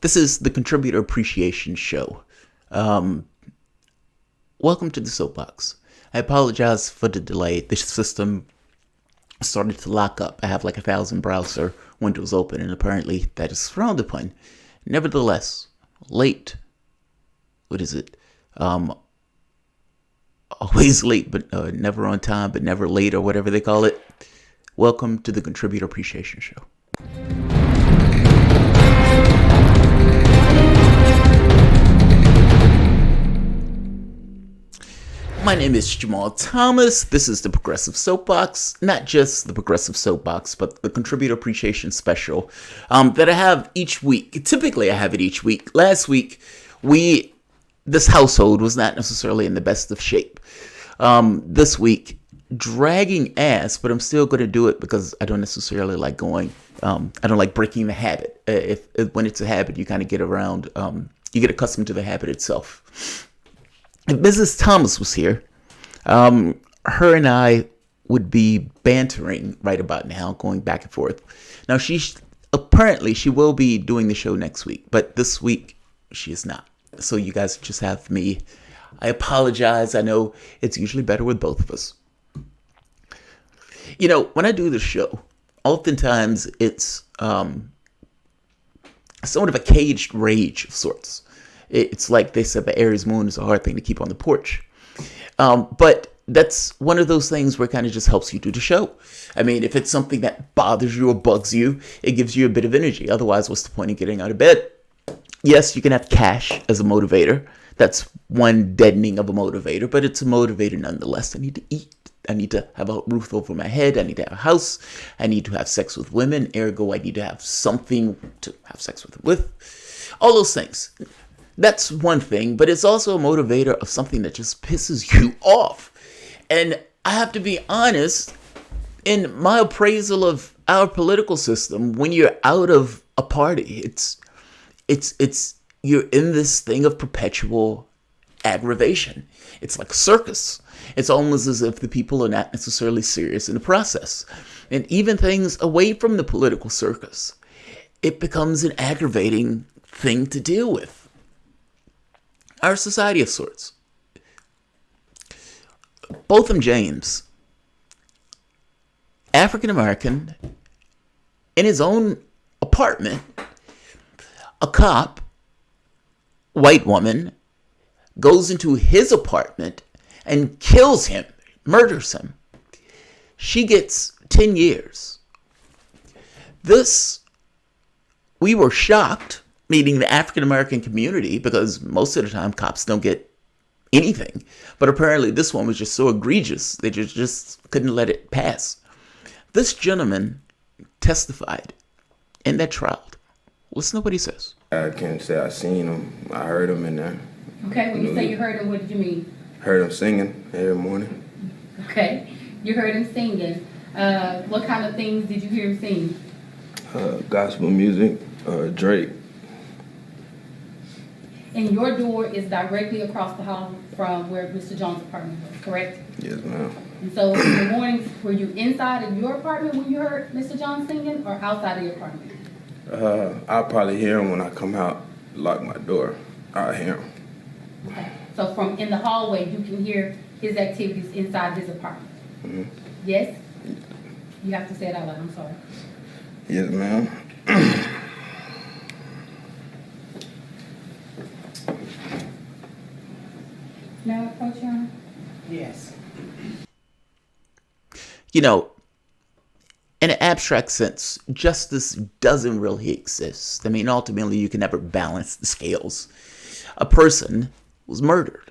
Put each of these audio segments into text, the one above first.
This is the Contributor Appreciation Show. Welcome to the Soapbox. I apologize for the delay. The system started to lock up. I have like 1,000 browser windows open, and apparently that is frowned upon. Nevertheless, late. What is it? Always late, but never on time, but never late, or whatever they call it. Welcome to the Contributor Appreciation Show. My name is Jamarl Thomas. This is the Progressive Soapbox. Not just the Progressive Soapbox, but the Contributor Appreciation Special that I have each week. Typically, I have it each week. Last week, this household was not necessarily in the best of shape. This week, dragging ass, but I'm still going to do it because I don't necessarily like going. I don't like breaking the habit. When it's a habit, you kind of get around. You get accustomed to the habit itself. If Mrs. Thomas was here, her and I would be bantering right about now, going back and forth. Now, she will be doing the show next week, but this week she is not. So you guys just have me. I apologize. I know it's usually better with both of us. You know, when I do the show, oftentimes it's somewhat of a caged rage of sorts. It's like they said the Aries moon is a hard thing to keep on the porch. But that's one of those things where it kind of just helps you do the show. I mean, if it's something that bothers you or bugs you, it gives you a bit of energy. Otherwise, what's the point of getting out of bed? Yes, you can have cash as a motivator. That's one deadening of a motivator, but it's a motivator nonetheless. I need to eat. I need to have a roof over my head. I need to have a house. I need to have sex with women. Ergo, I need to have something to have sex with. All those things. That's one thing, but it's also a motivator of something that just pisses you off. And I have to be honest, in my appraisal of our political system, when you're out of a party, it's you're in this thing of perpetual aggravation. It's like a circus. It's almost as if the people are not necessarily serious in the process. And even things away from the political circus, it becomes an aggravating thing to deal with. Our society of sorts. Botham James, African American, in his own apartment, a cop, white woman, goes into his apartment and kills him, murders him. She gets 10 years. We were shocked, meaning the African American community, because most of the time cops don't get anything. But apparently this one was just so egregious, they just couldn't let it pass. This gentleman testified in that trial. Listen to what he says. I can't say I seen him. I heard him in there. Okay, when you say you heard him, what did you mean? Heard him singing every morning. Okay, you heard him singing. What kind of things did you hear him sing? Gospel music, Drake. And your door is directly across the hall from where Mr. Jones' apartment was, correct? Yes, ma'am. And so in the mornings, were you inside of your apartment when you heard Mr. Jones singing, or outside of your apartment? I'll probably hear him when I come out, lock my door. I'll hear him. Okay. So from in the hallway, you can hear his activities inside his apartment? Mm-hmm. Yes? You have to say it out loud, I'm sorry. Yes, ma'am. Now approach your Honor? Yes. You know, in an abstract sense, justice doesn't really exist. I mean, ultimately, you can never balance the scales. A person was murdered,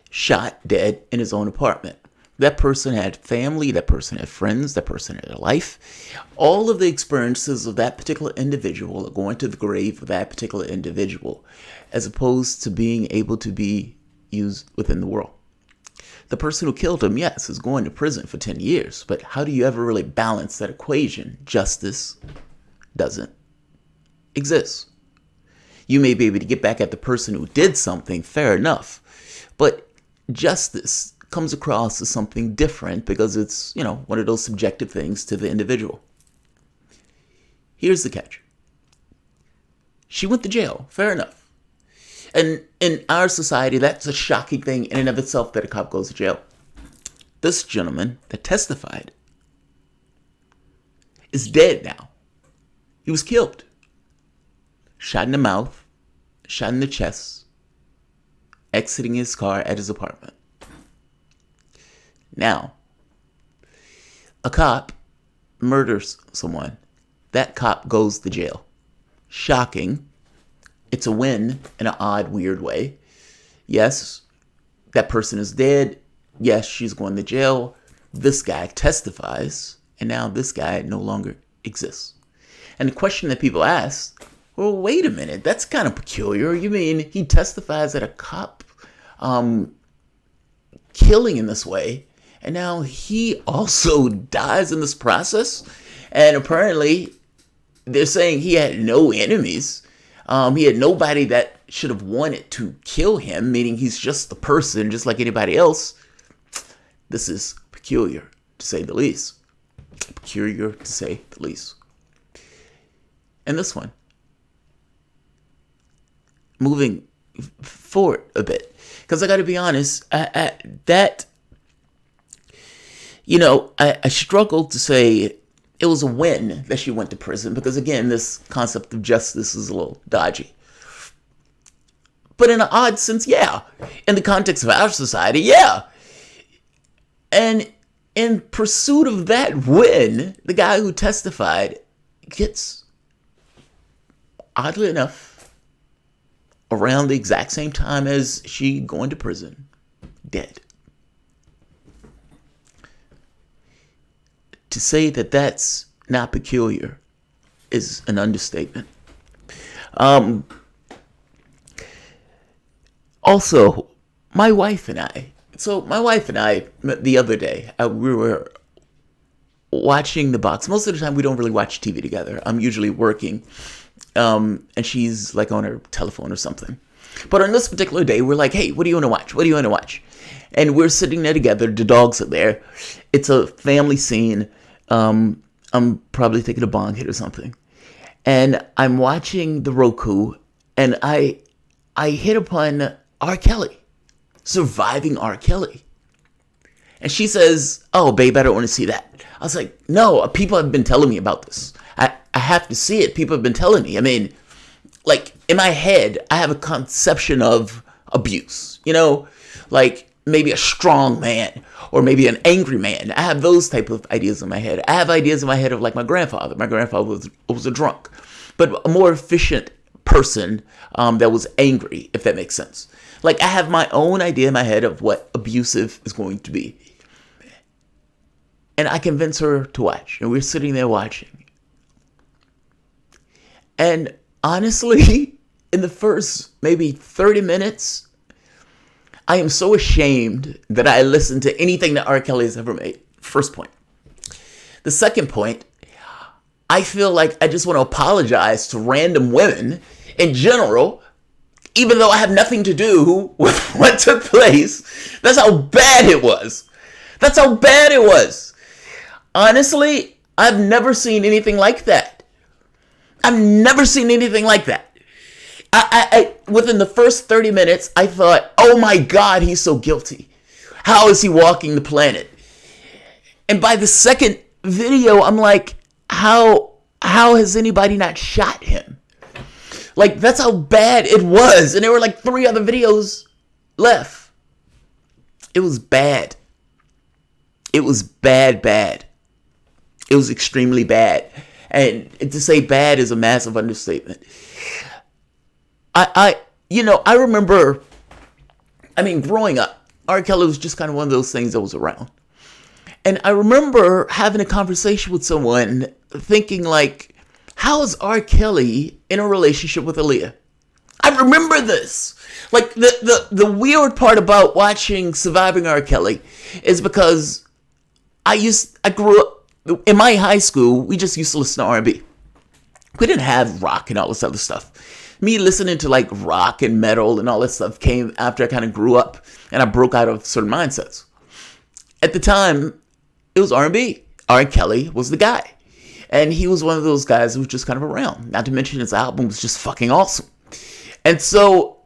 shot dead in his own apartment. That person had family, that person had friends, that person had a life. All of the experiences of that particular individual are going to the grave of that particular individual, as opposed to being able to be used within the world. The person who killed him, yes, is going to prison for 10 years, but how do you ever really balance that equation? Justice doesn't exist. You may be able to get back at the person who did something, fair enough, but justice comes across as something different because it's, one of those subjective things to the individual. Here's the catch. She went to jail. Fair enough. And in our society, that's a shocking thing in and of itself that a cop goes to jail. This gentleman that testified is dead now. He was killed. Shot in the mouth, shot in the chest, exiting his car at his apartment. Now, a cop murders someone. That cop goes to jail. Shocking. It's a win in an odd, weird way. Yes, that person is dead. Yes, she's going to jail. This guy testifies, and now this guy no longer exists. And the question that people ask, well, wait a minute, that's kind of peculiar. You mean he testifies that a cop killing in this way, and now he also dies in this process? And apparently, they're saying he had no enemies. He had nobody that should have wanted to kill him, meaning he's just a person, just like anybody else. This is peculiar, to say the least. Peculiar, to say the least. And this one. Moving forward a bit. Because I got to be honest, I struggled to say it was a win that she went to prison. Because again, this concept of justice is a little dodgy. But in an odd sense, yeah. In the context of our society, yeah. And in pursuit of that win, the guy who testified gets, oddly enough, around the exact same time as she going to prison, dead. To say that that's not peculiar is an understatement. Also, my wife and I, the other day, we were watching the box. Most of the time, we don't really watch TV together. I'm usually working, and she's like on her telephone or something. But on this particular day, we're like, hey, what do you want to watch? What do you want to watch? And we're sitting there together. The dogs are there. It's a family scene. I'm probably taking a bong hit or something. And I'm watching the Roku, and I hit upon R. Kelly. Surviving R. Kelly. And she says, oh, babe, I don't want to see that. I was like, no, people have been telling me about this. I have to see it. People have been telling me. I mean, like, in my head, I have a conception of abuse. Like maybe a strong man or maybe an angry man. I have those type of ideas in my head. I have ideas in my head of like my grandfather. My grandfather was a drunk, but a more efficient person that was angry, if that makes sense. Like, I have my own idea in my head of what abusive is going to be. And I convince her to watch. And we're sitting there watching. And honestly, in the first maybe 30 minutes, I am so ashamed that I listened to anything that R. Kelly has ever made. First point. The second point, I feel like I just want to apologize to random women in general, even though I have nothing to do with what took place. That's how bad it was. That's how bad it was. Honestly, I've never seen anything like that. I've never seen anything like that. I within the first 30 minutes, I thought, oh my God, he's so guilty. How is he walking the planet? And by the second video, I'm like, how has anybody not shot him? Like, that's how bad it was. And there were like 3 other videos left. It was bad. It was bad. It was extremely bad. And to say bad is a massive understatement. I remember, growing up, R. Kelly was just kind of one of those things that was around. And I remember having a conversation with someone thinking like, how is R. Kelly in a relationship with Aaliyah? I remember this. Like, the weird part about watching Surviving R. Kelly is because I grew up, in my high school, we just used to listen to R&B. We didn't have rock and all this other stuff. Me listening to like rock and metal and all that stuff came after I kind of grew up and I broke out of certain mindsets. At the time, it was R&B. R. Kelly was the guy. And he was one of those guys who was just kind of around. Not to mention his album was just fucking awesome. And so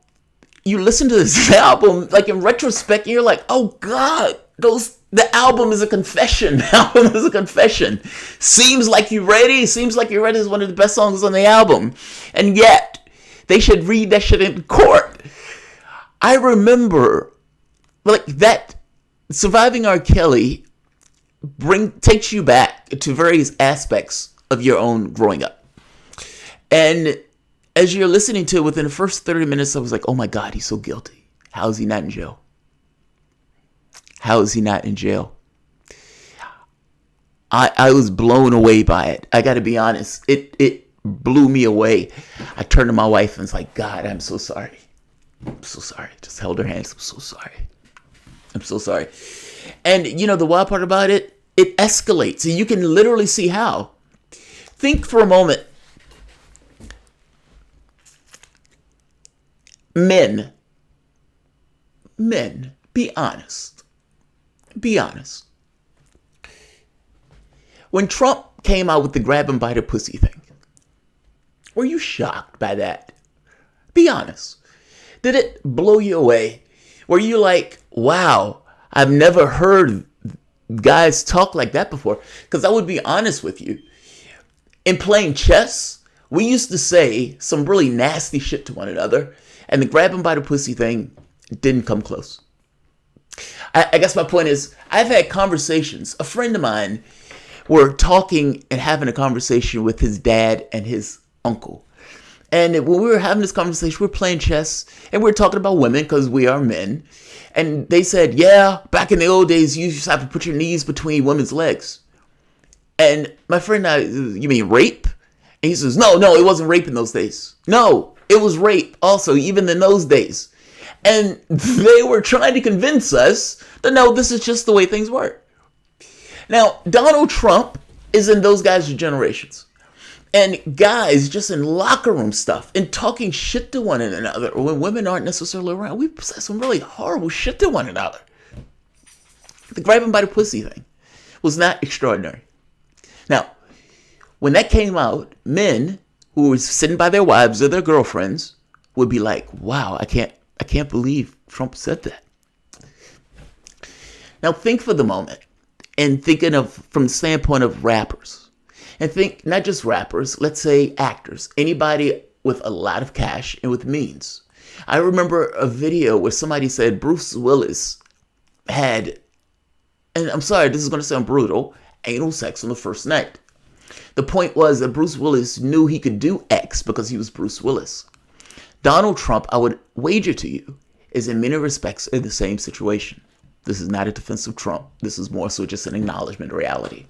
you listen to this album, like in retrospect, and you're like, oh God, the album is a confession. The album is a confession. Seems Like You're Ready is one of the best songs on the album. And yet, they should read that shit in court. I remember, like, that Surviving R. Kelly takes you back to various aspects of your own growing up. And as you're listening to it, within the first 30 minutes, I was like, oh my God, he's so guilty. How is he not in jail? How is he not in jail? I was blown away by it. I got to be honest. It blew me away. I turned to my wife and was like, God, I'm so sorry. I'm so sorry. Just held her hands. I'm so sorry. I'm so sorry. And, you know, the wild part about it, it escalates. And you can literally see how. Think for a moment. Men, be honest. Be honest. When Trump came out with the grab and bite a pussy thing, were you shocked by that? Be honest. Did it blow you away? Were you like, wow, I've never heard guys talk like that before? Because I would be honest with you. In playing chess, we used to say some really nasty shit to one another. And the grab and bite a pussy thing didn't come close. I guess my point is, I've had conversations. A friend of mine were talking and having a conversation with his dad and his uncle. And when we were having this conversation, we were playing chess and we were talking about women because we are men. And they said, yeah, back in the old days, you used to have to put your knees between women's legs. And my friend and I, you mean rape? And he says, no, it wasn't rape in those days. No. It was rape also, even in those days. And they were trying to convince us that no, this is just the way things work. Now, Donald Trump is in those guys' generations. And guys just in locker room stuff and talking shit to one another when women aren't necessarily around. We said some really horrible shit to one another. The grab and bite a pussy thing was not extraordinary. Now, when that came out, men who were sitting by their wives or their girlfriends would be like, wow, I can't believe Trump said that. Now think for the moment and thinking of from the standpoint of rappers. And think not just rappers, let's say actors, anybody with a lot of cash and with means. I remember a video where somebody said Bruce Willis had, and I'm sorry, this is going to sound brutal, anal sex on the first night. The point was that Bruce Willis knew he could do X because he was Bruce Willis. Donald Trump, I would wager to you, is in many respects in the same situation. This is not a defense of Trump. This is more so just an acknowledgement of reality.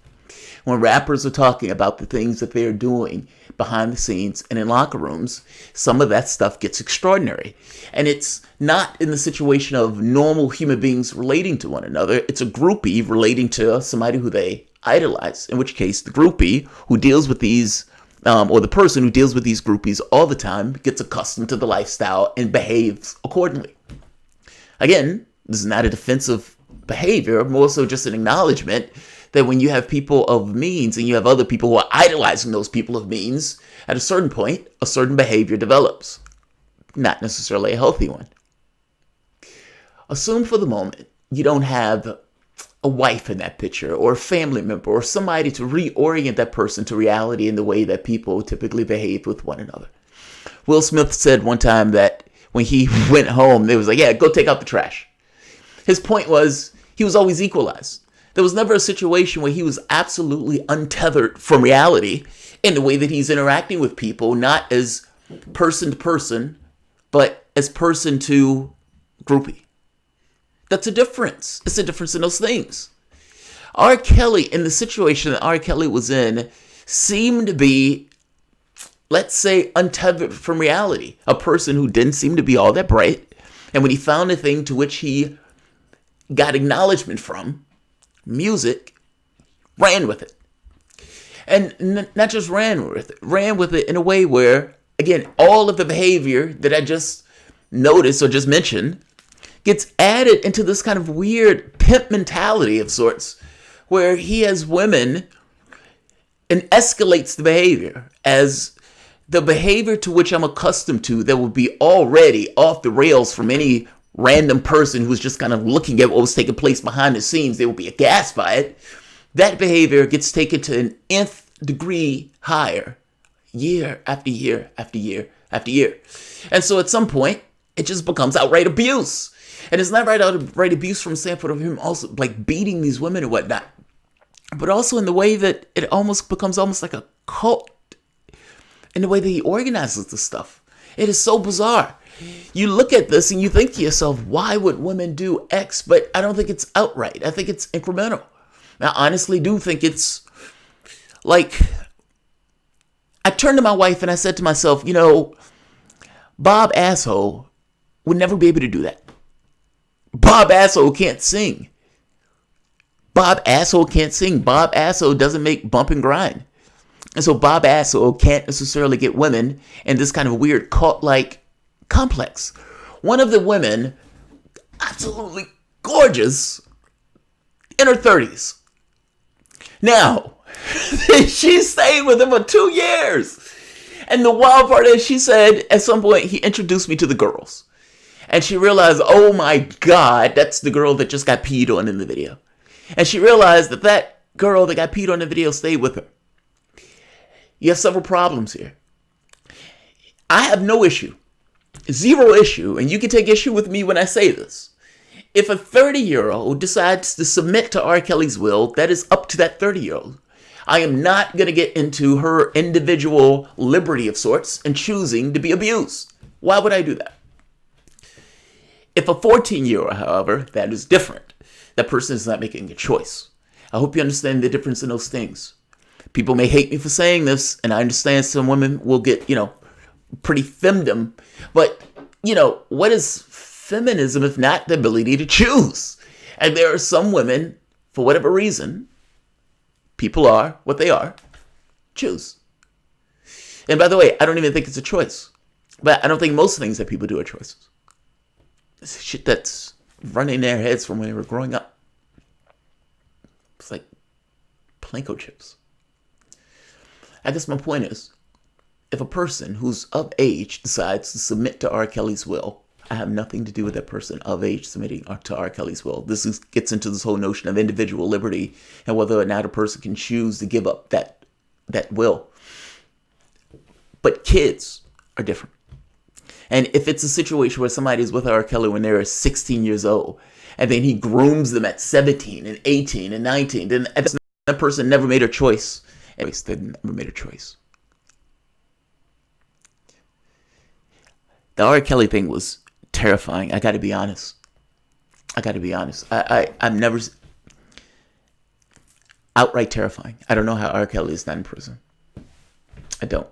When rappers are talking about the things that they're doing behind the scenes and in locker rooms, some of that stuff gets extraordinary. And it's not in the situation of normal human beings relating to one another. It's a groupie relating to somebody who they idolize, in which case the groupie who deals with these, or the person who deals with these groupies all the time gets accustomed to the lifestyle and behaves accordingly. Again, this is not a defensive behavior, more so just an acknowledgement that when you have people of means and you have other people who are idolizing those people of means, at a certain point, a certain behavior develops. Not necessarily a healthy one. Assume for the moment you don't have a wife in that picture or a family member or somebody to reorient that person to reality in the way that people typically behave with one another. Will Smith said one time that when he went home, they was like, yeah, go take out the trash. His point was he was always equalized. There was never a situation where he was absolutely untethered from reality in the way that he's interacting with people, not as person to person, but as person to groupie. That's a difference. It's a difference in those things. R. Kelly, in the situation that R. Kelly was in, seemed to be, let's say, untethered from reality. A person who didn't seem to be all that bright. And when he found a thing to which he got acknowledgement from, music, ran with it. And not just ran with it in a way where, again, all of the behavior that I just noticed or just mentioned gets added into this kind of weird pimp mentality of sorts, where he has women and escalates the behavior as the behavior to which I'm accustomed to that would be already off the rails from any random person who's just kind of looking at what was taking place behind the scenes. They will be aghast by it. That behavior gets taken to an nth degree higher year after year after year after year. And so at some point, it just becomes outright abuse. And it's not outright abuse from the standpoint of him also like beating these women and whatnot, but also in the way that it almost becomes almost like a cult in the way that he organizes this stuff. It is so bizarre. You look at this and you think to yourself, why would women do X? But I don't think it's outright. I think it's incremental. I honestly do think it's like, I turned to my wife and I said to myself, you know, Bob Asshole would never be able to do that. Bob Asshole can't sing. Bob Asshole can't sing. Bob Asshole doesn't make bump and grind. And so Bob Asshole can't necessarily get women in this kind of weird cult-like complex. One of the women, absolutely gorgeous, in her 30s. Now, she stayed with him for 2 years. And the wild part is she said at some point he introduced me to the girls. And she realized, oh my God, that's the girl that just got peed on in the video. And she realized that that girl that got peed on in the video stayed with her. You have several problems here. I have no issue. Zero issue. And you can take issue with me when I say this. If a 30-year-old decides to submit to R. Kelly's will, that is up to that 30-year-old. I am not going to get into her individual liberty of sorts and choosing to be abused. Why would I do that? If a 14-year-old, however, that is different. That person is not making a choice. I hope you understand the difference in those things. People may hate me for saying this, and I understand some women will get, pretty femdom. But, what is feminism if not the ability to choose? And there are some women, for whatever reason, people are what they are, choose. And by the way, I don't even think it's a choice. But I don't think most things that people do are choices. It's shit that's running in their heads from when they were growing up. It's like Plinko chips. I guess my point is, if a person who's of age decides to submit to R. Kelly's will, I have nothing to do with that person of age submitting to R. Kelly's will. This gets into this whole notion of individual liberty and whether or not a person can choose to give up that will. But kids are different. And if it's a situation where somebody's with R. Kelly when they're 16 years old, and then he grooms them at 17 and 18 and 19, then that person never made a choice. They never made a choice. The R. Kelly thing was terrifying. I got to be honest. I'm never outright terrifying. I don't know how R. Kelly is not in prison. I don't.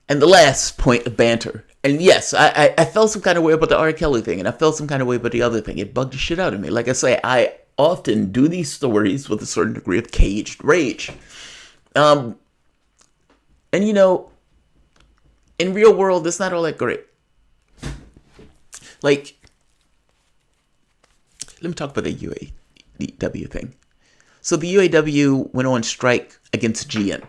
And the last point of banter. And yes, I felt some kind of way about the R. Kelly thing, and I felt some kind of way about the other thing. It bugged the shit out of me. Like I say, I often do these stories with a certain degree of caged rage. And in real world, it's not all that great. Like, let me talk about the UAW thing. So the UAW went on strike against GM.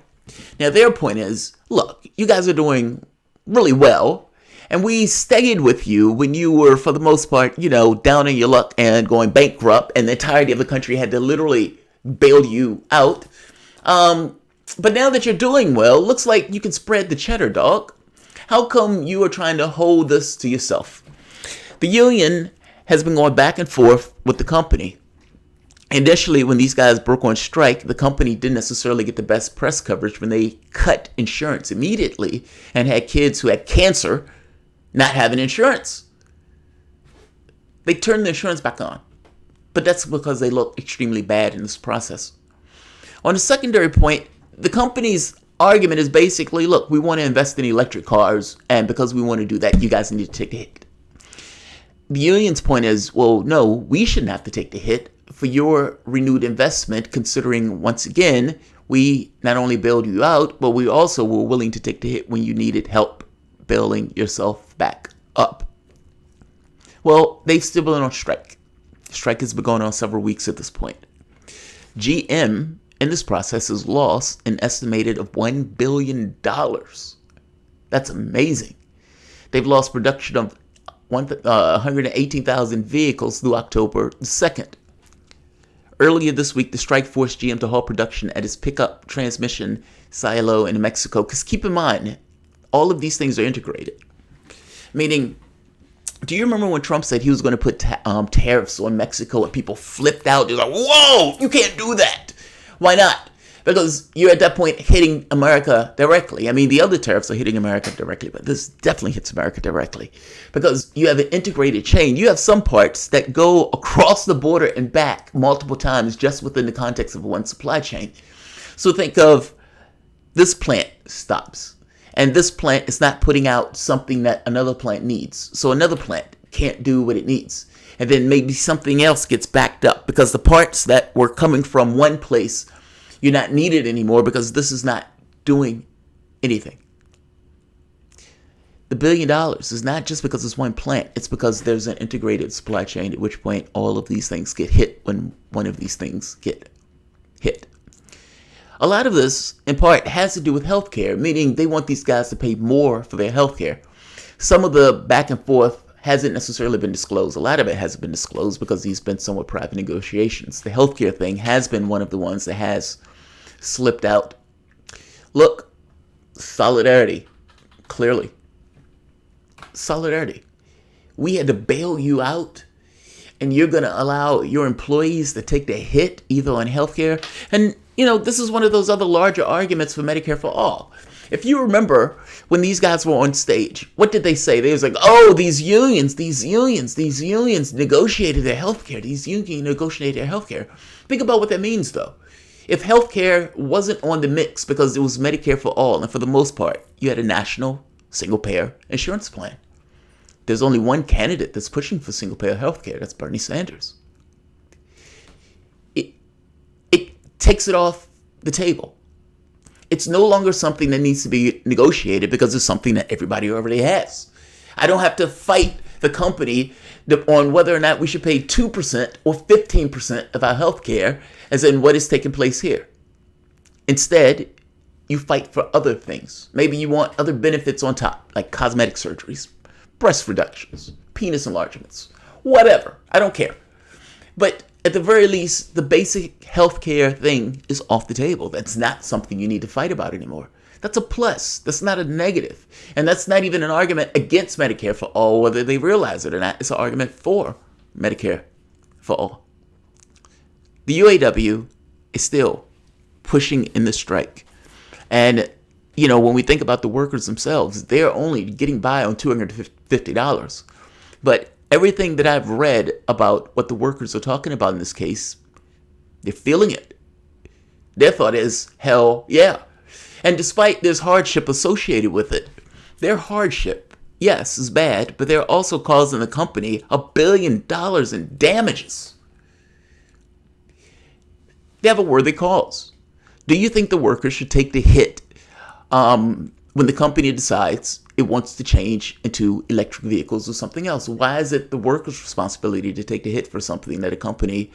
Now, their point is, look, you guys are doing really well, and we stayed with you when you were, for the most part, down in your luck and going bankrupt, and the entirety of the country had to literally bail you out. But now that you're doing well, looks like you can spread the cheddar, dog. How come you are trying to hold this to yourself? The union has been going back and forth with the company. Initially, when these guys broke on strike, the company didn't necessarily get the best press coverage when they cut insurance immediately and had kids who had cancer not having insurance. They turned the insurance back on. But that's because they look extremely bad in this process. On a secondary point, the company's argument is basically, look, we want to invest in electric cars, and because we want to do that, you guys need to take the hit. The union's point is, well, no, we shouldn't have to take the hit for your renewed investment, considering, once again, we not only bailed you out, but we also were willing to take the hit when you needed help bailing yourself back up. Well, they've still been on strike. Strike has been going on several weeks at this point. GM in this process has lost an estimated of $1 billion. That's amazing. They've lost production of 118,000 vehicles through October 2nd. Earlier this week, the strike forced GM to halt production at its pickup transmission silo in Mexico. Because keep in mind, all of these things are integrated. Meaning, do you remember when Trump said he was going to put tariffs on Mexico and people flipped out? They're like, whoa, you can't do that. Why not? Because you're at that point hitting America directly. I mean, the other tariffs are hitting America directly, but this definitely hits America directly. Because you have an integrated chain. You have some parts that go across the border and back multiple times just within the context of one supply chain. So think of this plant stops. And this plant is not putting out something that another plant needs. So another plant can't do what it needs. And then maybe something else gets backed up because the parts that were coming from one place, you're not needed anymore because this is not doing anything. The $1 billion is not just because it's one plant. It's because there's an integrated supply chain, at which point all of these things get hit when one of these things get hit. A lot of this, in part, has to do with healthcare, meaning they want these guys to pay more for their healthcare. Some of the back and forth hasn't necessarily been disclosed. A lot of it hasn't been disclosed because these been somewhat private negotiations. The healthcare thing has been one of the ones that has slipped out. Look, solidarity, clearly. Solidarity. We had to bail you out, and you're going to allow your employees to take the hit either on healthcare. And, this is one of those other larger arguments for Medicare for All. If you remember when these guys were on stage, what did they say? They was like, oh, these unions negotiated their healthcare. These unions negotiated their healthcare. Think about what that means, though. If healthcare wasn't on the mix because it was Medicare for all, and for the most part, you had a national single-payer insurance plan. There's only one candidate that's pushing for single-payer healthcare. That's Bernie Sanders. It takes it off the table. It's no longer something that needs to be negotiated because it's something that everybody already has. I don't have to fight the company on whether or not we should pay 2% or 15% of our health care, as in what is taking place here. Instead, you fight for other things. Maybe you want other benefits on top, like cosmetic surgeries, breast reductions, penis enlargements, whatever. I don't care. But at the very least, the basic healthcare thing is off the table. That's not something you need to fight about anymore. That's a plus. That's not a negative. And that's not even an argument against Medicare for all, whether they realize it or not. It's an argument for Medicare for all. The UAW is still pushing in the strike. And, when we think about the workers themselves, they're only getting by on $250. But everything that I've read about what the workers are talking about in this case, they're feeling it. Their thought is, hell yeah. And despite there's hardship associated with it, their hardship, yes, is bad, but they're also causing the company $1 billion in damages. They have a worthy cause. Do you think the workers should take the hit when the company decides it wants to change into electric vehicles or something else? Why is it the workers' responsibility to take the hit for something that a company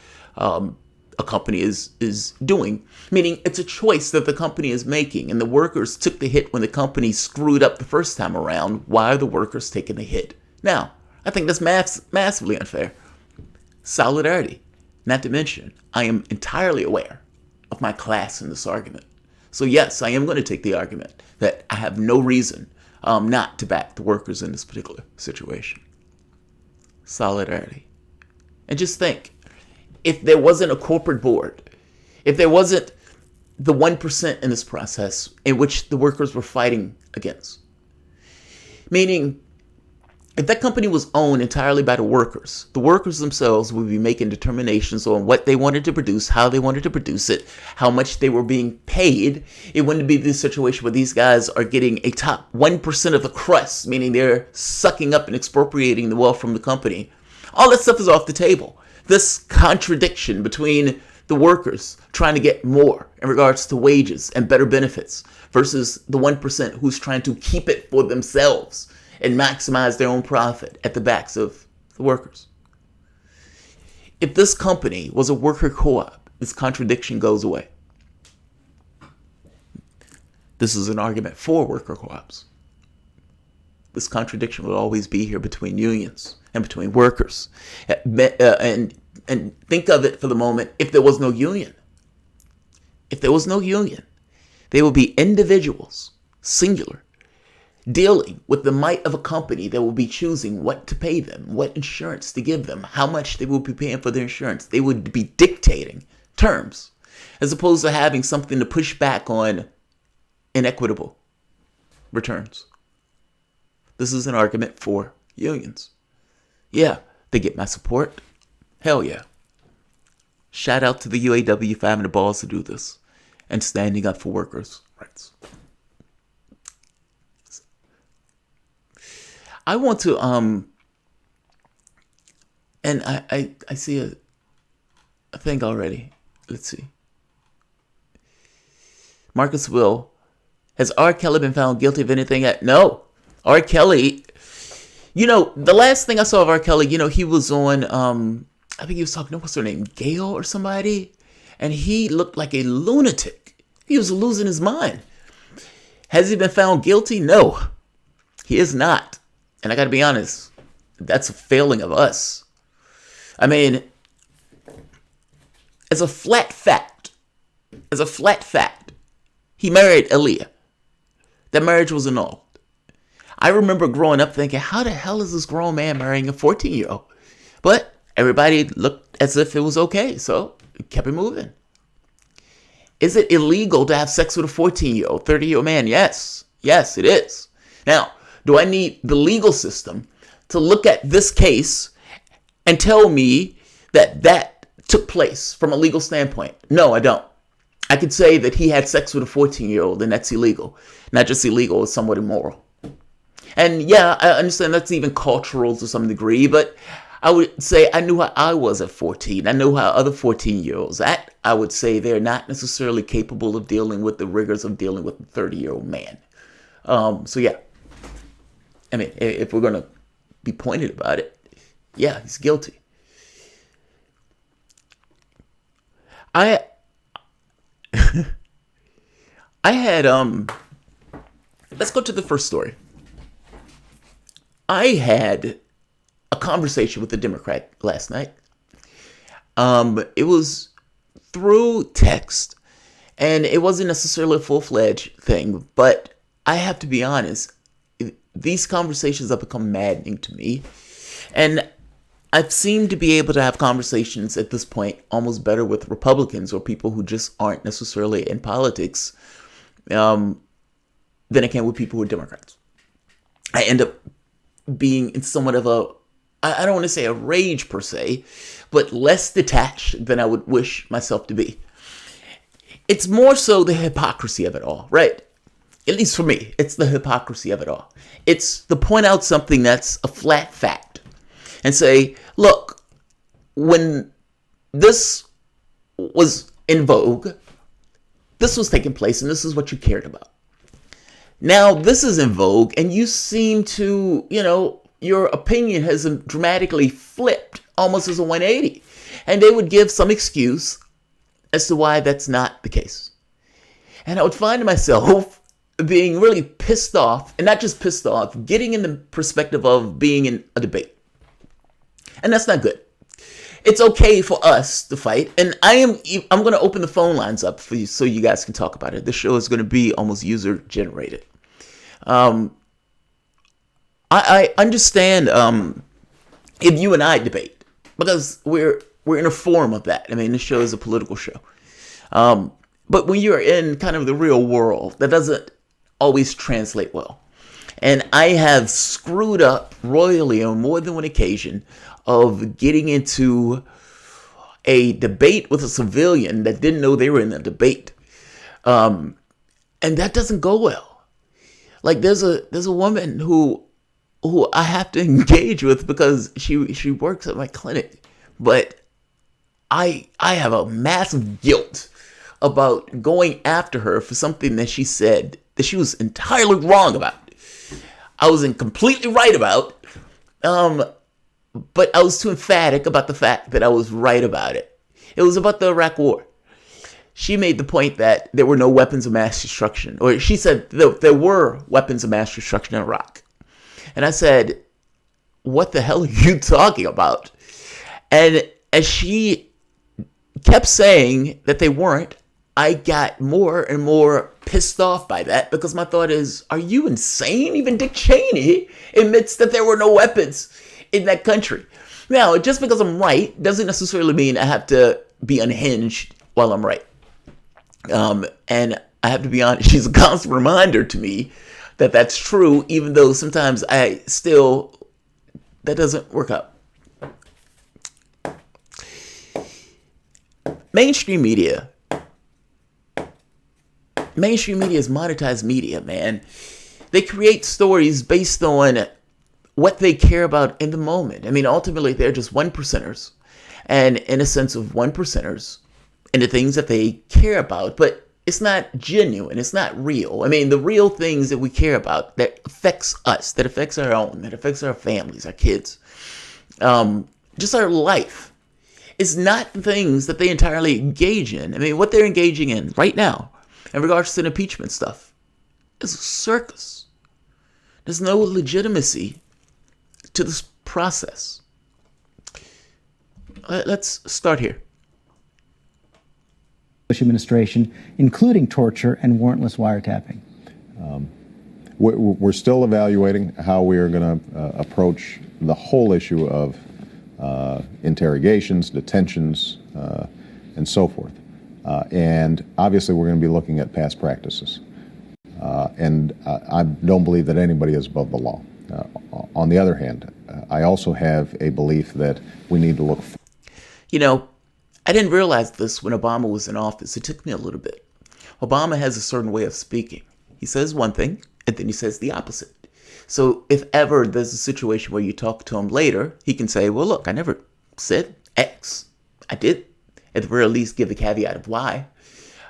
is doing? Meaning it's a choice that the company is making, and the workers took the hit when the company screwed up the first time around. Why are the workers taking the hit now? I think that's massively unfair. Solidarity. Not to mention, I am entirely aware of my class in this argument. So yes, I am going to take the argument that I have no reason not to back the workers in this particular situation. Solidarity. And just think, if there wasn't a corporate board, if there wasn't the 1% in this process in which the workers were fighting against, meaning if that company was owned entirely by the workers themselves would be making determinations on what they wanted to produce, how they wanted to produce it, how much they were being paid. It wouldn't be the situation where these guys are getting a top 1% of the crust, meaning they're sucking up and expropriating the wealth from the company. All that stuff is off the table. This contradiction between the workers trying to get more in regards to wages and better benefits versus the 1% who's trying to keep it for themselves and maximize their own profit at the backs of the workers. If this company was a worker co-op this contradiction goes away. This is an argument for worker co-ops. This contradiction will always be here between unions and between workers. And think of it for the moment, if there was no union. If there was no union, they would be individuals, singular, dealing with the might of a company that will be choosing what to pay them, what insurance to give them, how much they will be paying for their insurance. They would be dictating terms, as opposed to having something to push back on inequitable returns. This is an argument for unions. Yeah, they get my support. Hell yeah. Shout out to the UAW for having the balls to do this and standing up for workers' rights. I want to, and I see a thing already. Let's see. Marcus Will, has R. Kelly been found guilty of anything yet? No. R. Kelly, the last thing I saw of R. Kelly, he was on, I think he was talking to, what's her name, Gail or somebody? And he looked like a lunatic. He was losing his mind. Has he been found guilty? No, he is not. And I got to be honest, that's a failing of us. I mean, as a flat fact, he married Aaliyah. That marriage was annulled. I remember growing up thinking, how the hell is this grown man marrying a 14-year-old? But everybody looked as if it was okay, so it kept it moving. Is it illegal to have sex with a 14-year-old, 30-year-old man? Yes. Yes, it is. Now, do I need the legal system to look at this case and tell me that that took place from a legal standpoint? No, I don't. I could say that he had sex with a 14-year-old and that's illegal. Not just illegal, it's somewhat immoral. And yeah, I understand that's even cultural to some degree, but I would say I knew how I was at 14. I know how other 14-year-olds act. I would say they're not necessarily capable of dealing with the rigors of dealing with a 30-year-old man. So yeah. I mean, if we're going to be pointed about it, yeah, he's guilty. I had, let's go to the first story. I had a conversation with a Democrat last night. It was through text, and it wasn't necessarily a full-fledged thing, but I have to be honest, these conversations have become maddening to me. And I've seemed to be able to have conversations at this point almost better with Republicans or people who just aren't necessarily in politics than I can with people who are Democrats. I end up being in somewhat of a, I don't want to say a rage per se, but less detached than I would wish myself to be. It's more so the hypocrisy of it all, right? At least for me, it's the hypocrisy of it all. It's to point out something that's a flat fact and say, look, when this was in vogue, this was taking place and this is what you cared about. Now this is in vogue and you seem to, your opinion has dramatically flipped almost as a 180. And they would give some excuse as to why that's not the case. And I would find myself being really pissed off, and not just pissed off, getting in the perspective of being in a debate. And that's not good. It's okay for us to fight, and I'm going to open the phone lines up for you so you guys can talk about it. This show is going to be almost user generated. I understand if you and I debate, because we're in a form of that. I mean, this show is a political show. But when you're in kind of the real world, that doesn't always translate well. And I have screwed up royally on more than one occasion of getting into a debate with a civilian that didn't know they were in a debate. And that doesn't go well. Like there's a woman who I have to engage with because she works at my clinic. But I have a massive guilt about going after her for something that she said that she was entirely wrong about. I was completely right about, but I was too emphatic about the fact that I was right about it. It was about the Iraq War. she made the point that there were no weapons of mass destruction. Or she said there were weapons of mass destruction in Iraq. And I said, what the hell are you talking about? And as she kept saying that they weren't, I got more and more pissed off by that, because my thought is, are you insane? Even Dick Cheney admits that there were no weapons in that country. Now, just because I'm right doesn't necessarily mean I have to be unhinged while I'm right. And I have to be honest, she's a constant reminder to me that that's true, even though sometimes that doesn't work out. Mainstream media is monetized media, man. They create stories based on what they care about in the moment. I mean, ultimately, they're just one percenters. And in a sense of one percenters and the things that they care about, but it's not genuine. It's not real. I mean, the real things that we care about that affects us, that affects our own, that affects our families, our kids, just our life, is not the things that they entirely engage in. I mean, what they're engaging in right now in regards to the impeachment stuff is a circus. There's no legitimacy to this process. Let's start here. Bush administration, including torture and warrantless wiretapping. We're still evaluating how we are going to approach the whole issue of interrogations, detentions, and so forth. And obviously, we're going to be looking at past practices. And I don't believe that anybody is above the law. On the other hand, I also have a belief that we need to look. I didn't realize this when Obama was in office. It took me a little bit. Obama has a certain way of speaking. He says one thing, and then he says the opposite. So if ever there's a situation where you talk to him later, he can say, well, look, I never said X. I did, at the very least, give the caveat of Y.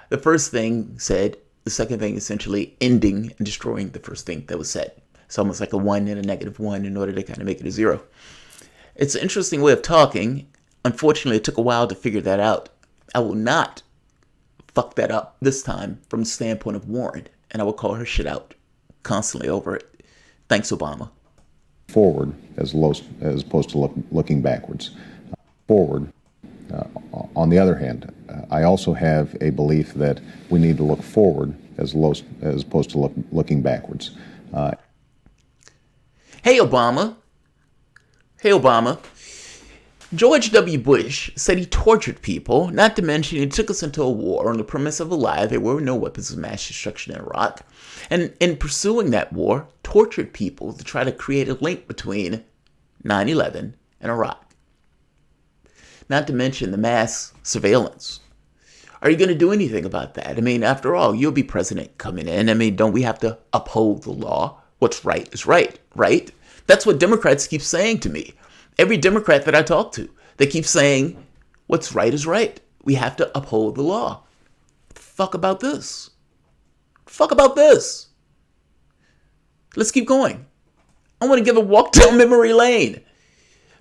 The first thing said, the second thing essentially ending and destroying the first thing that was said. It's almost like a 1 and a -1 in order to kind of make it a 0. It's an interesting way of talking. Unfortunately, it took a while to figure that out. I will not fuck that up this time from the standpoint of Warren, and I will call her shit out constantly over it. Thanks, Obama. Forward as opposed to looking backwards. Forward. On the other hand, I also have a belief that we need to look forward as opposed to looking backwards. Hey, Obama. George W. Bush said he tortured people, not to mention he took us into a war on the premise of a lie there were no weapons of mass destruction in Iraq, and in pursuing that war, tortured people to try to create a link between 9/11 and Iraq. Not to mention the mass surveillance. Are you going to do anything about that? I mean, after all, you'll be president coming in. I mean, don't we have to uphold the law? What's right is right, right? That's what Democrats keep saying to me. Every Democrat that I talk to, they keep saying, what's right is right. We have to uphold the law. Fuck about this. Let's keep going. I want to give a walk down memory lane.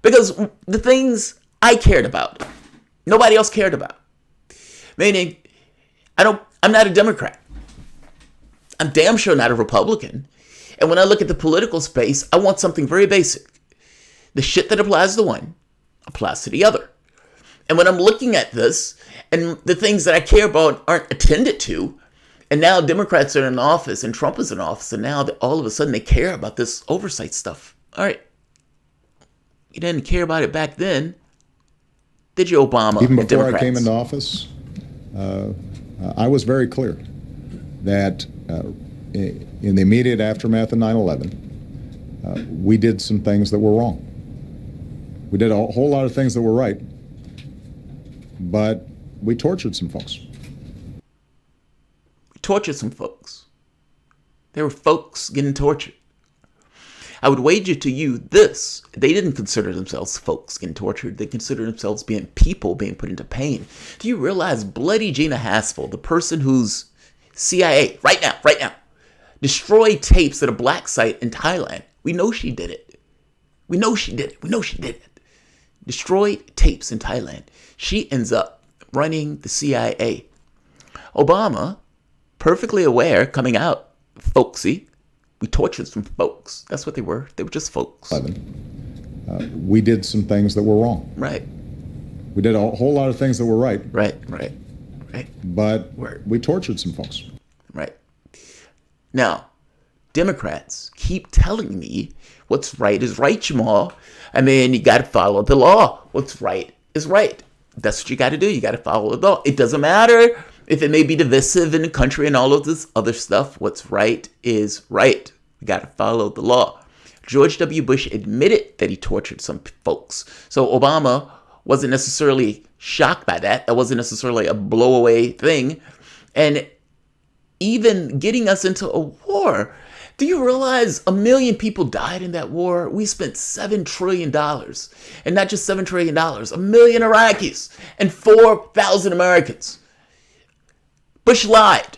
Because the things I cared about, nobody else cared about. Meaning, I'm not a Democrat. I'm damn sure not a Republican. And when I look at the political space, I want something very basic. The shit that applies to one applies to the other. And when I'm looking at this, and the things that I care about aren't attended to, and now Democrats are in office, and Trump is in office, and now all of a sudden they care about this oversight stuff. All right. You didn't care about it back then, did you, Obama? Even before I came into office, I was very clear that in the immediate aftermath of 9/11, we did some things that were wrong. We did a whole lot of things that were right, but we tortured some folks. There were folks getting tortured. I would wager to you this. They didn't consider themselves folks getting tortured. They considered themselves being people being put into pain. Do you realize bloody Gina Haspel, the person who's CIA, right now, destroyed tapes at a black site in Thailand? We know she did it. Destroyed tapes in Thailand. She ends up running the CIA. Obama, perfectly aware, coming out, folksy, we tortured some folks. That's what they were. They were just folks. We did some things that were wrong. Right. We did a whole lot of things that were right. Right. But we tortured some folks. Right. Now, Democrats keep telling me what's right is right, Jamal. I mean, you got to follow the law. What's right is right. That's what you got to do. You got to follow the law. It doesn't matter if it may be divisive in the country and all of this other stuff. What's right is right. You got to follow the law. George W. Bush admitted that he tortured some folks. So Obama wasn't necessarily shocked by that. That wasn't necessarily a blowaway thing. And even getting us into a war, do you realize 1 million people died in that war? We spent $7 trillion. And not just $7 trillion, 1 million Iraqis and 4,000 Americans. Bush lied.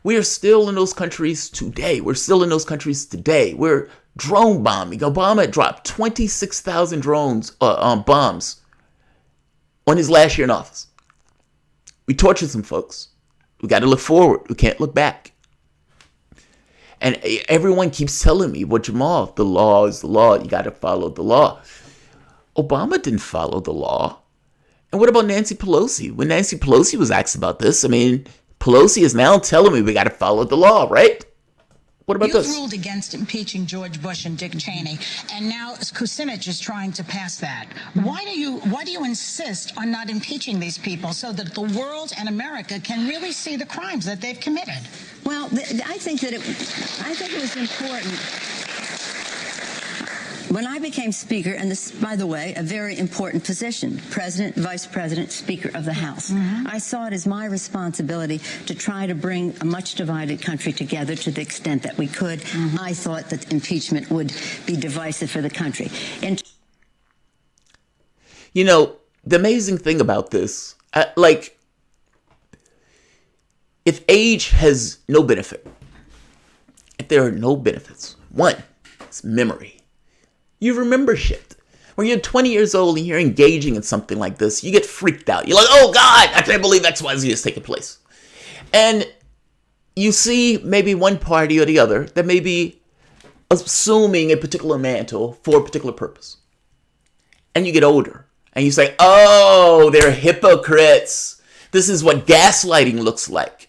We are still in those countries today. We're drone bombing. Obama dropped 26,000 drones, bombs on his last year in office. We tortured some folks. We got to look forward. We can't look back. And everyone keeps telling me, well, Jamal, the law is the law. You got to follow the law. Obama didn't follow the law. And what about Nancy Pelosi? When Nancy Pelosi was asked about this, I mean, Pelosi is now telling me we got to follow the law, right? What about this? You've ruled against impeaching George Bush and Dick Cheney, and now Kucinich is trying to pass that. Why do you insist on not impeaching these people so that the world and America can really see the crimes that they've committed? Well, I think it was important. When I became Speaker, and this, by the way, a very important position, President, Vice President, Speaker of the House, I saw it as my responsibility to try to bring a much divided country together to the extent that we could. I thought that impeachment would be divisive for the country. And you know, the amazing thing about this, if age has no benefit, if there are no benefits, one, it's memory. You remember shit. When you're 20 years old and you're engaging in something like this, you get freaked out. You're like, oh God, I can't believe XYZ is taking place. And you see maybe one party or the other that may be assuming a particular mantle for a particular purpose. And you get older and you say, oh, they're hypocrites. This is what gaslighting looks like.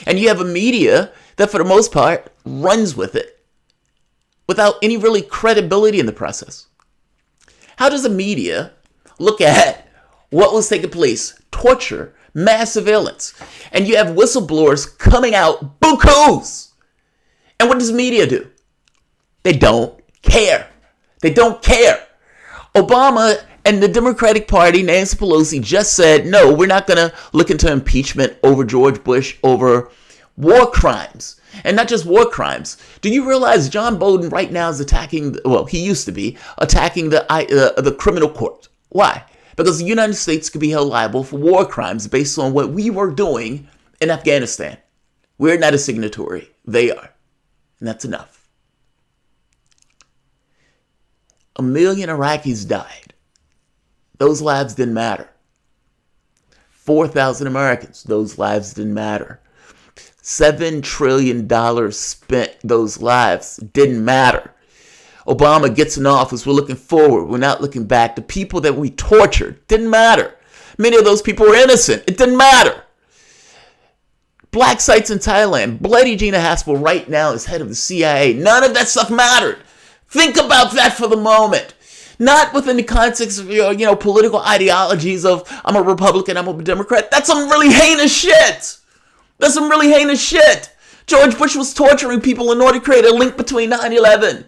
And you have a media that for the most part runs with it, without any really credibility in the process. How does the media look at what was taking place? Torture, mass surveillance. And you have whistleblowers coming out, bukus. And what does media do? They don't care. They don't care. Obama and the Democratic Party, Nancy Pelosi, just said, no, we're not going to look into impeachment over George Bush over war crimes. And not just war crimes. Do you realize John Bolton right now is attacking, well, he used to be, attacking the criminal court. Why? Because the United States could be held liable for war crimes based on what we were doing in Afghanistan. We're not a signatory. They are. And that's enough. 1 million Iraqis died. Those lives didn't matter. 4,000 Americans. Those lives didn't matter. $7 trillion spent, those lives didn't matter. Obama gets in office. We're looking forward. We're not looking back. The people that we tortured didn't matter. Many of those people were innocent. It didn't matter. Black sites in Thailand. Bloody Gina Haspel right now is head of the CIA. None of that stuff mattered. Think about that for the moment. Not within the context of your, political ideologies of I'm a Republican, I'm a Democrat. That's some really heinous shit. That's some really heinous shit. George Bush was torturing people in order to create a link between 9/11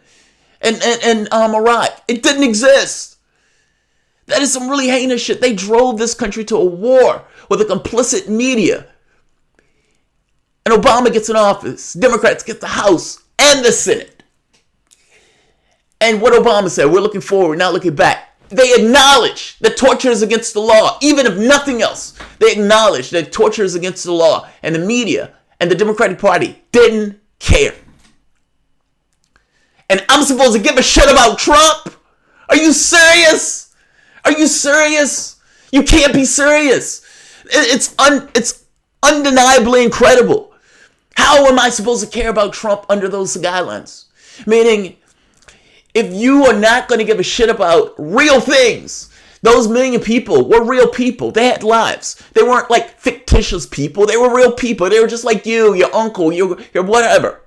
and Iraq. It didn't exist. That is some really heinous shit. They drove this country to a war with a complicit media. And Obama gets in office. Democrats get the House and the Senate. And what Obama said, we're looking forward, not looking back. They acknowledge that torture is against the law, even if nothing else. They acknowledge that torture is against the law, and the media and the Democratic Party didn't care. And I'm supposed to give a shit about Trump? Are you serious? Are you serious? You can't be serious. It's undeniably incredible. How am I supposed to care about Trump under those guidelines? Meaning, if you are not going to give a shit about real things, those million people were real people. They had lives. They weren't like fictitious people. They were real people. They were just like you, your uncle, your whatever.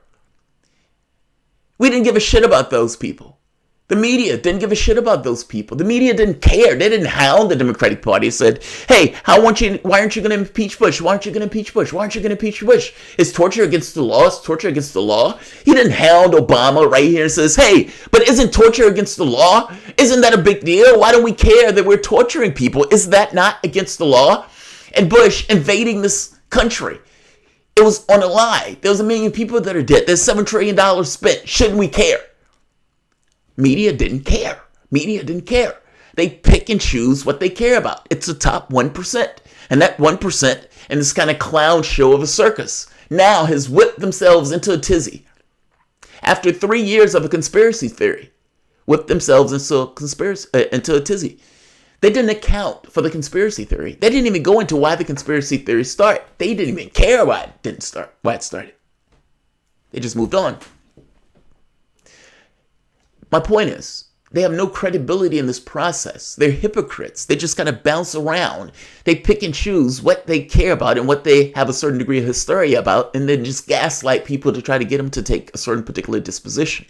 We didn't give a shit about those people. The media didn't give a shit about those people. The media didn't care. They didn't hound the Democratic Party and said, hey, why aren't you going to impeach Bush? Why aren't you going to impeach Bush? Why aren't you going to impeach Bush? Is torture against the law? Is torture against the law? He didn't hound Obama right here and says, hey, but isn't torture against the law? Isn't that a big deal? Why do we care that we're torturing people? Is that not against the law? And Bush invading this country, it was on a lie. There was 1 million people that are dead. There's $7 trillion spent. Shouldn't we care? Media didn't care. Media didn't care. They pick and choose what they care about. It's the top 1%. And that 1% in this kind of clown show of a circus now has whipped themselves into a tizzy. After 3 years of a conspiracy theory, whipped themselves into a tizzy. They didn't account for the conspiracy theory. They didn't even go into why the conspiracy theory started. They didn't even care why it started. They just moved on. My point is, they have no credibility in this process. They're hypocrites. They just kind of bounce around. They pick and choose what they care about and what they have a certain degree of hysteria about, and then just gaslight people to try to get them to take a certain particular disposition.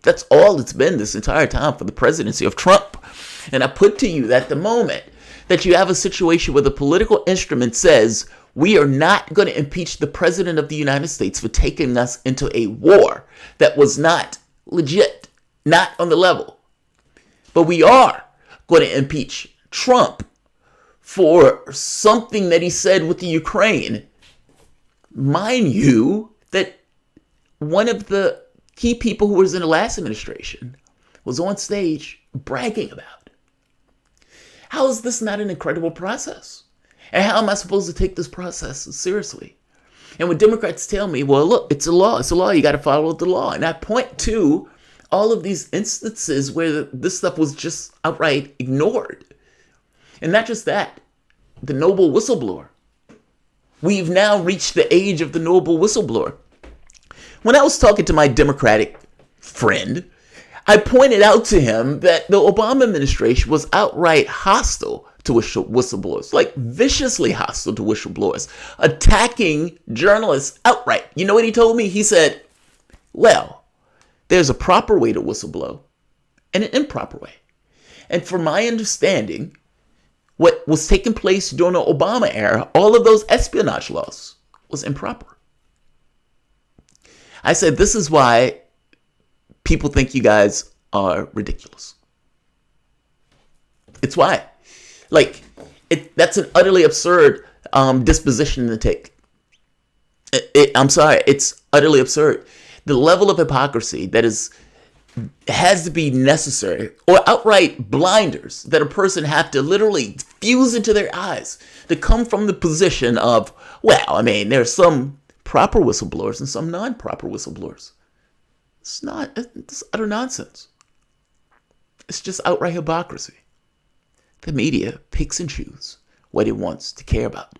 That's all it's been this entire time for the presidency of Trump. And I put to you that the moment that you have a situation where the political instrument says, we are not going to impeach the president of the United States for taking us into a war that was not legit, not on the level. But we are going to impeach Trump for something that he said with the Ukraine. Mind you, that one of the key people who was in the last administration was on stage bragging about. How is this not an incredible process? And how am I supposed to take this process seriously? And when Democrats tell me, well, look, it's a law. It's a law. You got to follow the law. And I point to all of these instances where this stuff was just outright ignored. And not just that, the noble whistleblower. We've now reached the age of the noble whistleblower. When I was talking to my Democratic friend, I pointed out to him that the Obama administration was outright hostile to whistleblowers, like viciously hostile to whistleblowers, attacking journalists outright. You know what he told me? He said, well, there's a proper way to whistleblow and an improper way. And from my understanding, what was taking place during the Obama era, all of those espionage laws was improper. I said, this is why people think you guys are ridiculous. It's why. That's an utterly absurd disposition to take. I'm sorry, it's utterly absurd. The level of hypocrisy that has to be necessary, or outright blinders that a person have to literally fuse into their eyes to come from the position of, well, I mean, there's some proper whistleblowers and some non-proper whistleblowers. It's utter nonsense. It's just outright hypocrisy. The media picks and chooses what it wants to care about.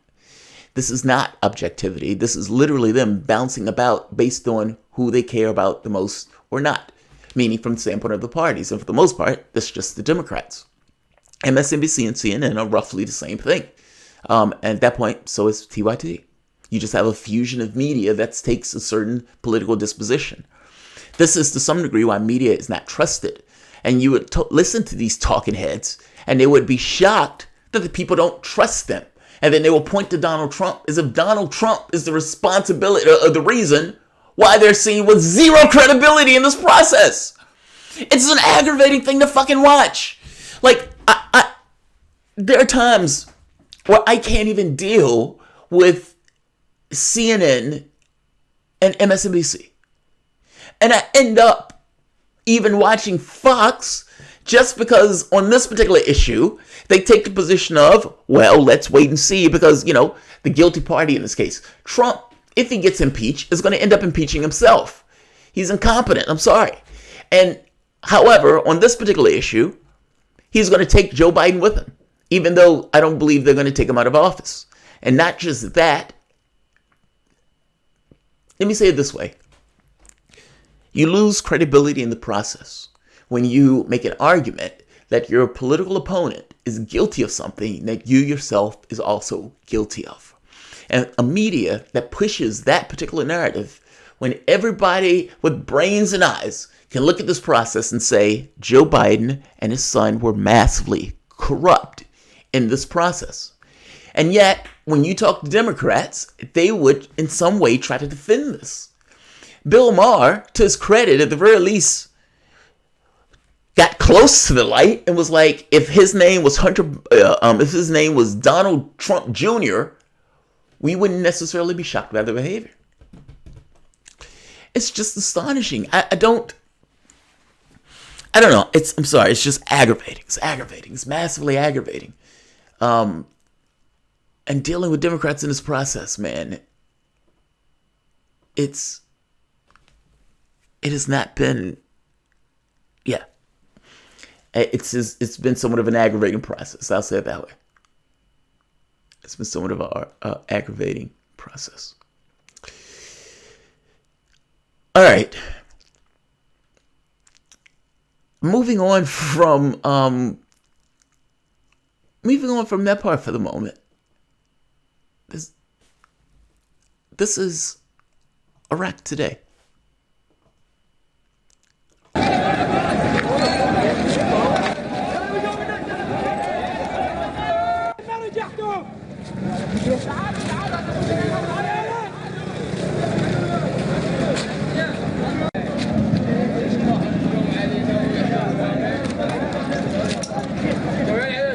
This is not objectivity. This is literally them bouncing about based on who they care about the most or not, meaning from the standpoint of the parties. And for the most part, that's just the Democrats. MSNBC and CNN are roughly the same thing. And at that point, so is TYT. You just have a fusion of media that takes a certain political disposition. This is to some degree why media is not trusted. And you would listen to these talking heads, and they would be shocked that the people don't trust them. And then they will point to Donald Trump as if Donald Trump is the responsibility or the reason why they're seen with zero credibility in this process. It's an aggravating thing to fucking watch. Like, there are times where I can't even deal with CNN and MSNBC. And I end up even watching Fox just because on this particular issue, they take the position of, well, let's wait and see because, the guilty party in this case, Trump, if he gets impeached, is going to end up impeaching himself. He's incompetent. I'm sorry. And however, on this particular issue, he's going to take Joe Biden with him, even though I don't believe they're going to take him out of office. And not just that, let me say it this way. You lose credibility in the process when you make an argument that your political opponent is guilty of something that you yourself is also guilty of. And a media that pushes that particular narrative, when everybody with brains and eyes can look at this process and say Joe Biden and his son were massively corrupt in this process. And yet, when you talk to Democrats, they would in some way try to defend this. Bill Maher, to his credit, at the very least, got close to the light and was like, if his name was if his name was Donald Trump Jr., we wouldn't necessarily be shocked by the behavior. It's just astonishing. I don't know. I'm sorry. It's just aggravating. It's aggravating. It's massively aggravating. And dealing with Democrats in this process, man, it has not been, it's been somewhat of an aggravating process. I'll say it that way. It's been somewhat of an aggravating process. All right. Moving on from that part for the moment. This is Iraq Today.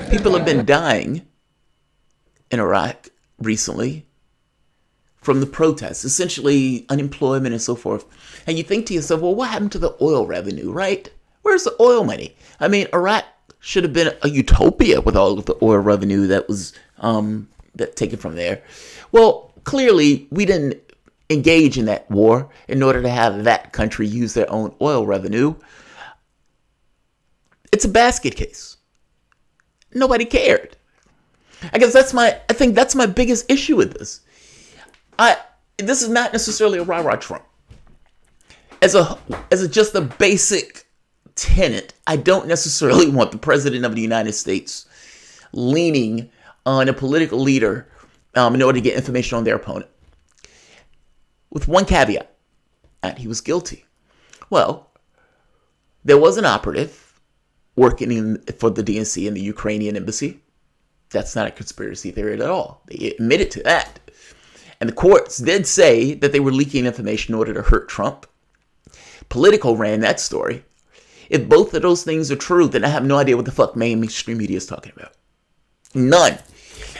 People have been dying in Iraq recently from the protests, essentially unemployment and so forth. And you think to yourself, well, what happened to the oil revenue, right? Where's the oil money? I mean, Iraq should have been a utopia with all of the oil revenue that was taken from there. Well, clearly we didn't engage in that war in order to have that country use their own oil revenue. It's a basket case. Nobody cared. I think that's my biggest issue with this. This is not necessarily a rah-rah Trump. As just a basic tenet, I don't necessarily want the president of the United States leaning on a political leader in order to get information on their opponent. With one caveat, and he was guilty. Well, there was an operative working for the DNC in the Ukrainian embassy. That's not a conspiracy theory at all. They admitted to that. And the courts did say that they were leaking information in order to hurt Trump. Politico ran that story. If both of those things are true, then I have no idea what the fuck mainstream media is talking about. None.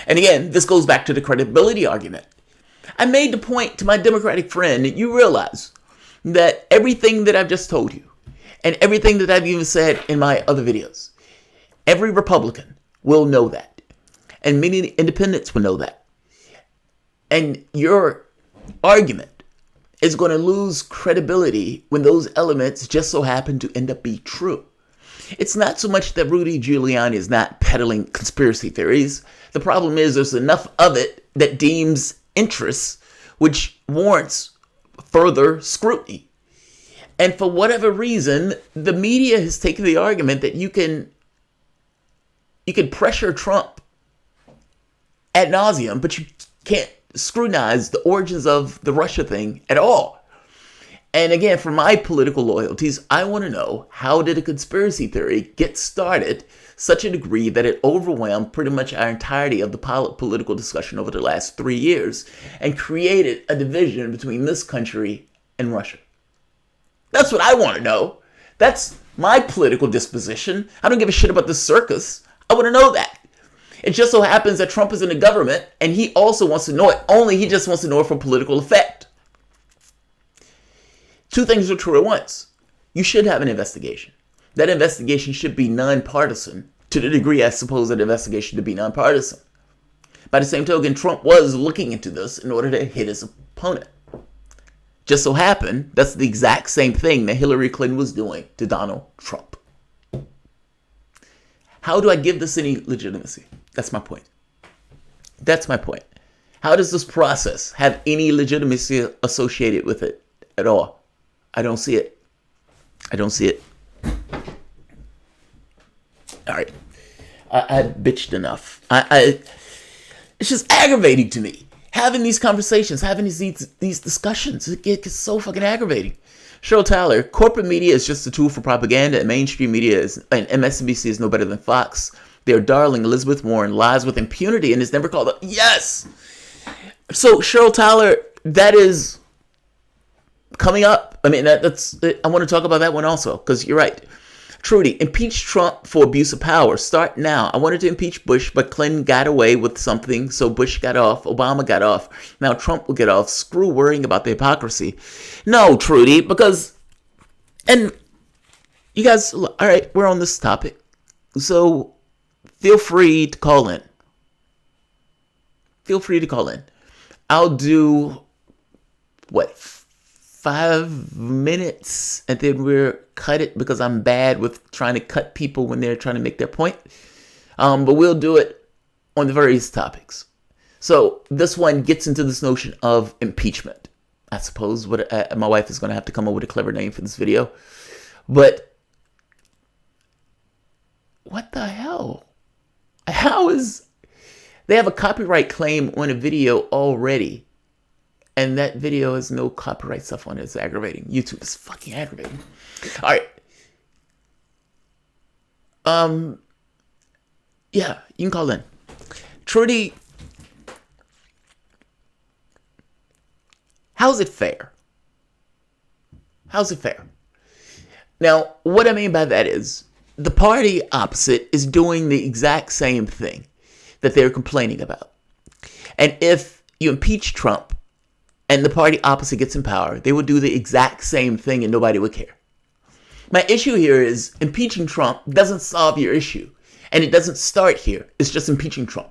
And again, this goes back to the credibility argument. I made the point to my Democratic friend that you realize that everything that I've just told you, and everything that I've even said in my other videos, every Republican will know that. And many independents will know that. And your argument is going to lose credibility when those elements just so happen to end up being true. It's not so much that Rudy Giuliani is not peddling conspiracy theories. The problem is there's enough of it that deems interests, which warrants further scrutiny. And for whatever reason, the media has taken the argument that you can pressure Trump ad nauseum, but you can't scrutinize the origins of the Russia thing at all. And again, for my political loyalties, I want to know, how did a conspiracy theory get started such a degree that it overwhelmed pretty much our entirety of the political discussion over the last 3 years and created a division between this country and Russia? That's what I want to know. That's my political disposition. I don't give a shit about this circus. I want to know that. It just so happens that Trump is in the government and he also wants to know it. Only he just wants to know it for political effect. Two things are true at once. You should have an investigation. That investigation should be nonpartisan, to the degree I suppose that investigation to be nonpartisan. By the same token, Trump was looking into this in order to hit his opponent. Just so happened, that's the exact same thing that Hillary Clinton was doing to Donald Trump. How do I give this any legitimacy? That's my point. That's my point. How does this process have any legitimacy associated with it at all? I don't see it. I don't see it. All right. I bitched enough. It's just aggravating to me. Having these conversations, having these discussions, it gets so fucking aggravating. Cheryl Tyler, corporate media is just a tool for propaganda, and mainstream media and MSNBC is no better than Fox. Their darling Elizabeth Warren lies with impunity and is never called up. Yes! So, Cheryl Tyler, that is coming up. I mean, that's I want to talk about that one also, because you're right. Trudy, impeach Trump for abuse of power. Start now. I wanted to impeach Bush, but Clinton got away with something, so Bush got off. Obama got off. Now Trump will get off. Screw worrying about the hypocrisy. No, Trudy, because... And you guys, all right, we're on this topic. So feel free to call in. Feel free to call in. I'll do, 5 minutes, and then we'll cut it because I'm bad with trying to cut people when they're trying to make their point. But we'll do it on the various topics. So this one gets into this notion of impeachment. I suppose my wife is going to have to come up with a clever name for this video. But what the hell? How is... They have a copyright claim on a video already. And that video has no copyright stuff on it. It's aggravating. YouTube is fucking aggravating. All right. Yeah, you can call in. Trudy, how's it fair? How's it fair? Now, what I mean by that is the party opposite is doing the exact same thing that they're complaining about. And if you impeach Trump, and the party opposite gets in power, they would do the exact same thing and nobody would care. My issue here is impeaching Trump doesn't solve your issue. And it doesn't start here. It's just impeaching Trump.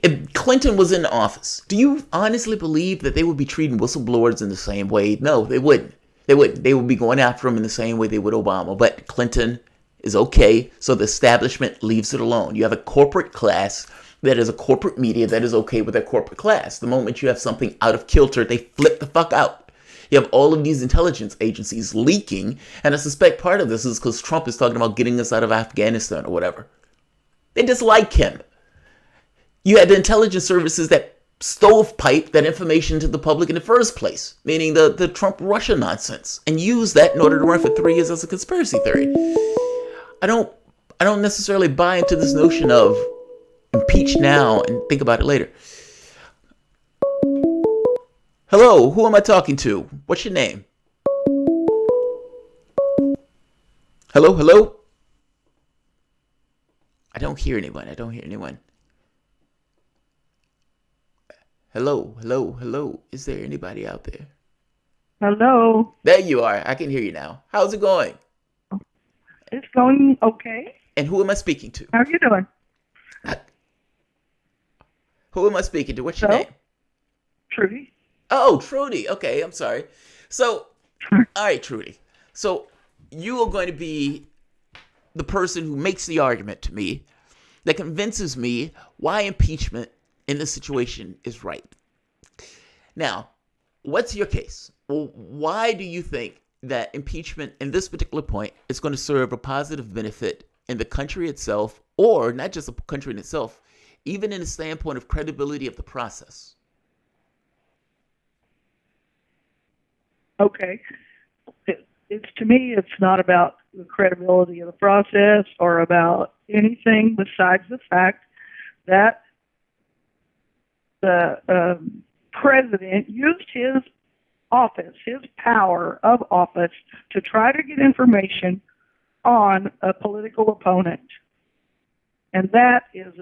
If Clinton was in office, do you honestly believe that they would be treating whistleblowers in the same way? No, they wouldn't. They wouldn't. They would be going after him in the same way they would Obama. But Clinton is okay, so the establishment leaves it alone. You have a corporate class that is a corporate media that is okay with their corporate class. The moment you have something out of kilter, they flip the fuck out. You have all of these intelligence agencies leaking, and I suspect part of this is because Trump is talking about getting us out of Afghanistan or whatever. They dislike him. You had the intelligence services that stovepipe that information to the public in the first place, meaning the Trump-Russia nonsense, and use that in order to run for 3 years as a conspiracy theory. I don't necessarily buy into this notion of impeach now and think about it later. Hello, who am I talking to? What's your name? Hello? I don't hear anyone. Hello. Is there anybody out there? Hello. There you are. I can hear you now. How's it going? It's going okay. And who am I speaking to? How are you doing? Who am I speaking to? What's your name? Trudy. Oh, Trudy. Okay, I'm sorry. So, all right, Trudy. So, you are going to be the person who makes the argument to me that convinces me why impeachment in this situation is right. Now, what's your case? Well, why do you think that impeachment in this particular point is going to serve a positive benefit in the country itself, or not just the country in itself, even in the standpoint of credibility of the process? Okay. It's to me, it's not about the credibility of the process or about anything besides the fact that the president used his office, his power of office, to try to get information on a political opponent. And that is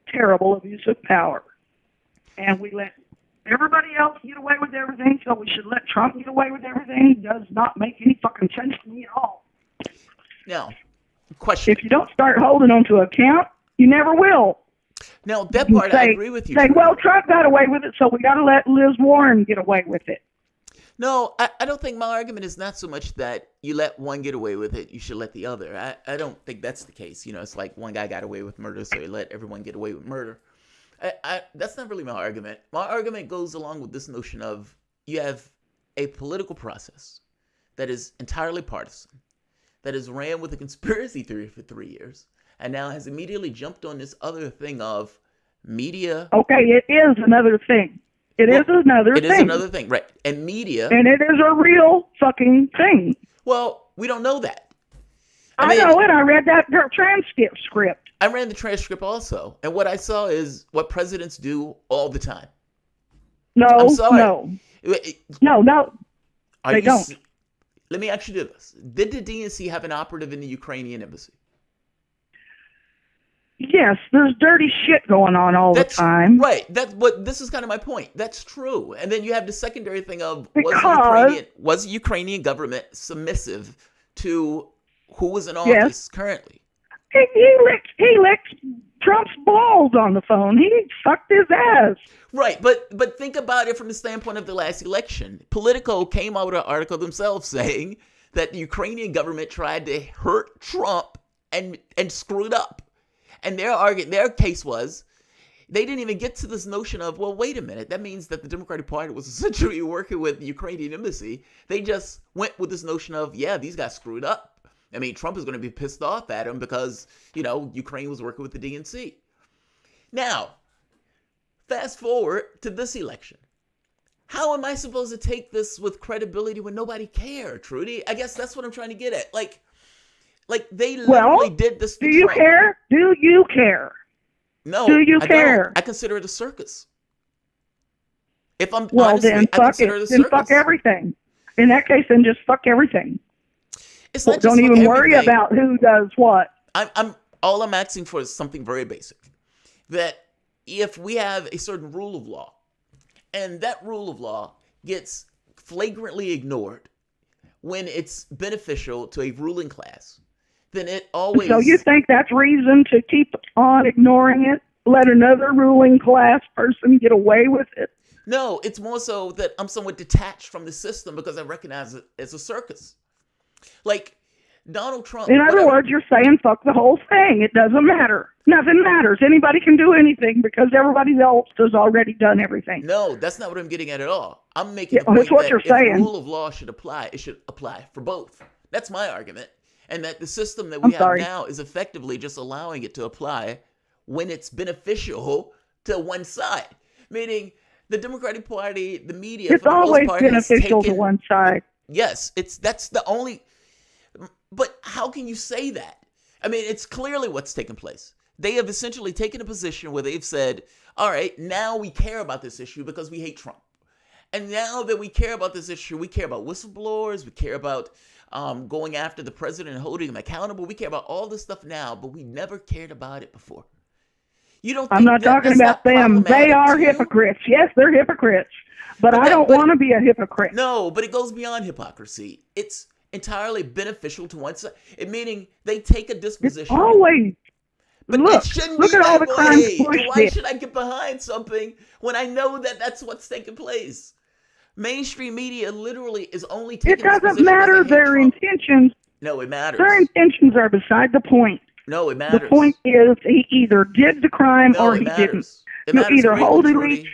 terrible abuse of power. And we let everybody else get away with everything, so we should let Trump get away with everything. Does not make any fucking sense to me at all. Now, question. If you don't start holding on to account, you never will. Now, that part, I agree with you. Say, well, Trump got away with it, so we got to let Liz Warren get away with it. No, I don't think my argument is not so much that you let one get away with it, you should let the other. I don't think that's the case. You know, it's like one guy got away with murder, so you let everyone get away with murder. That's not really my argument. My argument goes along with this notion of you have a political process that is entirely partisan, that has ran with a conspiracy theory for 3 years, and now has immediately jumped on this other thing of media. Okay, it is another thing. It is another thing, right? And media, and it is a real fucking thing. Well, we don't know that. I know it. I read that transcript. I ran the transcript also, and what I saw is what presidents do all the time. No, I'm sorry. No. They don't. Let me actually do this. Did the DNC have an operative in the Ukrainian embassy? Yes, there's dirty shit going on all the time. Right. This is kind of my point. That's true. And then you have the secondary thing of was the Ukrainian government submissive to who was in office currently? He licked Trump's balls on the phone. He sucked his ass. Right, but think about it from the standpoint of the last election. Politico came out with an article themselves saying that the Ukrainian government tried to hurt Trump and screwed up. And their case was they didn't even get to this notion of, well, wait a minute, that means that the Democratic Party was essentially working with the Ukrainian embassy. They just went with this notion of, yeah, these guys screwed up. I mean, Trump is going to be pissed off at him because, Ukraine was working with the DNC. Now, fast forward to this election. How am I supposed to take this with credibility when nobody cared, Trudy? I guess that's what I'm trying to get at. Like they literally did this to Trump. Do you care? Do you care? No. Do you care? I consider it a circus. If I'm honestly, I consider it a circus. Then fuck everything. In that case, then just fuck everything. It's not don't even worry about who does what. All I'm asking for is something very basic. That if we have a certain rule of law, and that rule of law gets flagrantly ignored when it's beneficial to a ruling class, then it always... So you think that's reason to keep on ignoring it? Let another ruling class person get away with it? No, it's more so that I'm somewhat detached from the system because I recognize it as a circus. Like, Donald Trump... In other words, you're saying fuck the whole thing. It doesn't matter. Nothing matters. Anybody can do anything because everybody else has already done everything. No, that's not what I'm getting at all. I'm making the point that if rule of law should apply, it should apply for both. That's my argument. And that the system that we have now is effectively just allowing it to apply when it's beneficial to one side. Meaning the Democratic Party, the media, it's always beneficial to one side. Yes, that's the only... But how can you say that? I mean, it's clearly what's taken place. They have essentially taken a position where they've said, all right, now we care about this issue because we hate Trump. And now that we care about this issue, we care about whistleblowers, we care about going after the president and holding him accountable. We care about all this stuff now, but we never cared about it before. You don't think I'm not talking about them. They are hypocrites. Yes, they're hypocrites. But I don't want to be a hypocrite. No, but it goes beyond hypocrisy. It's entirely beneficial to one side. Meaning they take a disposition. It's always. But look at all the crimes Bush did. Why should I get behind something when I know that that's what's taking place? Mainstream media literally is only taking... It doesn't matter their intentions. No, it matters. Their intentions are beside the point. No, it matters. The point is he either did the crime or he didn't. You either hold Leach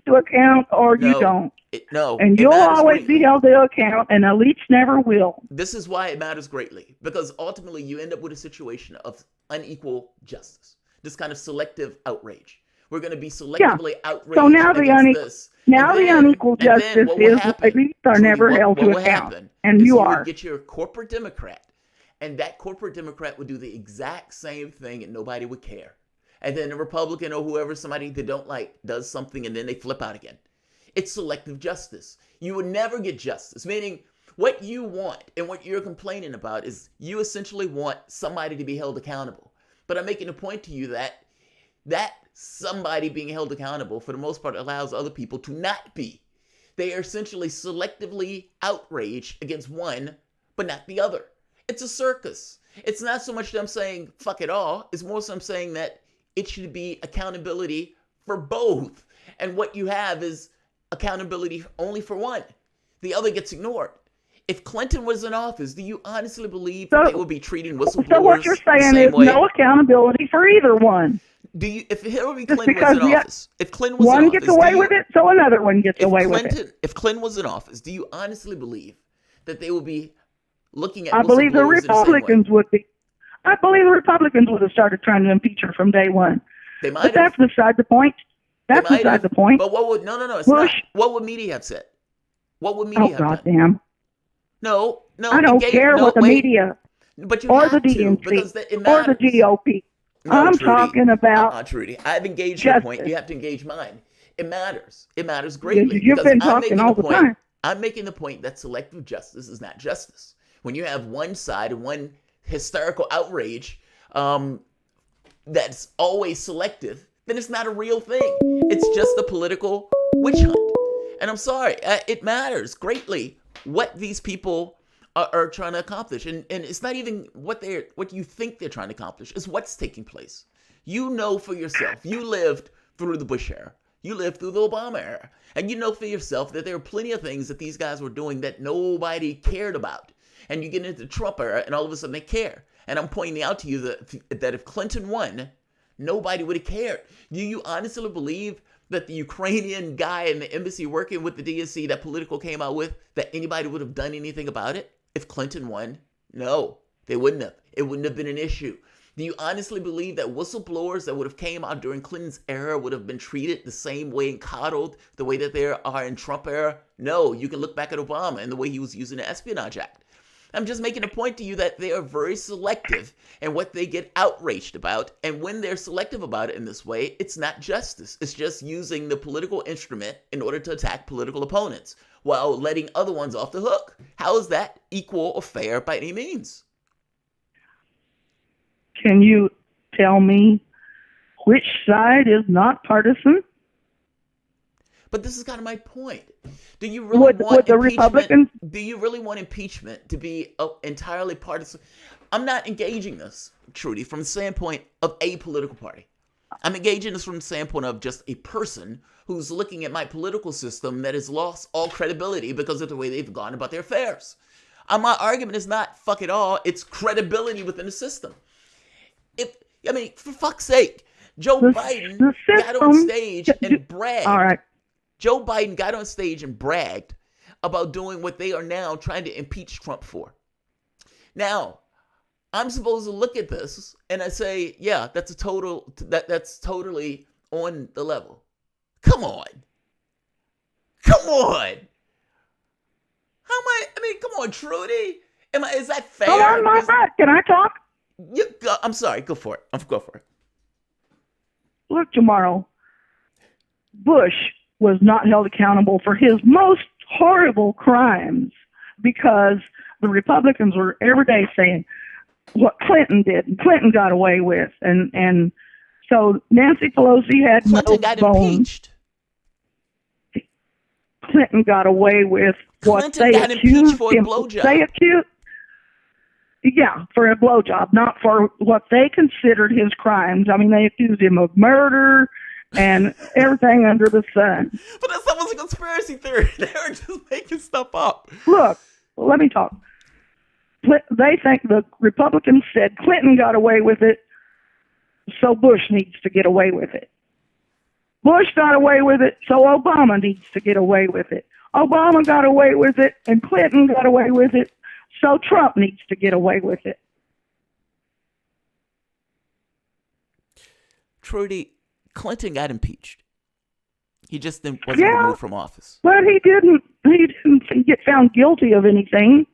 to account or you don't. And you'll always be held to account, and Leach never will. This is why it matters greatly, because ultimately you end up with a situation of unequal justice, this kind of selective outrage. We're going to be selectively outraged. So now the unequal justice is elites are never held to account, and you are. You get your corporate Democrat, and that corporate Democrat would do the exact same thing, and nobody would care. And then a Republican or whoever, somebody they don't like, does something, and then they flip out again. It's selective justice. You would never get justice, meaning what you want and what you're complaining about is you essentially want somebody to be held accountable. But I'm making a point to you that somebody being held accountable, for the most part, allows other people to not be. They are essentially selectively outraged against one, but not the other. It's a circus. It's not so much that I'm saying fuck it all. It's more so I'm saying that it should be accountability for both. And what you have is accountability only for one. The other gets ignored. If Clinton was in office, do you honestly believe they would be treating whistleblowers the same way? So what you're saying is no accountability for either one. If Hillary Just Clinton was because in office, if Clinton was in one office, gets away with it, so another one gets away with it. If Clinton was in office, do you honestly believe that they would be looking at I believe the whistleblowers in the same way? Republicans would be. I believe the Republicans would have started trying to impeach her from day one. They might But have. that's beside the point. That's beside the point. But what would it's Bush, not. What would media have said? What would oh media have done? goddamn! No. I don't care what the media But you or have the to, DNC because it or matters. the GOP. No, I'm Trudy. talking about Trudy. I've engaged your point. justice. You have to engage mine. It matters. It matters greatly. You've because been I'm talking making all the the point. time. I'm making the point that selective justice is not justice. When you have one side and one hysterical outrage that's always selective, then it's not a real thing. It's just a political witch hunt. And I'm sorry, it matters greatly what these people are trying to accomplish. And it's not even what you think they're trying to accomplish. It's what's taking place. You know for yourself. You lived through the Bush era. You lived through the Obama era. And you know for yourself that there are plenty of things that these guys were doing that nobody cared about. And you get into the Trump era and all of a sudden they care. And I'm pointing out to you that if Clinton won, nobody would have cared. Do you honestly believe that the Ukrainian guy in the embassy working with the DNC that Politico came out with, that anybody would have done anything about it if Clinton won? No, they wouldn't have. It wouldn't have been an issue. Do you honestly believe that whistleblowers that would have came out during Clinton's era would have been treated the same way and coddled the way that they are in Trump era? No, you can look back at Obama and the way he was using the Espionage Act. I'm just making a point to you that they are very selective in what they get outraged about. And when they're selective about it in this way, it's not justice. It's just using the political instrument in order to attack political opponents while letting other ones off the hook. How is that equal or fair by any means? Can you tell me which side is not partisan? But this is kind of my point. Do you really want the impeachment? Republicans? Do you really want impeachment to be entirely partisan? I'm not engaging this, Trudy, from the standpoint of a political party. I'm engaging this from the standpoint of just a person who's looking at my political system that has lost all credibility because of the way they've gone about their affairs. My argument is not fuck it all. It's credibility within the system. For fuck's sake, Joe Biden got on stage and bragged. All right. Joe Biden got on stage and bragged about doing what they are now trying to impeach Trump for. Now, I'm supposed to look at this and I say, yeah, that's totally on the level. Come on. Come on. Come on, Trudy. Is that fair? Go on my butt. Can I talk? I'm sorry. Go for it. Go for it. Look, Jamarl, Bush was not held accountable for his most horrible crimes because the Republicans were every day saying what Clinton did and Clinton got away with. And so Nancy Pelosi had Clinton got impeached. Clinton got away with what Clinton they got accused impeached for a him. blowjob. Yeah, for a blowjob, not for what they considered his crimes. I mean, they accused him of murder and everything under the sun. But that was a conspiracy theory. They were just making stuff up. Look, let me talk. They think the Republicans said Clinton got away with it, so Bush needs to get away with it. Bush got away with it, so Obama needs to get away with it. Obama got away with it, and Clinton got away with it, so Trump needs to get away with it. Trudy, Clinton got impeached. He just wasn't removed from office. But he didn't get found guilty of anything.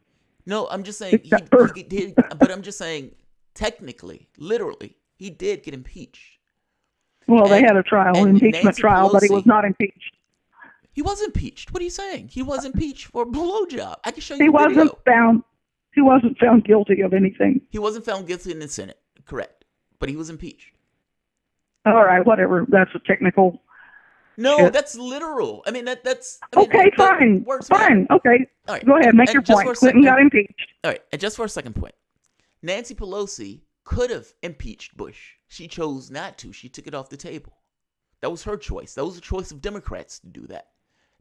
No, I'm just saying he did. But I'm just saying, technically, literally, he did get impeached. Well, they had a trial, an impeachment Nancy trial, but he Pelosi, was not impeached. He was impeached. What are you saying? He was impeached for a blowjob. I can show you He the wasn't video. He wasn't found guilty of anything. He wasn't found guilty in the Senate, correct? But he was impeached. All right, whatever. That's a technical. No, shit. that's literal. That's okay. Fine. Fine. Okay. All right. Go ahead. Make your point. Clinton got impeached. All right. And just for a second point, Nancy Pelosi could have impeached Bush. She chose not to. She took it off the table. That was her choice. That was a choice of Democrats to do that.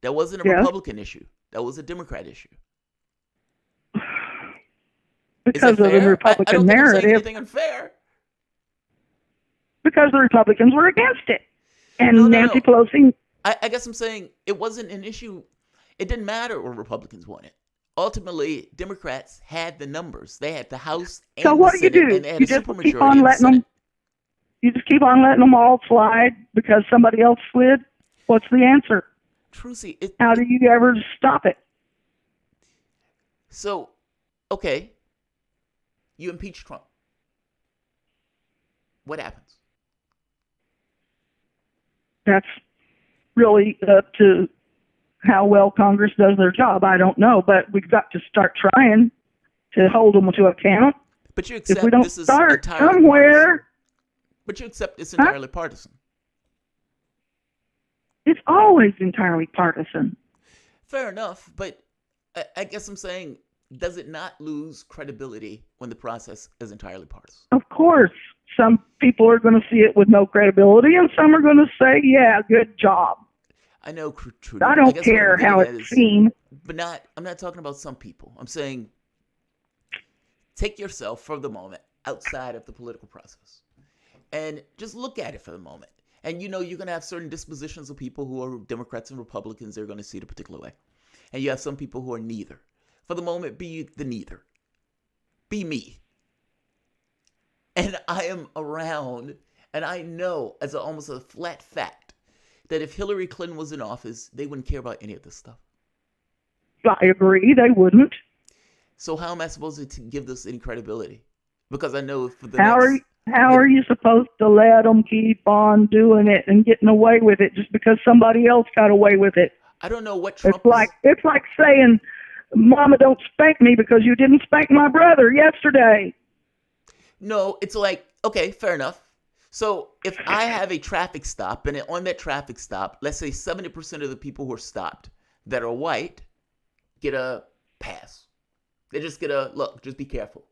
That wasn't a Republican issue. That was a Democrat issue. Because of the Republican I don't think narrative. I'm saying anything unfair. because the Republicans were against it. And No. Nancy Pelosi. I guess I'm saying it wasn't an issue. It didn't matter what Republicans wanted. Ultimately, Democrats had the numbers. They had the House and So what the do you Senate, do? and they had You a just supermajority keep on in the letting Senate. them. You just keep on letting them all slide because somebody else slid. What's the answer? Trucy, How do you ever stop it? So, okay, you impeach Trump. What happens? That's really up to how well Congress does their job. I don't know, but we've got to start trying to hold them to account. But you accept If we don't this is start entirely somewhere, partisan. But you accept it's entirely partisan. it's always entirely partisan. Fair enough, but I guess I'm saying, does it not lose credibility when the process is entirely partisan? Of course, some people are going to see it with no credibility, and some are going to say, yeah, good job. I know, Trudy. I I don't guess what I'm care getting how at it's is- seen. But I'm not talking about some people. I'm saying take yourself for the moment outside of the political process and just look at it for the moment. And you're going to have certain dispositions of people who are Democrats and Republicans. They're going to see it a particular way. And you have some people who are neither. For the moment, be the neither. Be me. And I am around, and I know as almost a flat fact that if Hillary Clinton was in office, they wouldn't care about any of this stuff. I agree, they wouldn't. So how am I supposed to give this any credibility? Because I know for the How are you supposed to let them keep on doing it and getting away with it just because somebody else got away with it? I don't know what Trump It's like saying, Mama, don't spank me because you didn't spank my brother yesterday. No, it's like, okay, fair enough. So if I have a traffic stop, and on that traffic stop, let's say 70% of the people who are stopped that are white get a pass. They just get a, look, just be careful.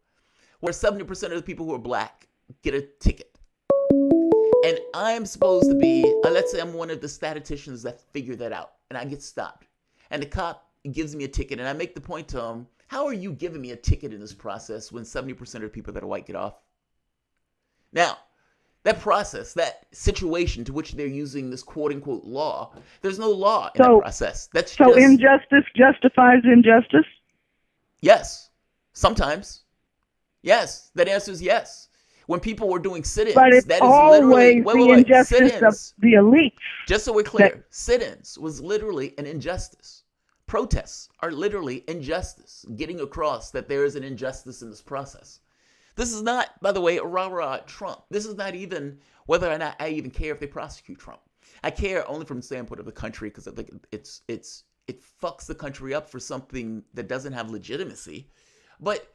Where 70% of the people who are black get a ticket. And I'm supposed to be, let's say I'm one of the statisticians that figure that out, and I get stopped. And the cop gives me a ticket, and I make the point to him, how are you giving me a ticket in this process when 70% of the people that are white get off? Now, that process, that situation to which they're using this quote-unquote law, there's no law in that process. So injustice justifies injustice? Yes. Sometimes. Yes. That answer is yes. When people were doing sit-ins, but it's that is always literally the injustice sit-ins, of the elites. Just so we're clear, sit-ins was literally an injustice. Protests are literally injustice, getting across that there is an injustice in this process. This is not, by the way, a rah-rah Trump. This is not even whether or not I even care if they prosecute Trump. I care only from the standpoint of the country because I think it fucks the country up for something that doesn't have legitimacy. But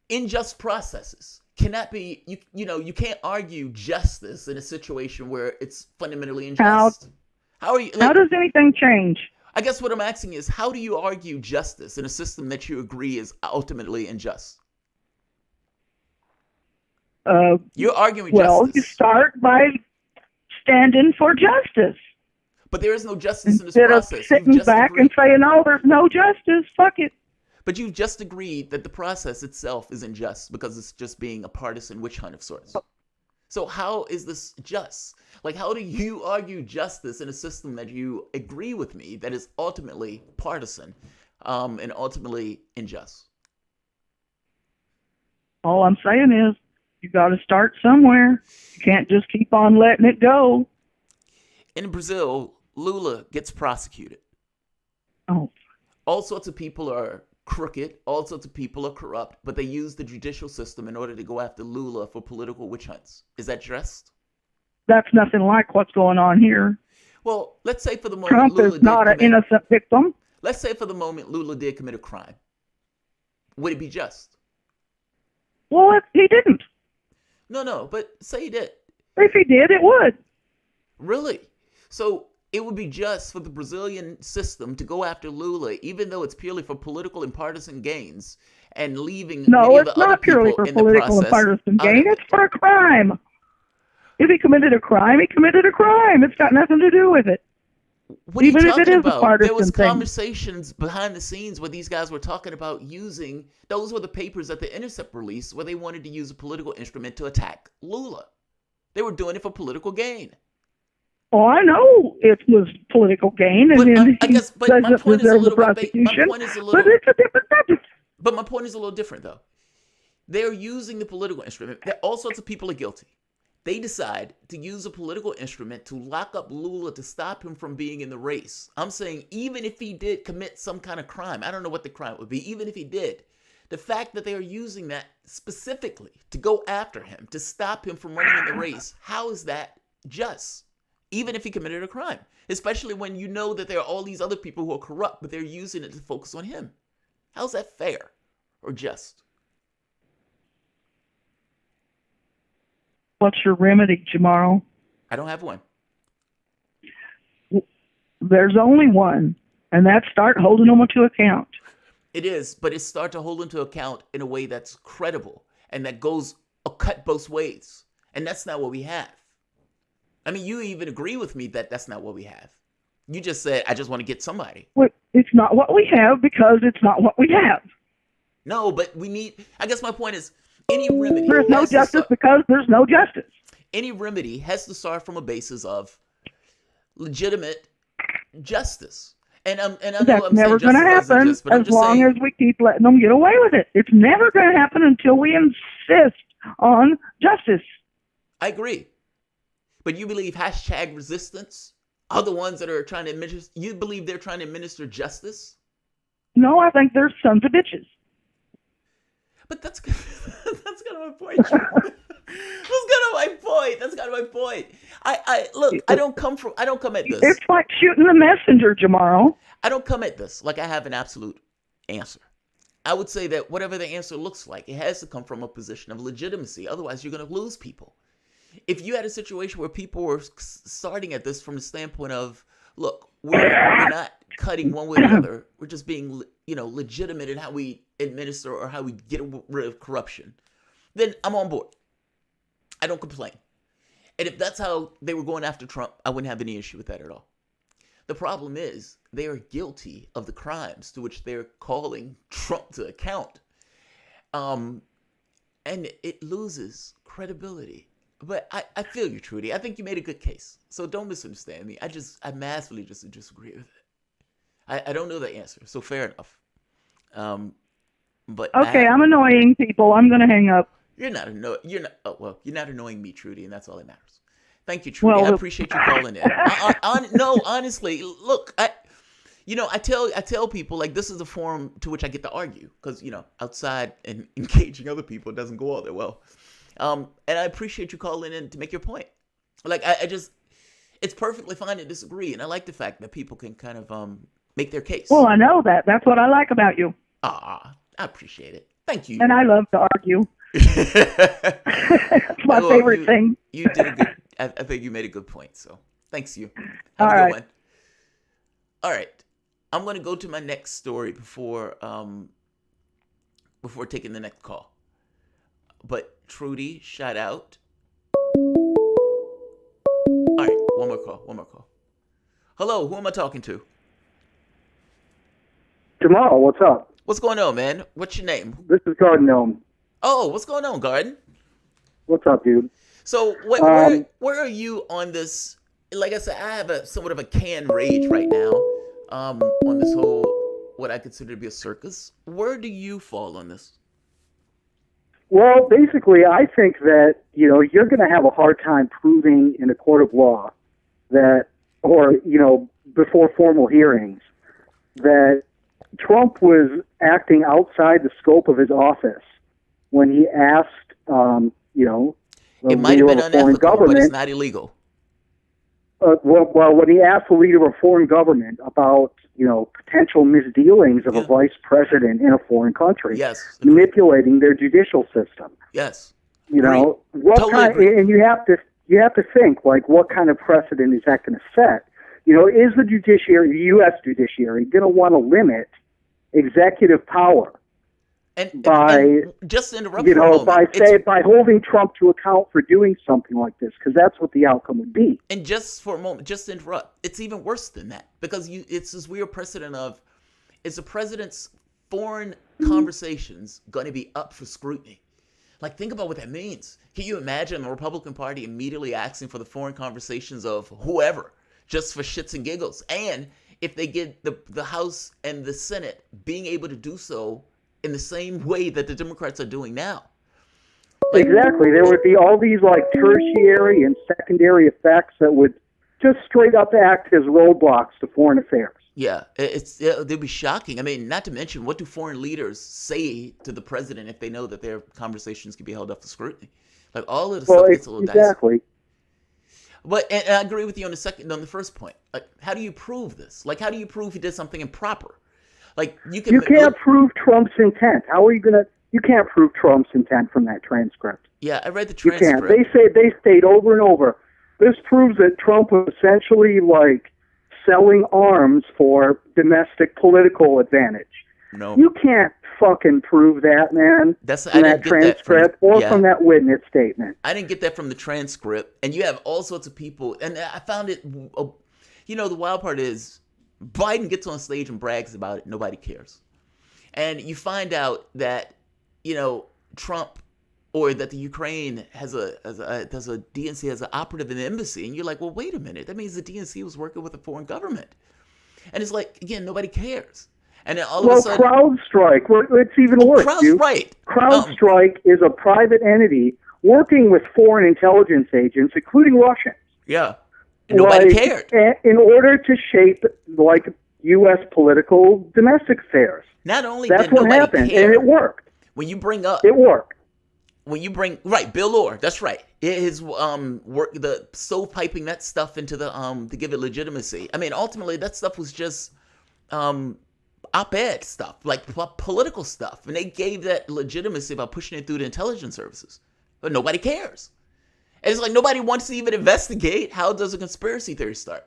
unjust processes cannot be, you can't argue justice in a situation where it's fundamentally unjust. How does anything change? I guess what I'm asking is, how do you argue justice in a system that you agree is ultimately unjust? You're arguing justice. Well, you start by standing for justice. But there is no justice in this Instead process. of sitting back and saying, no, there's no justice, fuck it. But you've just agreed that the process itself is unjust because it's just being a partisan witch hunt of sorts. So how is this just? Like, how do you argue justice in a system that you agree with me that is ultimately partisan and ultimately unjust? All I'm saying is you got to start somewhere. You can't just keep on letting it go. In Brazil, Lula gets prosecuted. Oh. All sorts of people are crooked. All sorts of people are corrupt, but they use the judicial system in order to go after Lula for political witch hunts. Is that just? That's nothing like what's going on here. Well, let's say for the moment Trump Lula is not an innocent victim. Let's say for the moment Lula did commit a crime. Would it be just? Well, he didn't. No, but say he did. If he did, it would. Really? So it would be just for the Brazilian system to go after Lula, even though it's purely for political and partisan gains, and leaving many of the other people in the process. No, it's not purely for political and partisan gain. It's for a crime. If he committed a crime, he committed a crime. It's got nothing to do with it. What are even you if it talking is about? A partisan there was thing. Conversations behind the scenes where these guys were talking about using, those were the papers that the Intercept released where they wanted to use a political instrument to attack Lula. They were doing it for political gain. Oh, I know it was political gain, and But then I he guess, but my doesn't point is a deserve the little prosecution. my point is a But little. it's a different subject. But my point is a little different, though. They're using the political instrument. All sorts of people are guilty. They decide to use a political instrument to lock up Lula to stop him from being in the race. I'm saying even if he did commit some kind of crime, I don't know what the crime would be, even if he did, the fact that they are using that specifically to go after him, to stop him from running in the race, how is that just? Even if he committed a crime, especially when you know that there are all these other people who are corrupt, but they're using it to focus on him. How's that fair or just? What's your remedy, Jamarl? I don't have one. There's only one, and that's start holding them to account. It is, but it's start to hold into account in a way that's credible and that goes a cut both ways. And that's not what we have. I mean, you even agree with me that that's not what we have. You just said, I just want to get somebody. Well, it's not what we have because it's not what we have. No, but we need, I guess my point is, any remedy. There's no justice because there's no justice. Any remedy has to start from a basis of legitimate justice. And I know That's I'm never saying going to happen just, but I'm as just long saying, as we keep letting them get away with it. It's never going to happen until we insist on justice. I agree. But you believe hashtag resistance are the ones that are trying to administer, you believe they're trying to administer justice? No, I think they're sons of bitches. But that's kind of my point. That's kind of my point. That's kind of my point. I look, I don't come at this. It's like shooting the messenger, Jamarl. I don't come at this like I have an absolute answer. I would say that whatever the answer looks like, it has to come from a position of legitimacy. Otherwise, you're going to lose people. If you had a situation where people were starting at this from the standpoint of, look, we're not cutting one way or the other. We're just being, legitimate in how we administer or how we get rid of corruption, then I'm on board. I don't complain. And if that's how they were going after Trump, I wouldn't have any issue with that at all. The problem is they are guilty of the crimes to which they're calling Trump to account. And it loses credibility. But I feel you, Trudy. I think you made a good case. So don't misunderstand me. I massively just disagree with it. I don't know the answer. So fair enough. But okay, I'm annoying people. I'm going to hang up. You're not annoying me, Trudy, and that's all that matters. Thank you, Trudy. I appreciate you calling in. No, honestly, look, I tell people, like, this is a forum to which I get to argue because, outside and engaging other people, it doesn't go all that well. And I appreciate you calling in to make your point. Like, it's perfectly fine to disagree, and I like the fact that people can kind of make their case. Well, I know that. That's what I like about you. I appreciate it. Thank you. And I love to argue. It's my favorite thing. You did a good. I think you made a good point. So thanks you. Have a good one. All right. I'm going to go to my next story before taking the next call. But Trudy, shout out. All right. One more call. Hello. Who am I talking to? Jamarl, what's up? What's going on, man? What's your name? This is Garden Gnome. Oh, what's going on, Garden? What's up, dude? So, where are you on this? Like I said, I have somewhat of a canned rage right now on this whole, what I consider to be a circus. Where do you fall on this? Well, basically, I think that, you're going to have a hard time proving in a court of law that, or, before formal hearings, that Trump was acting outside the scope of his office when he asked, it might have been unethical, but it's not illegal. Well, when he asked the leader of a foreign government about, potential misdealings of a vice president in a foreign country, manipulating their judicial system. Yes. And you have to think, like, what kind of precedent is that going to set? Is the U.S. judiciary going to want to limit executive power by just to interrupt for a moment, by holding Trump to account for doing something like this, because that's what the outcome would be. And just for a moment, just to interrupt, it's even worse than that, because it's this weird precedent of, is the president's foreign conversations going to be up for scrutiny? Like, think about what that means. Can you imagine the Republican Party immediately asking for the foreign conversations of whoever, just for shits and giggles? And if they get the House and the Senate being able to do so in the same way that the Democrats are doing now. Like, exactly. There would be all these like tertiary and secondary effects that would just straight up act as roadblocks to foreign affairs. Yeah, they'd be shocking. I mean, not to mention, what do foreign leaders say to the president if they know that their conversations can be held up to scrutiny? Like, all of the stuff gets a little exactly. dicey. But and I agree with you on the first point. Like, how do you prove this? Like, how do you prove he did something improper? Like, you can't prove Trump's intent. How are you gonna? You can't prove Trump's intent from that transcript. Yeah, I read the transcript. You can't. They state over and over. This proves that Trump was essentially like selling arms for domestic political advantage. No, you can't fucking prove that, man. From that transcript from that witness statement. I didn't get that from the transcript. And you have all sorts of people, and I found it. You know, the wild part is Biden gets on stage and brags about it. Nobody cares, and you find out that Trump, or that the Ukraine has a DNC has an operative in the embassy, and you're like, well, wait a minute, that means the DNC was working with a foreign government, and it's like, again, nobody cares, and then all of a sudden, CrowdStrike, it's even worse. CrowdStrike is a private entity working with foreign intelligence agents, including Russians. Yeah, and nobody cared in order to shape like U.S. political domestic affairs. Not only that's what happened, care, and it worked. When you bring up, it worked. When you bring Bill Orr, that's right. His work, the stovepiping that stuff into the to give it legitimacy. I mean, ultimately that stuff was just op-ed stuff, like political stuff, and they gave that legitimacy by pushing it through the intelligence services. But nobody cares. And it's like nobody wants to even investigate how does a conspiracy theory start.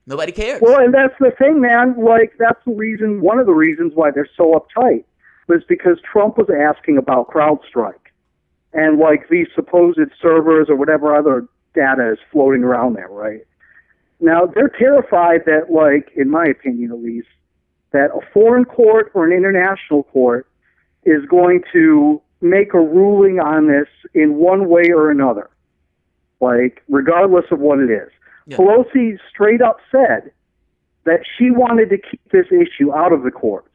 Nobody cares. Well, and that's the thing, man. Like that's the reason. One of the reasons why they're so uptight was because Trump was asking about CrowdStrike. And like these supposed servers or whatever other data is floating around there, right? Now, they're terrified that, like, in my opinion at least, that a foreign court or an international court is going to make a ruling on this in one way or another, like, regardless of what it is. Yeah. Pelosi straight up said that she wanted to keep this issue out of the courts,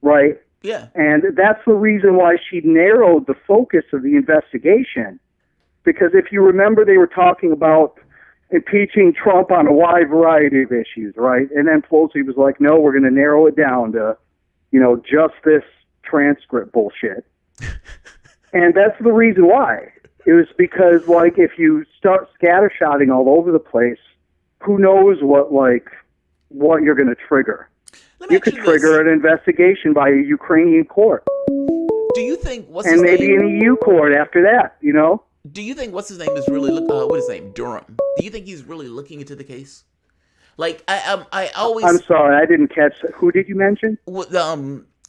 right? Yeah. And that's the reason why she narrowed the focus of the investigation. Because if you remember, they were talking about impeaching Trump on a wide variety of issues, right? And then Pelosi was like, no, we're going to narrow it down to, just this transcript bullshit. And that's the reason why. It was because, like, if you start scattershotting all over the place, who knows what you're going to trigger. You could trigger an investigation by a Ukrainian court. Do you think and maybe an EU court after that? Do you think what's his name is really what is his name, Durham? Do you think he's really looking into the case? Like I always. I'm sorry, I didn't catch that. Who did you mention?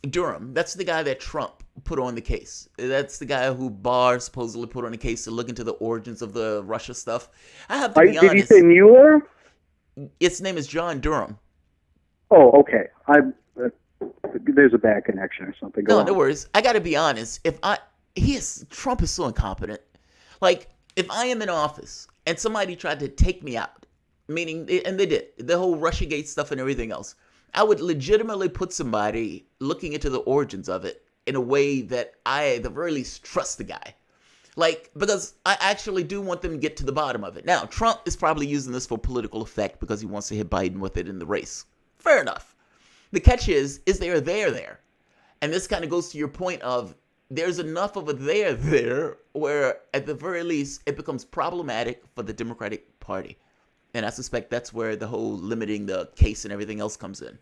Durham. That's the guy that Trump put on the case. That's the guy who Barr supposedly put on the case to look into the origins of the Russia stuff. I have to be honest. Did you say Mueller? Its name is John Durham. Oh, okay. There's a bad connection or something. No worries. I got to be honest. Trump is so incompetent. Like, if I am in office and somebody tried to take me out, meaning, and they did, the whole Russiagate stuff and everything else, I would legitimately put somebody looking into the origins of it in a way that I, at the very least, trust the guy. Like, because I actually do want them to get to the bottom of it. Now, Trump is probably using this for political effect because he wants to hit Biden with it in the race. Fair enough. The catch is there there? And this kind of goes to your point of there's enough of a there where at the very least it becomes problematic for the Democratic Party. And I suspect that's where the whole limiting the case and everything else comes in.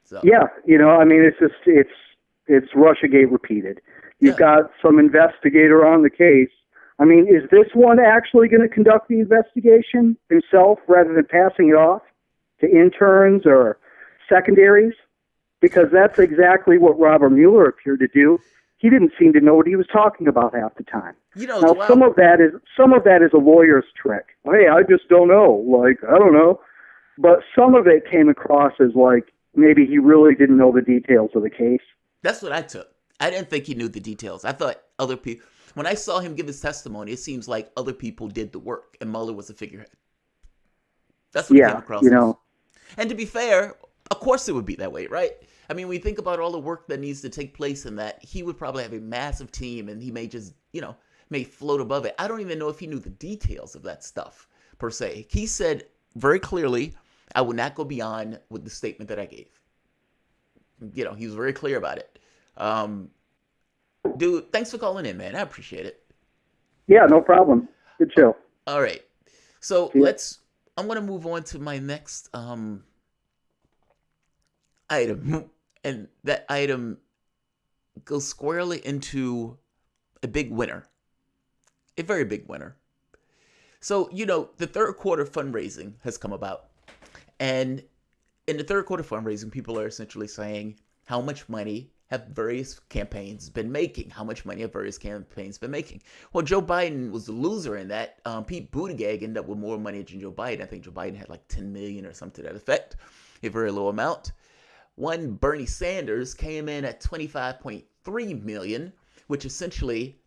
So. Yeah, it's Russiagate repeated. You've got some investigator on the case. I mean, is this one actually going to conduct the investigation himself rather than passing it off to interns or secondaries? Because that's exactly what Robert Mueller appeared to do. He didn't seem to know what he was talking about half the time. Now, some of that is a lawyer's trick. Hey, I just don't know. Like, I don't know. But some of it came across as like maybe he really didn't know the details of the case. That's what I took. I didn't think he knew the details. I thought other people, when I saw him give his testimony, it seems like other people did the work and Mueller was a figurehead. That's what it came across as. And to be fair, of course it would be that way, right? I mean, when you think about all the work that needs to take place in that, he would probably have a massive team and he may just, may float above it. I don't even know if he knew the details of that stuff, per se. He said very clearly, I will not go beyond with the statement that I gave. He was very clear about it. Dude, thanks for calling in, man. I appreciate it. Yeah, no problem. Good show. All right. So I'm going to move on to my next item. And that item goes squarely into a big winner. A very big winner. So, the third quarter fundraising has come about. And in the third quarter fundraising, people are essentially saying how much money have various campaigns been making? How much money have various campaigns been making? Well, Joe Biden was the loser in that. Pete Buttigieg ended up with more money than Joe Biden. I think Joe Biden had like 10 million or something to that effect, a very low amount. One, Bernie Sanders came in at 25.3 million, which essentially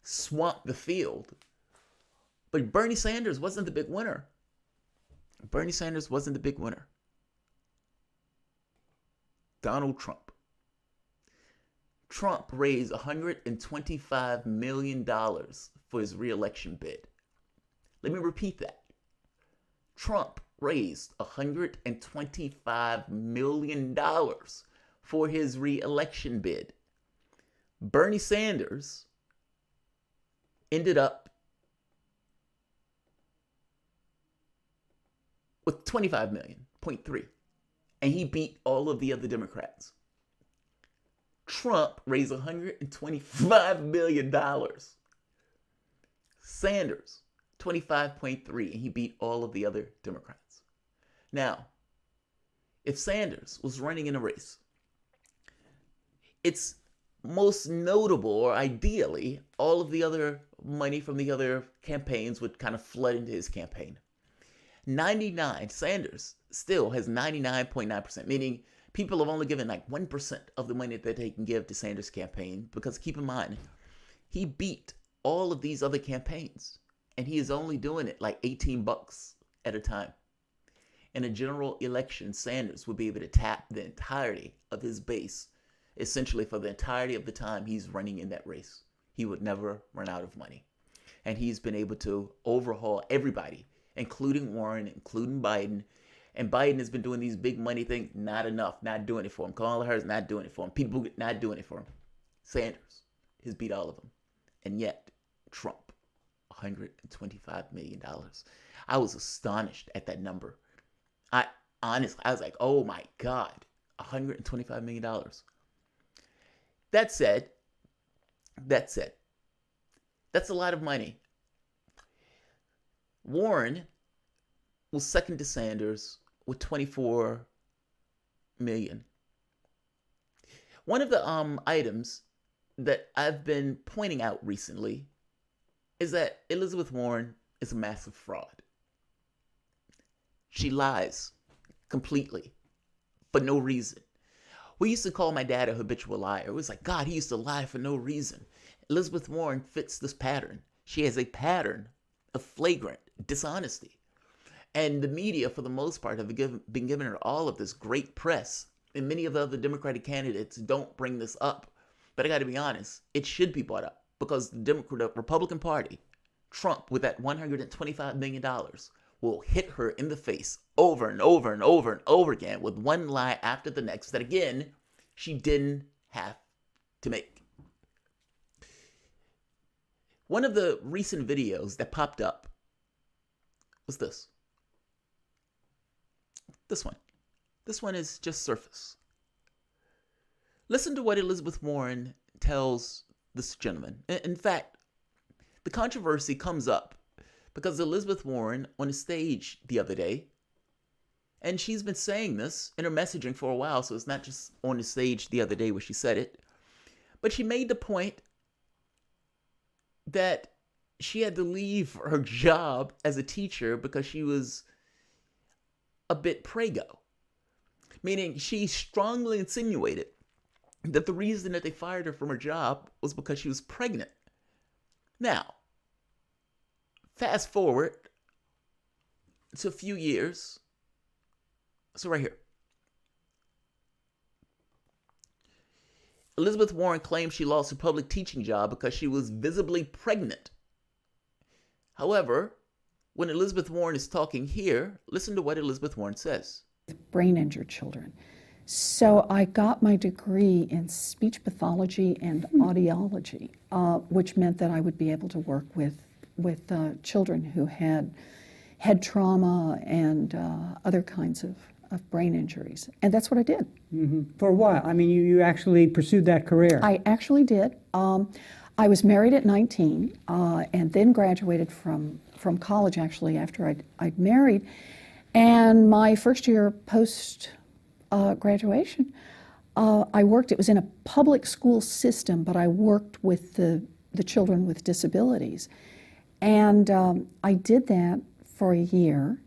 swamped the field. But Bernie Sanders wasn't the big winner. Bernie Sanders wasn't the big winner. Donald Trump. Trump raised $125 million for his re-election bid. Let me repeat that. Trump raised $125 million for his re-election bid. Bernie Sanders ended up with 25 million, 0.3, and he beat all of the other Democrats. Trump raised $125 million. Sanders, 25.3, and he beat all of the other Democrats. Now, if Sanders was running in a race, it's most notable, or ideally, all of the other money from the other campaigns would kind of flood into his campaign. Sanders still has 99.9%, meaning people have only given like 1% of the money that they can give to Sanders' campaign, because keep in mind, he beat all of these other campaigns, and he is only doing it like $18 at a time. In a general election, Sanders will be able to tap the entirety of his base, essentially for the entirety of the time he's running in that race. He would never run out of money. And he's been able to overhaul everybody, including Warren, including Biden. And Biden has been doing these big money things. Not enough. Not doing it for him. Kamala Harris not doing it for him. People not doing it for him. Sanders has beat all of them. And yet, Trump, $125 million. I was astonished at that number. I was like, oh my God, $125 million. That said, that's a lot of money. Warren was second to Sanders with 24 million. One of the items that I've been pointing out recently is that Elizabeth Warren is a massive fraud. She lies completely for no reason. We used to call my dad a habitual liar. It was like, God, he used to lie for no reason. Elizabeth Warren fits this pattern. She has a pattern of flagrant dishonesty. And the media, for the most part, have been giving her all of this great press. And many of the other Democratic candidates don't bring this up. But I got to be honest, it should be brought up. Because the Republican Party, Trump, with that $125 million, will hit her in the face over and over and over and over again with one lie after the next that, again, she didn't have to make. One of the recent videos that popped up was this. This one. This one is just surface. Listen to what Elizabeth Warren tells this gentleman. In fact, the controversy comes up because Elizabeth Warren on a stage the other day, and she's been saying this in her messaging for a while, so it's not just on the stage the other day where she said it, but she made the point that she had to leave her job as a teacher because she was a bit prego. Meaning she strongly insinuated that the reason that they fired her from her job was because she was pregnant. Now, fast forward to a few years. So right here. Elizabeth Warren claims she lost her public teaching job because she was visibly pregnant. However, when Elizabeth Warren is talking here, listen to what Elizabeth Warren says. Brain injured children. So I got my degree in speech pathology and audiology, which meant that I would be able to work with children who had head trauma and other kinds of brain injuries. And that's what I did. For a while. I mean, you actually pursued that career. I actually did. I was married at 19 and then graduated from college, actually, after I'd married. And my first year post graduation, I worked, it was in a public school system, but I worked with the children with disabilities. And I did that for a year.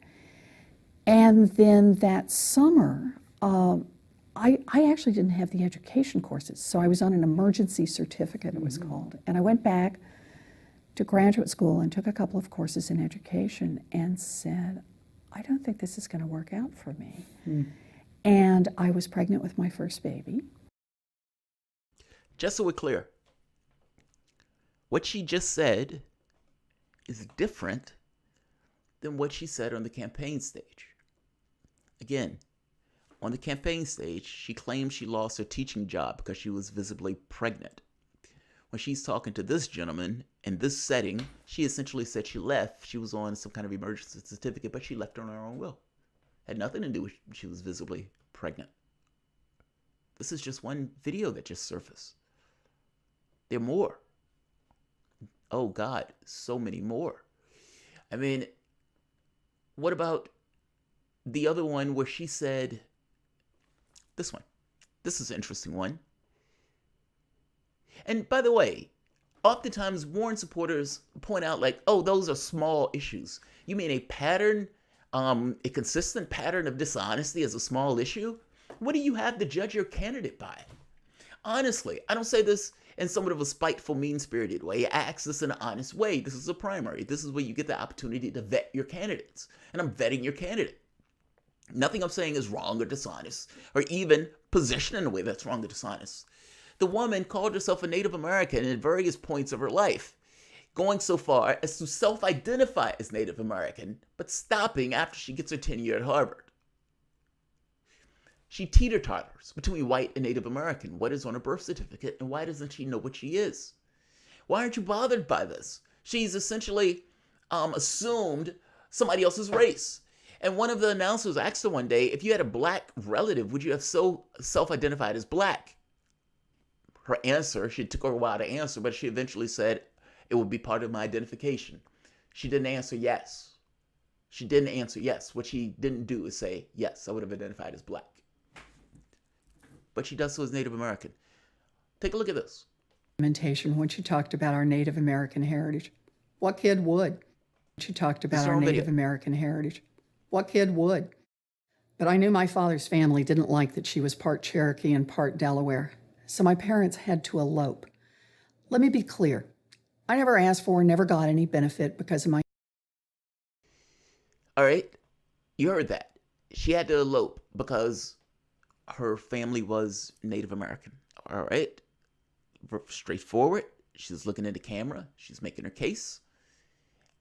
And then that summer, I actually didn't have the education courses, so I was on an emergency certificate, it was called. And I went back to graduate school and took a couple of courses in education and said, I don't think this is going to work out for me. And I was pregnant with my first baby. Just so we're clear, what she just said is different than what she said on the campaign stage. Again, on the campaign stage, she claimed she lost her teaching job because she was visibly pregnant. When she's talking to this gentleman in this setting, she essentially said she left. She was on some kind of emergency certificate, but she left on her own will. Had nothing to do with she was visibly pregnant. This is just one video that just surfaced. There are more. Oh God, so many more. I mean, what about the other one where she said, this one. This is an interesting one. And by the way, oftentimes Warren supporters point out like, oh, those are small issues. You mean a pattern, a consistent pattern of dishonesty as a small issue? What do you have to judge your candidate by? Honestly, I don't say this in somewhat of a spiteful, mean-spirited way. I ask this in an honest way. This is a primary. This is where you get the opportunity to vet your candidates. And I'm vetting your candidate. Nothing I'm saying is wrong or dishonest, or even positioned in a way that's wrong or dishonest. The woman called herself a Native American at various points of her life, going so far as to self-identify as Native American, but stopping after she gets her tenure at Harvard. She teeter-totters between white and Native American. What is on her birth certificate, and why doesn't she know what she is? Why aren't you bothered by this? She's essentially assumed somebody else's race. And one of the announcers asked her one day, if you had a black relative, would you have so self-identified as black? Her answer, she took her a while to answer, but she eventually said, it would be part of my identification. She didn't answer yes. She didn't answer yes. What she didn't do is say, yes, I would have identified as black. But she does so as Native American. Take a look at this. When she talked about our Native American heritage. What kid would? She talked about our Native American heritage. What kid would? But I knew my father's family didn't like that she was part Cherokee and part Delaware. So my parents had to elope. Let me be clear. I never asked for or never got any benefit because of my... All right. You heard that. She had to elope because her family was Native American. All right. Straightforward. She's looking at the camera. She's making her case.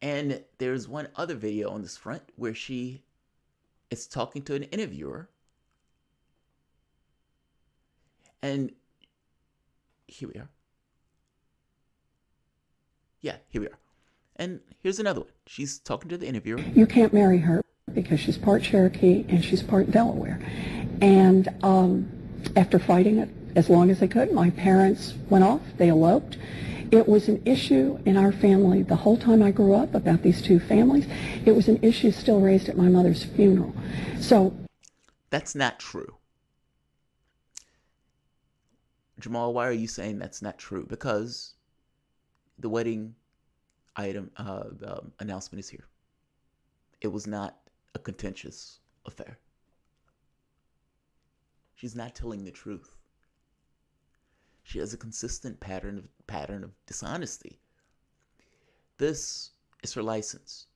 And there's one other video on this front where she is talking to an interviewer. And here we are. Yeah, here we are. And here's another one. She's talking to the interviewer. You can't marry her because she's part Cherokee and she's part Delaware. And after fighting it as long as they could, my parents went off. They eloped. It was an issue in our family the whole time I grew up about these two families. It was an issue still raised at my mother's funeral. So that's not true. Jamarl, why are you saying that's not true? Because the wedding item announcement is here. It was not a contentious affair. She's not telling the truth. She has a consistent pattern of dishonesty. This is her license.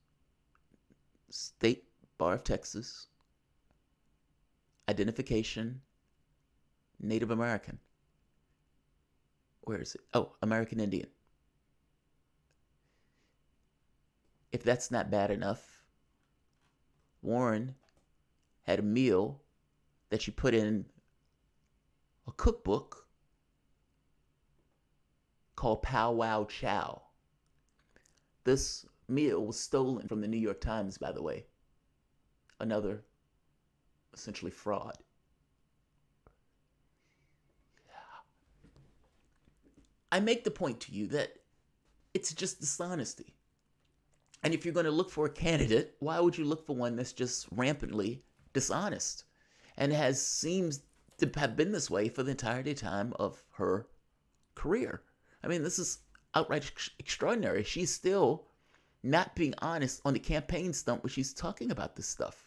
State Bar of Texas. Identification. Native American. Where is it? Oh, American Indian. If that's not bad enough, Warren had a meal that she put in a cookbook called Pow Wow Chow. This meal was stolen from the New York Times, by the way. Another, essentially, fraud. I make the point to you that it's just dishonesty. And if you're going to look for a candidate, why would you look for one that's just rampantly dishonest and seems to have been this way for the entirety time of her career? I mean, this is outright extraordinary. She's still not being honest on the campaign stump when she's talking about this stuff.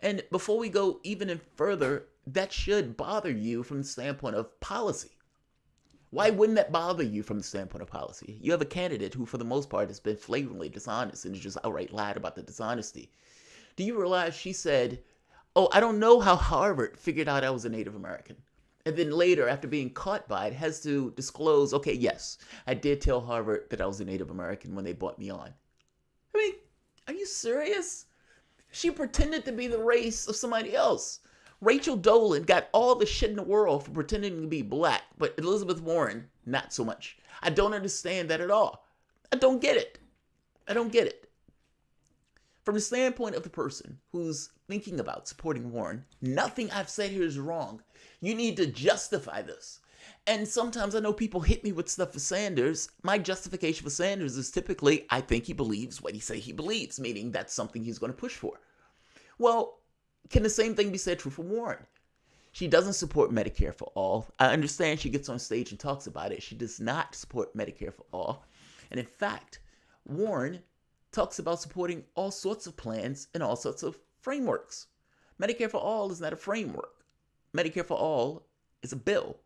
And before we go even further, that should bother you from the standpoint of policy. Why wouldn't that bother you from the standpoint of policy? You have a candidate who, for the most part, has been flagrantly dishonest and has just outright lied about the dishonesty. Do you realize she said, "Oh, I don't know how Harvard figured out I was a Native American." And then later, after being caught by it, has to disclose, "Okay, yes, I did tell Harvard that I was a Native American when they brought me on." I mean, are you serious? She pretended to be the race of somebody else. Rachel Dolan got all the shit in the world for pretending to be black, but Elizabeth Warren, not so much. I don't understand that at all. I don't get it. I don't get it. From the standpoint of the person who's thinking about supporting Warren, nothing I've said here is wrong. You need to justify this. And sometimes I know people hit me with stuff for Sanders. My justification for Sanders is typically, I think he believes what he say he believes, meaning that's something he's going to push for. Well, can the same thing be said true for Warren? She doesn't support Medicare for all. I understand she gets on stage and talks about it. She does not support Medicare for all. And in fact, Warren talks about supporting all sorts of plans and all sorts of frameworks. Medicare for all is not a framework. Medicare for all is a bill.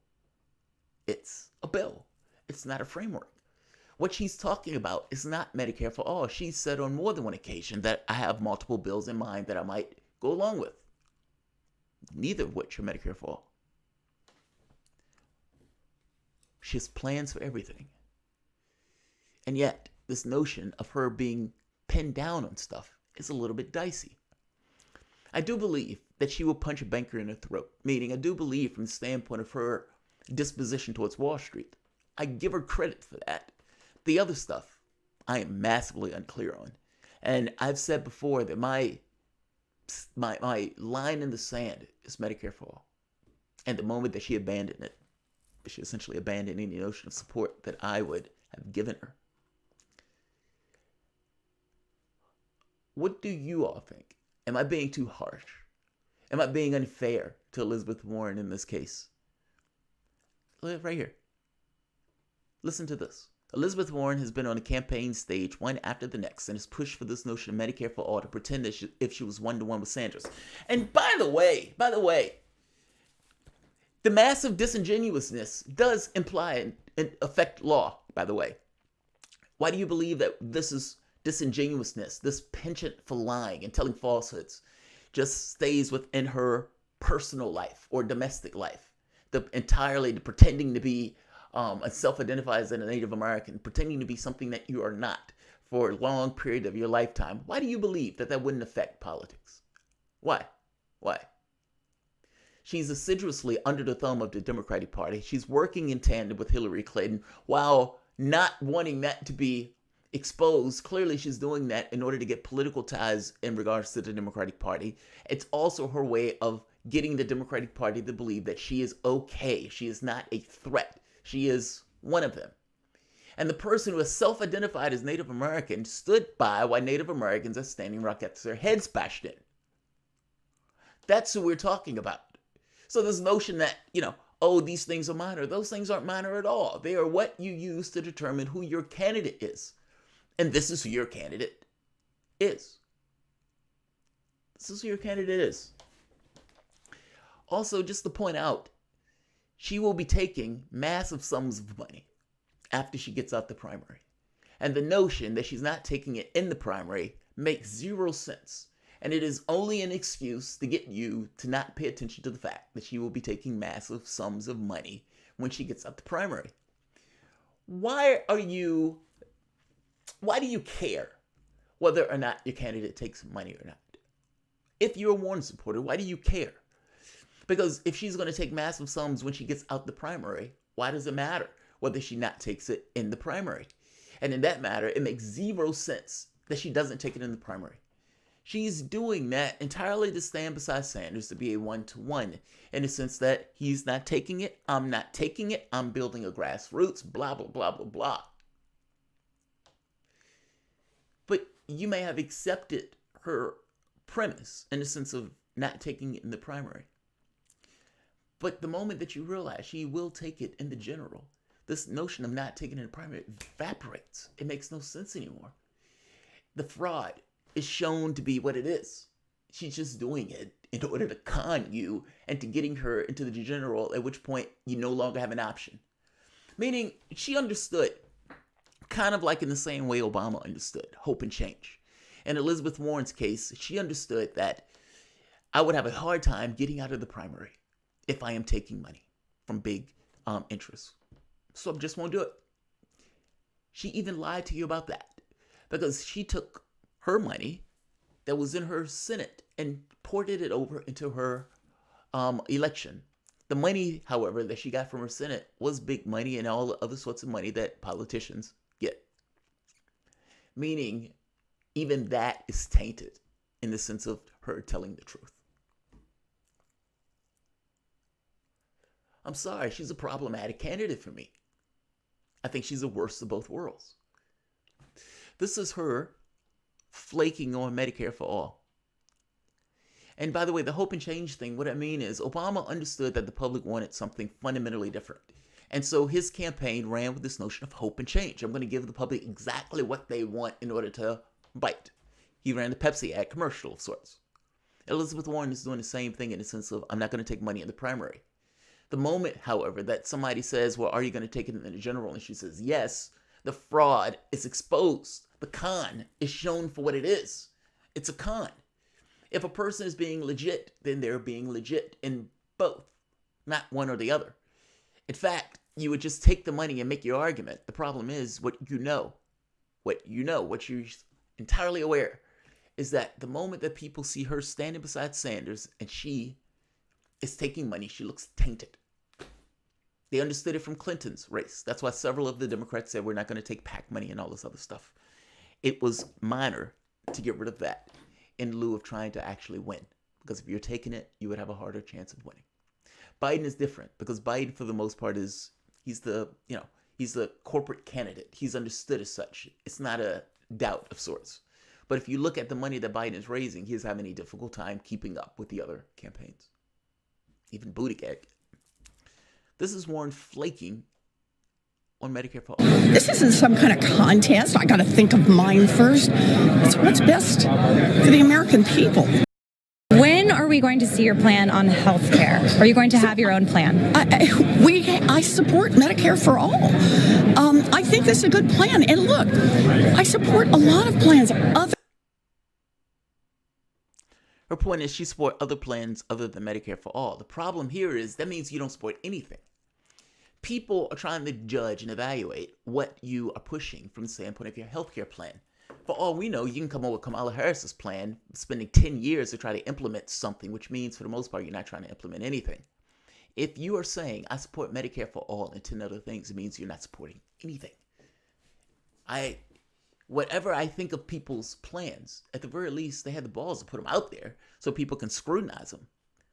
It's a bill. It's not a framework. What she's talking about is not Medicare for all. She's said on more than one occasion that I have multiple bills in mind that I might go along with, neither of which are Medicare for all. She has plans for everything. And yet, this notion of her being pinned down on stuff is a little bit dicey. I do believe that she will punch a banker in the throat, meaning I do believe from the standpoint of her disposition towards Wall Street. I give her credit for that. The other stuff, I am massively unclear on. And I've said before that my line in the sand is Medicare for all. And the moment that she abandoned it, she essentially abandoned any notion of support that I would have given her. What do you all think? Am I being too harsh? Am I being unfair to Elizabeth Warren in this case? Look right here. Listen to this. Elizabeth Warren has been on a campaign stage one after the next and has pushed for this notion of Medicare for all to pretend that if she was one-to-one with Sanders. And by the way, the massive disingenuousness does imply and affect law, by the way. Why do you believe that this is disingenuousness, this penchant for lying and telling falsehoods, just stays within her personal life or domestic life? The pretending to be self-identify as a Native American, pretending to be something that you are not for a long period of your lifetime. Why do you believe that wouldn't affect politics? Why? She's assiduously under the thumb of the Democratic Party. She's working in tandem with Hillary Clinton while not wanting that to be exposed. Clearly, she's doing that in order to get political ties in regards to the Democratic Party. It's also her way of getting the Democratic Party to believe that she is okay. She is not a threat. She is one of them. And the person who has self-identified as Native American stood by while Native Americans are standing rock gets their heads bashed in. That's who we're talking about. So this notion that, these things are minor. Those things aren't minor at all. They are what you use to determine who your candidate is. And this is who your candidate is. This is who your candidate is. Also, just to point out, she will be taking massive sums of money after she gets out the primary. And the notion that she's not taking it in the primary makes zero sense. And it is only an excuse to get you to not pay attention to the fact that she will be taking massive sums of money when she gets out the primary. Why do you care whether or not your candidate takes money or not? If you're a Warren supporter, why do you care? Because if she's going to take massive sums when she gets out the primary, why does it matter whether she not takes it in the primary? And in that matter, it makes zero sense that she doesn't take it in the primary. She's doing that entirely to stand beside Sanders, to be a one-to-one, in the sense that he's not taking it, I'm not taking it, I'm building a grassroots, blah, blah, blah, blah, blah. But you may have accepted her premise in the sense of not taking it in the primary. But the moment that you realize she will take it in the general, this notion of not taking it in the primary evaporates. It makes no sense anymore. The fraud is shown to be what it is. She's just doing it in order to con you into getting her into the general, at which point you no longer have an option. Meaning, she understood, kind of like in the same way Obama understood, hope and change. In Elizabeth Warren's case, she understood that I would have a hard time getting out of the primary if I am taking money from big interests. So I just won't do it. She even lied to you about that, because she took her money that was in her Senate and ported it over into her election. The money, however, that she got from her Senate was big money and all the other sorts of money that politicians get. Meaning, even that is tainted in the sense of her telling the truth. I'm sorry, she's a problematic candidate for me. I think she's the worst of both worlds. This is her flaking on Medicare for all. And by the way, the hope and change thing, what I mean is Obama understood that the public wanted something fundamentally different. And so his campaign ran with this notion of hope and change. I'm going to give the public exactly what they want in order to bite. He ran the Pepsi ad commercial of sorts. Elizabeth Warren is doing the same thing in the sense of, I'm not going to take money in the primary. The moment, however, that somebody says, well, are you going to take it in the general? And she says, yes, the fraud is exposed. The con is shown for what it is. It's a con. If a person is being legit, then they're being legit in both, not one or the other. In fact, you would just take the money and make your argument. The problem is what you're entirely aware is that the moment that people see her standing beside Sanders and she is taking money, she looks tainted. They understood it from Clinton's race. That's why several of the Democrats said we're not going to take PAC money and all this other stuff. It was minor to get rid of that in lieu of trying to actually win. Because if you're taking it, you would have a harder chance of winning. Biden is different because Biden, for the most part, he's the corporate candidate. He's understood as such. It's not a doubt of sorts. But if you look at the money that Biden is raising, he's having a difficult time keeping up with the other campaigns. Even Buttigieg. This is Warren flaking on Medicare for all. This isn't some kind of contest. I got to think of mine first. It's what's best for the American people. When are we going to see your plan on health care? Are you going to have your own plan? I support Medicare for all. I think this is a good plan. And look, I support a lot of plans. Her point is she supports other plans other than Medicare for all. The problem here is that means you don't support anything. People are trying to judge and evaluate what you are pushing from the standpoint of your healthcare plan. For all we know, you can come up with Kamala Harris's plan, spending 10 years to try to implement something, which means for the most part, you're not trying to implement anything. If you are saying, I support Medicare for all and 10 other things, it means you're not supporting anything. Whatever I think of people's plans, at the very least, they had the balls to put them out there so people can scrutinize them.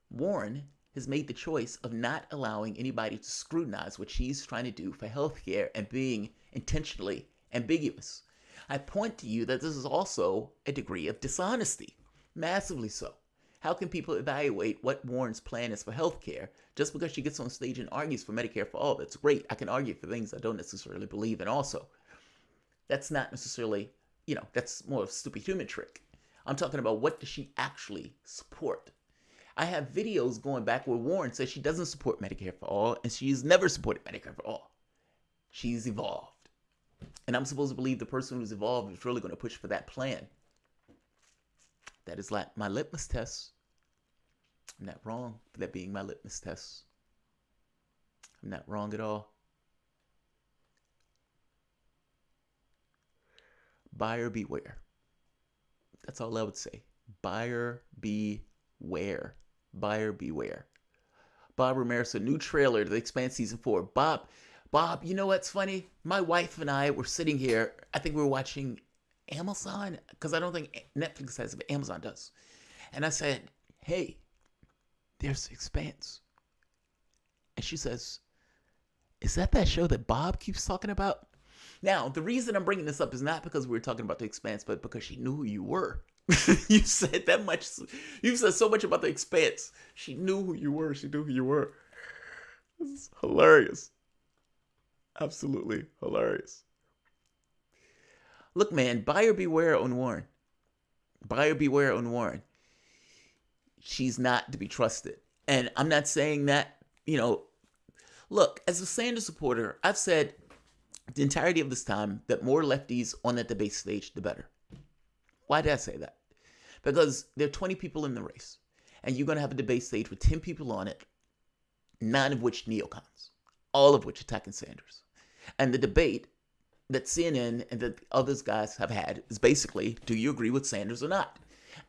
Warren has made the choice of not allowing anybody to scrutinize what she's trying to do for healthcare and being intentionally ambiguous. I point to you that this is also a degree of dishonesty, massively so. How can people evaluate what Warren's plan is for healthcare just because she gets on stage and argues for Medicare for all? That's great. I can argue for things I don't necessarily believe in also. That's not necessarily, that's more of a stupid human trick. I'm talking about what does she actually support? I have videos going back where Warren says she doesn't support Medicare for all, and she's never supported Medicare for all. She's evolved. And I'm supposed to believe the person who's evolved is really going to push for that plan. That is like my litmus test. I'm not wrong for that being my litmus test. I'm not wrong at all. Buyer beware. That's all I would say. Buyer beware. Buyer beware. Bob Ramirez, a new trailer to The Expanse Season 4. Bob, you know what's funny? My wife and I were sitting here. I think we were watching Amazon, because I don't think Netflix has it, but Amazon does. And I said, hey, there's The Expanse. And she says, is that show that Bob keeps talking about? Now, the reason I'm bringing this up is not because we were talking about The Expanse, but because she knew who you were. You said that much. You said so much about The Expanse. She knew who you were. She knew who you were. This is hilarious. Absolutely hilarious. Look, man, buyer beware on Warren. Buyer beware on Warren. She's not to be trusted. And I'm not saying that, look, as a Sanders supporter, I've said the entirety of this time that more lefties on that debate stage, the better. Why did I say that? Because there are 20 people in the race, and you're going to have a debate stage with 10 people on it, 9 of which neocons, all of which attacking Sanders. And the debate that CNN and the others guys have had is basically, do you agree with Sanders or not?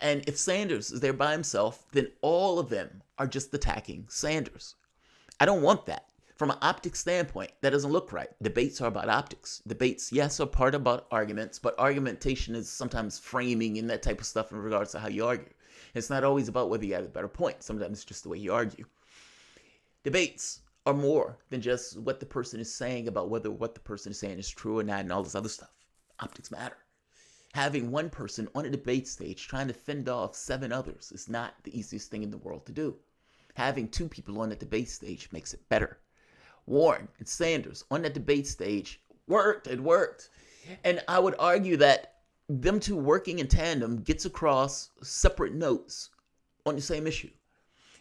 And if Sanders is there by himself, then all of them are just attacking Sanders. I don't want that. From an optics standpoint, that doesn't look right. Debates are about optics. Debates, yes, are part about arguments, but argumentation is sometimes framing and that type of stuff in regards to how you argue. It's not always about whether you have a better point. Sometimes it's just the way you argue. Debates are more than just what the person is saying about whether what the person is saying is true or not and all this other stuff. Optics matter. Having one person on a debate stage trying to fend off 7 others is not the easiest thing in the world to do. Having 2 people on a debate stage makes it better. Warren and Sanders on that debate stage worked. And I would argue that them 2 working in tandem gets across separate notes on the same issue.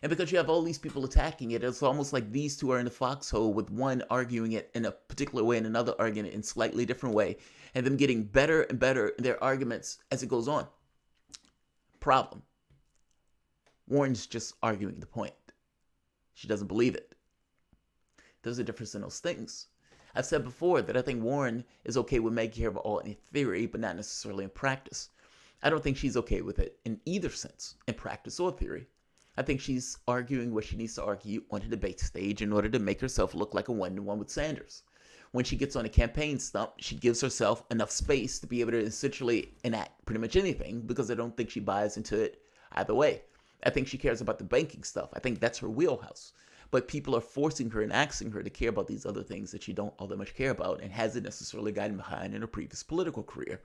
And because you have all these people attacking it, it's almost like these 2 are in a foxhole with one arguing it in a particular way and another arguing it in a slightly different way, and them getting better and better in their arguments as it goes on. Problem. Warren's just arguing the point. She doesn't believe it. There's a difference in those things. I've said before that I think Warren is okay with Medicare for all in theory, but not necessarily in practice. I don't think she's okay with it in either sense, in practice or theory. I think she's arguing what she needs to argue on the debate stage in order to make herself look like a one-to-one with Sanders. When she gets on a campaign stump, she gives herself enough space to be able to essentially enact pretty much anything, because I don't think she buys into it either way. I think she cares about the banking stuff. I think that's her wheelhouse. But people are forcing her and asking her to care about these other things that she don't all that much care about and hasn't necessarily gotten behind in her previous political career.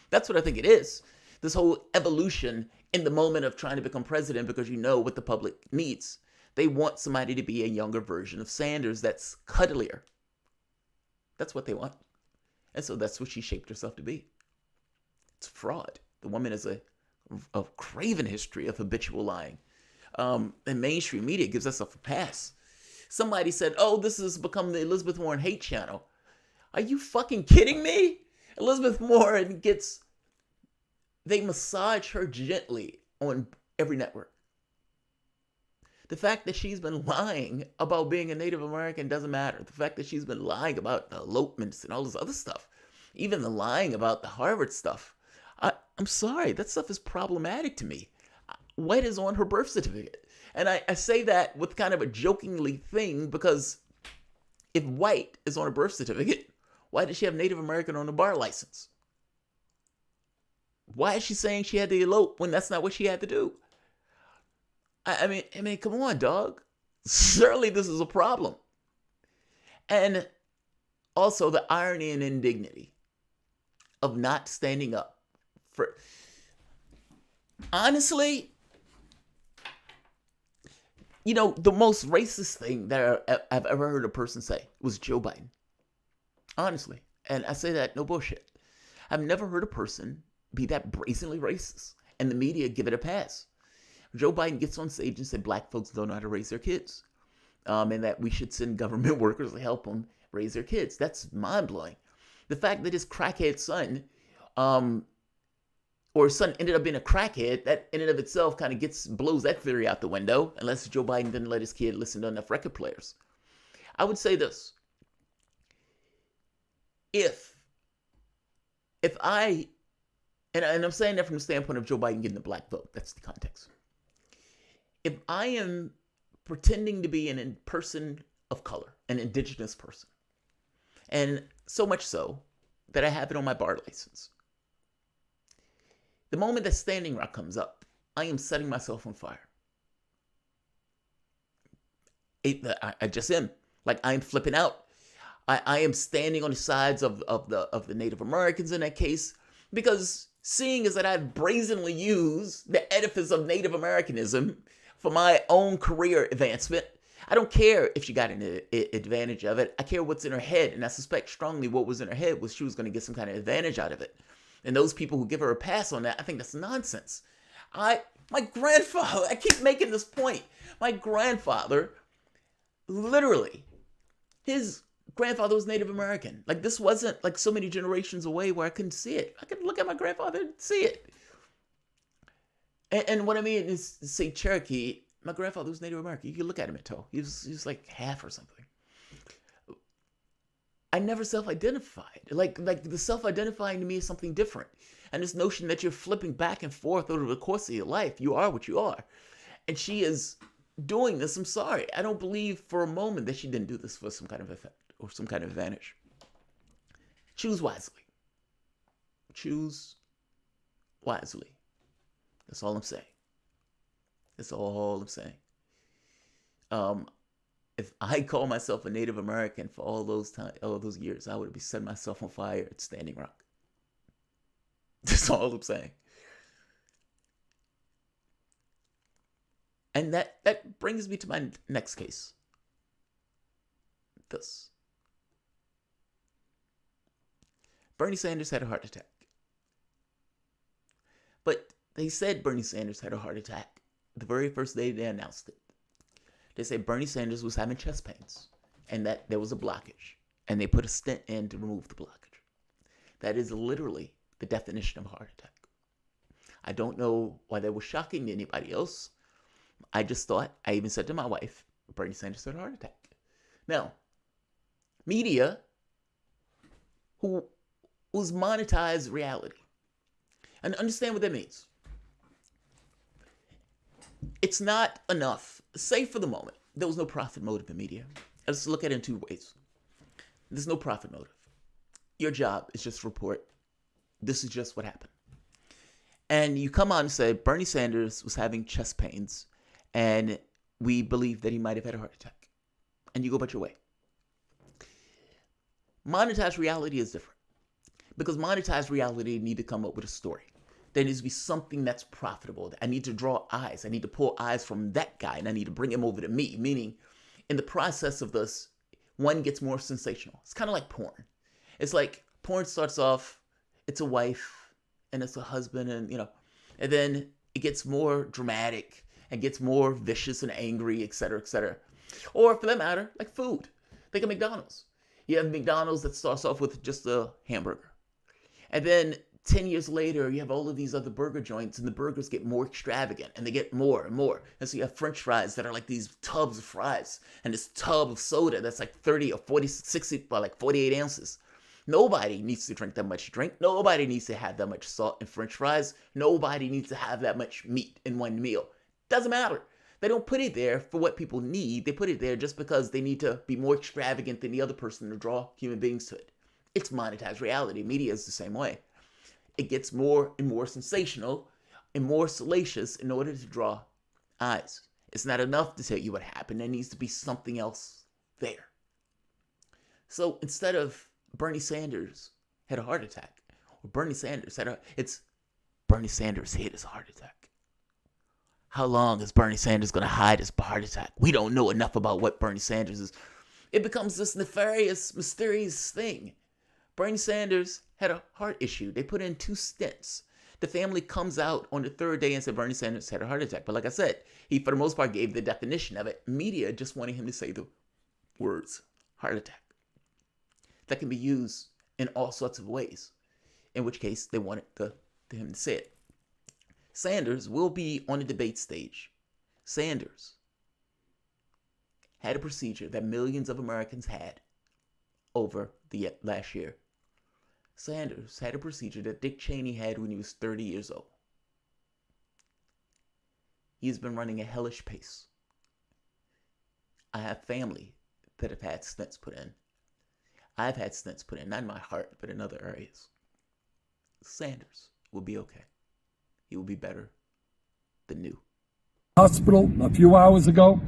That's what I think it is. This whole evolution in the moment of trying to become president because you know what the public needs. They want somebody to be a younger version of Sanders that's cuddlier. That's what they want. And so that's what she shaped herself to be. It's fraud. The woman has a craven history of habitual lying. And mainstream media gives herself a pass. Somebody said, oh, this has become the Elizabeth Warren hate channel. Are you fucking kidding me? Elizabeth Warren they massage her gently on every network. The fact that she's been lying about being a Native American doesn't matter. The fact that she's been lying about the elopements and all this other stuff, even the lying about the Harvard stuff, I'm sorry, that stuff is problematic to me. White is on her birth certificate. And I say that with kind of a jokingly thing, because if white is on her birth certificate, why does she have Native American on the bar license? Why is she saying she had to elope when that's not what she had to do? I mean, come on, dog. Certainly this is a problem. And also the irony and indignity of not standing up for... Honestly, the most racist thing that I've ever heard a person say was Joe Biden. Honestly. And I say that no bullshit. I've never heard a person be that brazenly racist and the media give it a pass. Joe Biden gets on stage and said black folks don't know how to raise their kids, and that we should send government workers to help them raise their kids. That's mind-blowing. The fact that his crackhead son, or his son ended up being a crackhead, that in and of itself kind of blows that theory out the window, unless Joe Biden didn't let his kid listen to enough record players. I would say this. If I, and I'm saying that from the standpoint of Joe Biden getting the black vote, that's the context. If I am pretending to be a person of color, an indigenous person, and so much so that I have it on my bar license, the moment that Standing Rock comes up, I am setting myself on fire. I just am. Like, I'm flipping out. I am standing on the sides of the Native Americans in that case, because seeing as that I've brazenly used the edifice of Native Americanism for my own career advancement, I don't care if she got an advantage of it. I care what's in her head, and I suspect strongly what was in her head was she was going to get some kind of advantage out of it. And those people who give her a pass on that, I think that's nonsense. My grandfather, I keep making this point. My grandfather, literally, his grandfather was Native American. Like, this wasn't like so many generations away where I couldn't see it. I could look at my grandfather and see it. And what I mean is, say Cherokee, my grandfather was Native American. You can look at him and tell. He was like half or something. I never self-identified. Like the self-identifying to me is something different. And this notion that you're flipping back and forth over the course of your life, you are what you are. And she is doing this. I'm sorry. I don't believe for a moment that she didn't do this for some kind of effect or some kind of advantage. Choose wisely. Choose wisely. That's all I'm saying. That's all I'm saying. If I call myself a Native American for all those years, I would be setting myself on fire at Standing Rock. That's all I'm saying. And that brings me to my next case. This. Bernie Sanders had a heart attack. But they said Bernie Sanders had a heart attack the very first day they announced it. They said Bernie Sanders was having chest pains and that there was a blockage. And they put a stent in to remove the blockage. That is literally the definition of a heart attack. I don't know why that was shocking to anybody else. I just thought, I even said to my wife, Bernie Sanders had a heart attack. Now, media who's monetized reality. And understand what that means. It's not enough. Say for the moment, there was no profit motive in media. Let's look at it in two ways. There's no profit motive. Your job is just to report, this is just what happened. And you come on and say, Bernie Sanders was having chest pains, and we believe that he might have had a heart attack. And you go about your way. Monetized reality is different. Because monetized reality need to come up with a story. There needs to be something that's profitable. I need to draw eyes. I need to pull eyes from that guy, and I need to bring him over to me. Meaning, in the process of this, one gets more sensational. It's kind of like porn. It's like porn starts off, it's a wife, and it's a husband, and and then it gets more dramatic, and gets more vicious and angry, etc., etc. Or, for that matter, like food. Think of McDonald's. You have McDonald's that starts off with just a hamburger. And then 10 years later, you have all of these other burger joints, and the burgers get more extravagant, and they get more and more. And so you have French fries that are like these tubs of fries, and this tub of soda that's like 30 or 40, 60, by like 48 ounces. Nobody needs to drink that much drink. Nobody needs to have that much salt in French fries. Nobody needs to have that much meat in one meal. Doesn't matter. They don't put it there for what people need. They put it there just because they need to be more extravagant than the other person to draw human beings to it. It's monetized reality. Media is the same way. It gets more and more sensational and more salacious in order to draw eyes. It's not enough to tell you what happened. There needs to be something else there. So instead of Bernie Sanders had a heart attack, or Bernie Sanders it's Bernie Sanders had his heart attack. How long is Bernie Sanders going to hide his heart attack? We don't know enough about what Bernie Sanders is. It becomes this nefarious, mysterious thing. Bernie Sanders had a heart issue. They put in 2 stents The family comes out on the third day and said Bernie Sanders had a heart attack. But like I said, he for the most part gave the definition of it. Media just wanted him to say the words heart attack. That can be used in all sorts of ways, in which case they wanted him to say it. Sanders will be on the debate stage. Sanders had a procedure that millions of Americans had over the last year. Sanders had a procedure that Dick Cheney had when he was 30 years old. He's been running a hellish pace. I have family that have had stents put in. I've had stents put in, not in my heart, but in other areas. Sanders will be okay. He will be better than new. Hospital a few hours ago.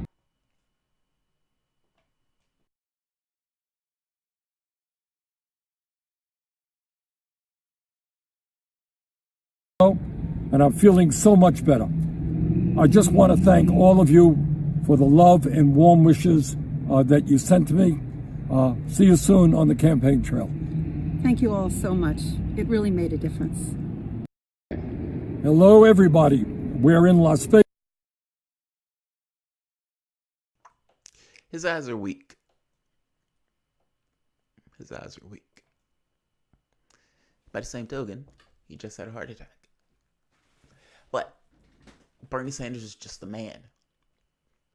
And I'm feeling so much better. I just want to thank all of you for the love and warm wishes that you sent to me. See you soon on the campaign trail. Thank you all so much. It really made a difference. Hello, everybody. We're in Las Vegas. His eyes are weak. His eyes are weak. By the same token, he just had a heart attack. But Bernie Sanders is just a man.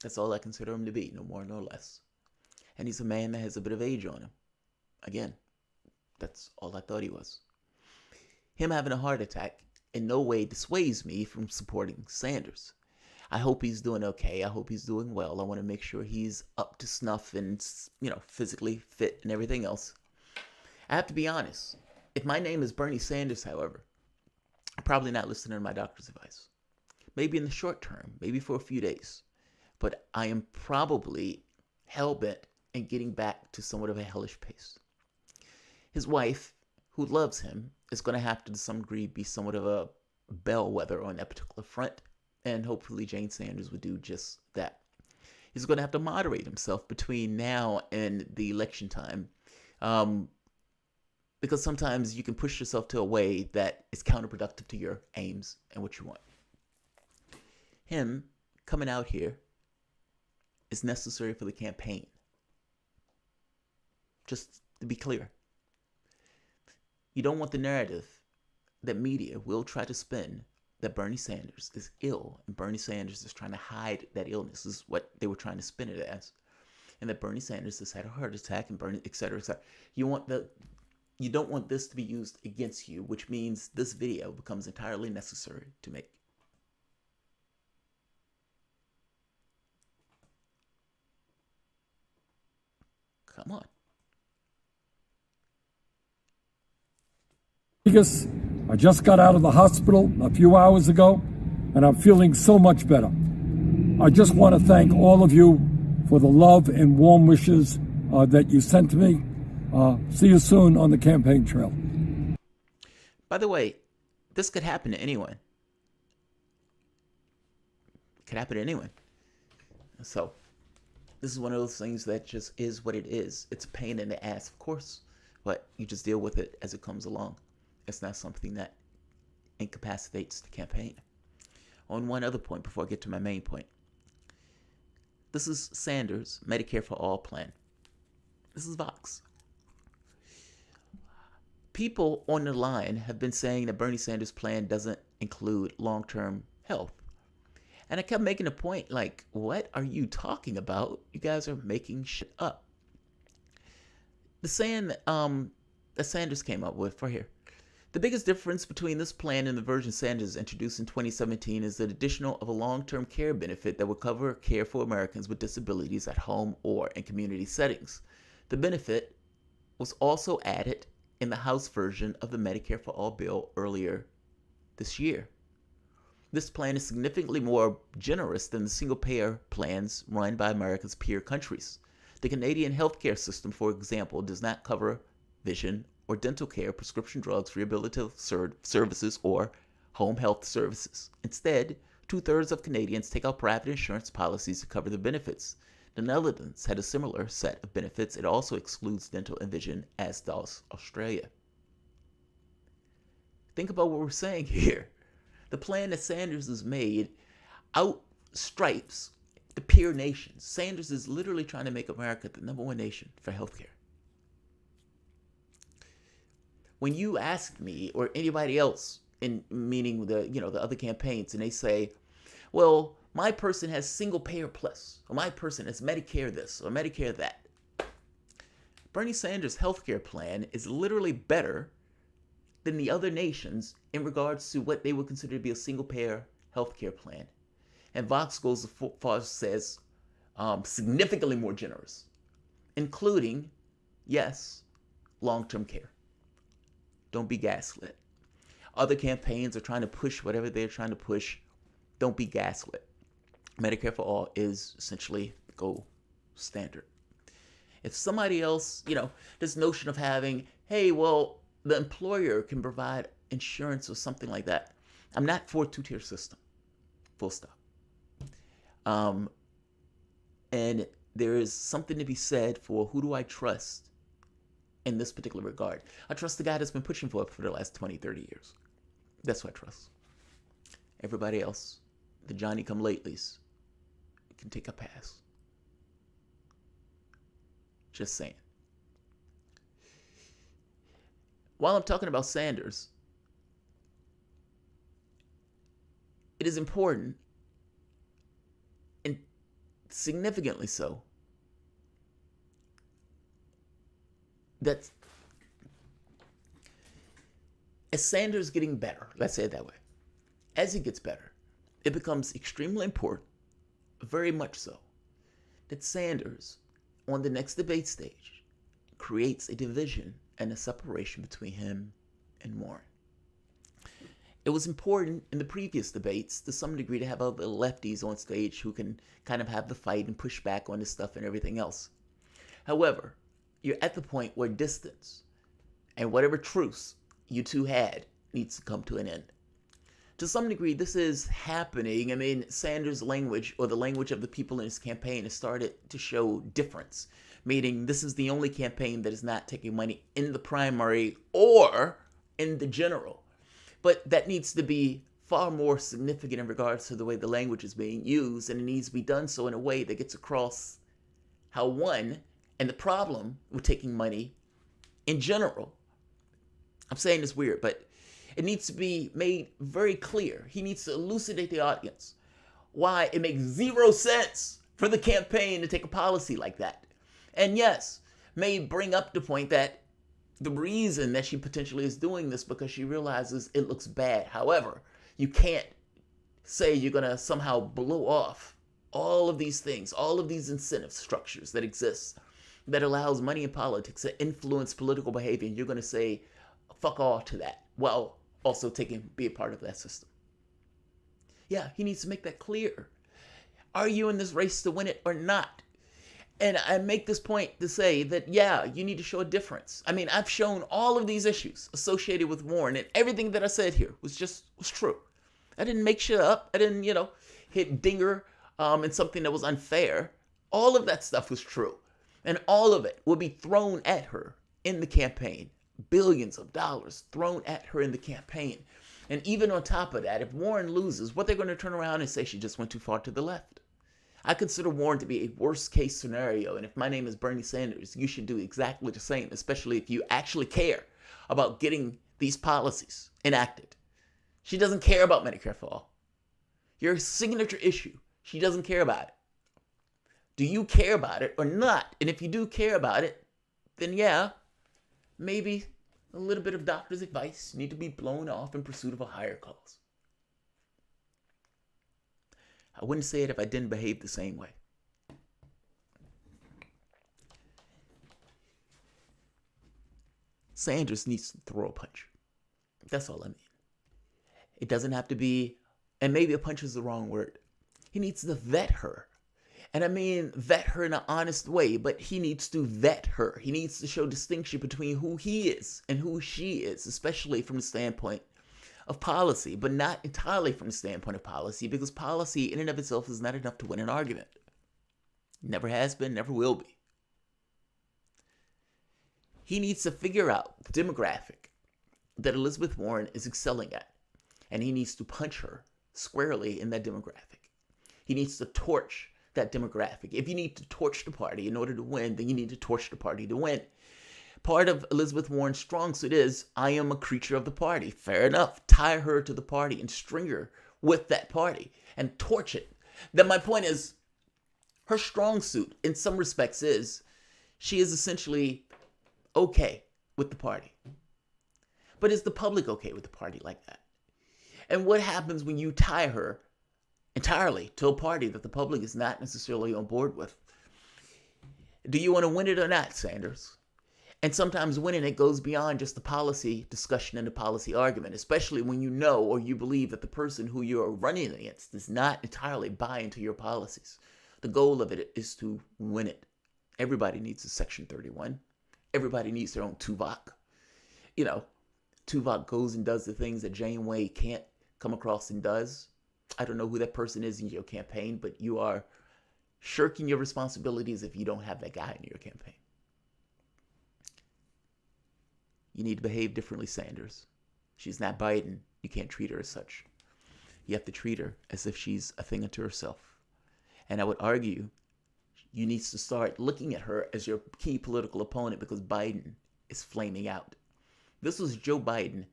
That's all I consider him to be, no more, no less. And he's a man that has a bit of age on him. Again, that's all I thought he was. Him having a heart attack in no way dissuades me from supporting Sanders. I hope he's doing okay. I hope he's doing well. I want to make sure he's up to snuff and, physically fit and everything else. I have to be honest. If my name is Bernie Sanders, however, I'm probably not listening to my doctor's advice. Maybe in the short term, maybe for a few days. But I am probably hell-bent in getting back to somewhat of a hellish pace. His wife, who loves him, is going to have to some degree be somewhat of a bellwether on that particular front. And hopefully Jane Sanders would do just that. He's going to have to moderate himself between now and the election time. Because sometimes you can push yourself to a way that is counterproductive to your aims and what you want. Him coming out here is necessary for the campaign. Just to be clear. You don't want the narrative that media will try to spin that Bernie Sanders is ill and Bernie Sanders is trying to hide that illness. This is what they were trying to spin it as. And that Bernie Sanders has had a heart attack and Bernie, et cetera, et cetera. You don't want this to be used against you, which means this video becomes entirely necessary to make. Come on. Vegas. I just got out of the hospital a few hours ago, and I'm feeling so much better. I just want to thank all of you for the love and warm wishes that you sent to me. See you soon on the campaign trail. By the way, this could happen to anyone. It could happen to anyone. So, this is one of those things that just is what it is. It's a pain in the ass, of course, but you just deal with it as it comes along. It's not something that incapacitates the campaign. On one other point, before I get to my main point. This is Sanders' Medicare for All plan. This is Vox. People on the line have been saying that Bernie Sanders' plan doesn't include long-term health. And I kept making a point like, what are you talking about? You guys are making shit up. The saying that Sanders came up with right here. The biggest difference between this plan and the version Sanders introduced in 2017 is the addition of a long-term care benefit that will cover care for Americans with disabilities at home or in community settings. The benefit was also added in the House version of the Medicare for All bill earlier this year. This plan is significantly more generous than the single-payer plans run by America's peer countries. The Canadian healthcare system, for example, does not cover vision or dental care, prescription drugs, rehabilitative services, or home health services. Instead, 2/3 of Canadians take out private insurance policies to cover the benefits. The Netherlands had a similar set of benefits. It also excludes dental and vision, as does Australia. think about what we're saying here. The plan that Sanders has made outstripes the peer nations. Sanders is literally trying to make America the #1 nation for healthcare. When you ask me or anybody else, in meaning the other campaigns, and they say, well, my person has single payer plus, or my person has Medicare this or Medicare that. Bernie Sanders' healthcare plan is literally better than the other nations in regards to what they would consider to be a single payer healthcare plan. And Vox goes as far as says significantly more generous, including, yes, long-term care. Don't be gaslit. Other campaigns are trying to push whatever they're trying to push. Don't be gaslit. Medicare for all is essentially the gold standard. If somebody else, this notion of having, hey, well, the employer can provide insurance or something like that. I'm not for a two-tier system. Full stop. And there is something to be said for who do I trust in this particular regard. I trust the guy that's been pushing for it for the last 20, 30 years. That's who I trust. Everybody else, the Johnny-come-latelys, can take a pass. Just saying. While I'm talking about Sanders, it is important, and significantly so, that as Sanders getting better, let's say it that way, as he gets better, it becomes extremely important, very much so, that Sanders, on the next debate stage, creates a division and a separation between him and Warren. It was important in the previous debates, to some degree, to have other lefties on stage who can kind of have the fight and push back on this stuff and everything else. However, you're at the point where distance and whatever truce you two had needs to come to an end. To some degree, this is happening. I mean, Sanders' language, or the language of the people in his campaign, has started to show difference. Meaning, this is the only campaign that is not taking money in the primary or in the general. But that needs to be far more significant in regards to the way the language is being used, and it needs to be done so in a way that gets across how one, and the problem with taking money in general. I'm saying this weird, but it needs to be made very clear. He needs to elucidate the audience why it makes 0 sense for the campaign to take a policy like that. And yes, may bring up the point that the reason that she potentially is doing this because she realizes it looks bad. However, you can't say you're going to somehow blow off all of these things, all of these incentive structures that exist that allows money in politics to influence political behavior. And you're going to say, fuck all to that, while also be a part of that system. Yeah, he needs to make that clear. Are you in this race to win it or not? And I make this point to say that, yeah, you need to show a difference. I mean, I've shown all of these issues associated with Warren, and everything that I said here was true. I didn't make shit up. I didn't, hit dinger in something that was unfair. All of that stuff was true. And all of it will be thrown at her in the campaign. Billions of dollars thrown at her in the campaign. And even on top of that, if Warren loses, what they're going to turn around and say she just went too far to the left. I consider Warren to be a worst case scenario. And if my name is Bernie Sanders, you should do exactly the same, especially if you actually care about getting these policies enacted. She doesn't care about Medicare for all. Your signature issue, she doesn't care about it. Do you care about it or not? And if you do care about it, then yeah, maybe a little bit of doctor's advice need to be blown off in pursuit of a higher cause. I wouldn't say it if I didn't behave the same way. Sanders needs to throw a punch. That's all I mean. It doesn't have to be, and maybe a punch is the wrong word. He needs to vet her. And I mean vet her in an honest way, but he needs to vet her. He needs to show distinction between who he is and who she is, especially from the standpoint of policy, but not entirely from the standpoint of policy, because policy in and of itself is not enough to win an argument. Never has been, never will be. He needs to figure out the demographic, that Elizabeth Warren is excelling at. And he needs to punch her squarely in that demographic. He needs to torch that demographic. If you need to torch the party in order to win, then you need to torch the party to win. Part of Elizabeth Warren's strong suit is, I am a creature of the party. Fair enough. Tie her to the party and string her with that party and torch it. Then my point is, her strong suit in some respects is, she is essentially okay with the party. But is the public okay with the party like that? And what happens when you tie her entirely to a party that the public is not necessarily on board with? Do you want to win it or not, Sanders? And sometimes winning it goes beyond just the policy discussion and the policy argument, especially when you know or you believe that the person who you're running against does not entirely buy into your policies. The goal of it is to win it. Everybody needs a Section 31. Everybody needs their own Tuvok. You know, Tuvok goes and does the things that Janeway can't come across and does. I don't know who that person is in your campaign, but you are shirking your responsibilities if you don't have that guy in your campaign. You need to behave differently, Sanders. She's not Biden. You can't treat her as such. You have to treat her as if she's a thing unto herself. And I would argue you need to start looking at her as your key political opponent because Biden is flaming out. This was Joe Biden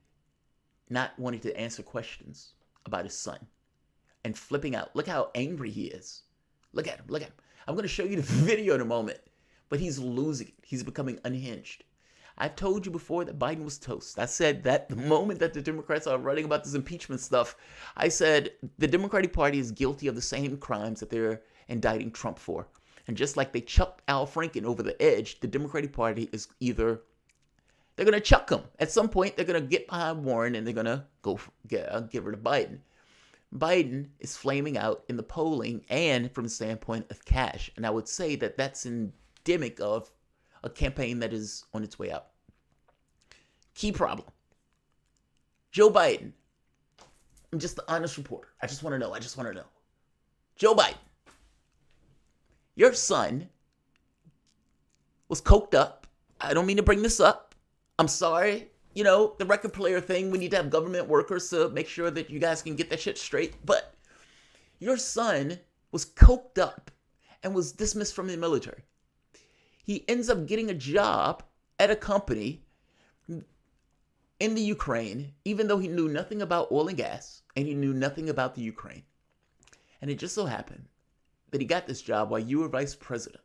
not wanting to answer questions about his son and flipping out. Look how angry he is. Look at him. Look at him. I'm going to show you the video in a moment, but he's losing it. He's becoming unhinged. I've told you before that Biden was toast. I said that the moment that the Democrats are writing about this impeachment stuff, I said the Democratic Party is guilty of the same crimes that they're indicting Trump for. And just like they chucked Al Franken over the edge, the Democratic Party is either, they're going to chuck him. At some point, they're going to get behind Warren and they're going to go get rid of Biden. Biden is flaming out in the polling and from the standpoint of cash. And I would say that that's endemic of a campaign that is on its way out. Key problem. Joe Biden. I'm just the honest reporter. I just want to know. Joe Biden. Your son was coked up. I don't mean to bring this up. I'm sorry. You know, the record player thing, we need to have government workers to make sure that you guys can get that shit straight. But your son was coked up and was dismissed from the military. He ends up getting a job at a company in the Ukraine, even though he knew nothing about oil and gas and he knew nothing about the Ukraine. And it just so happened that he got this job while you were vice president.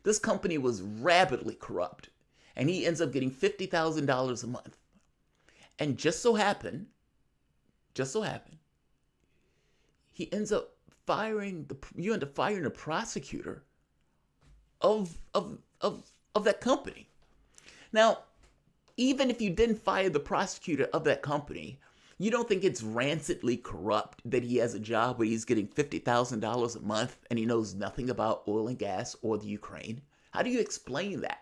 This company was rapidly corrupt and he ends up getting $50,000 a month. And just so happened, he ends up firing the prosecutor of that company. Now, even if you didn't fire the prosecutor of that company, you don't think it's rancidly corrupt that he has a job where he's getting $50,000 a month and he knows nothing about oil and gas or the Ukraine? How do you explain that?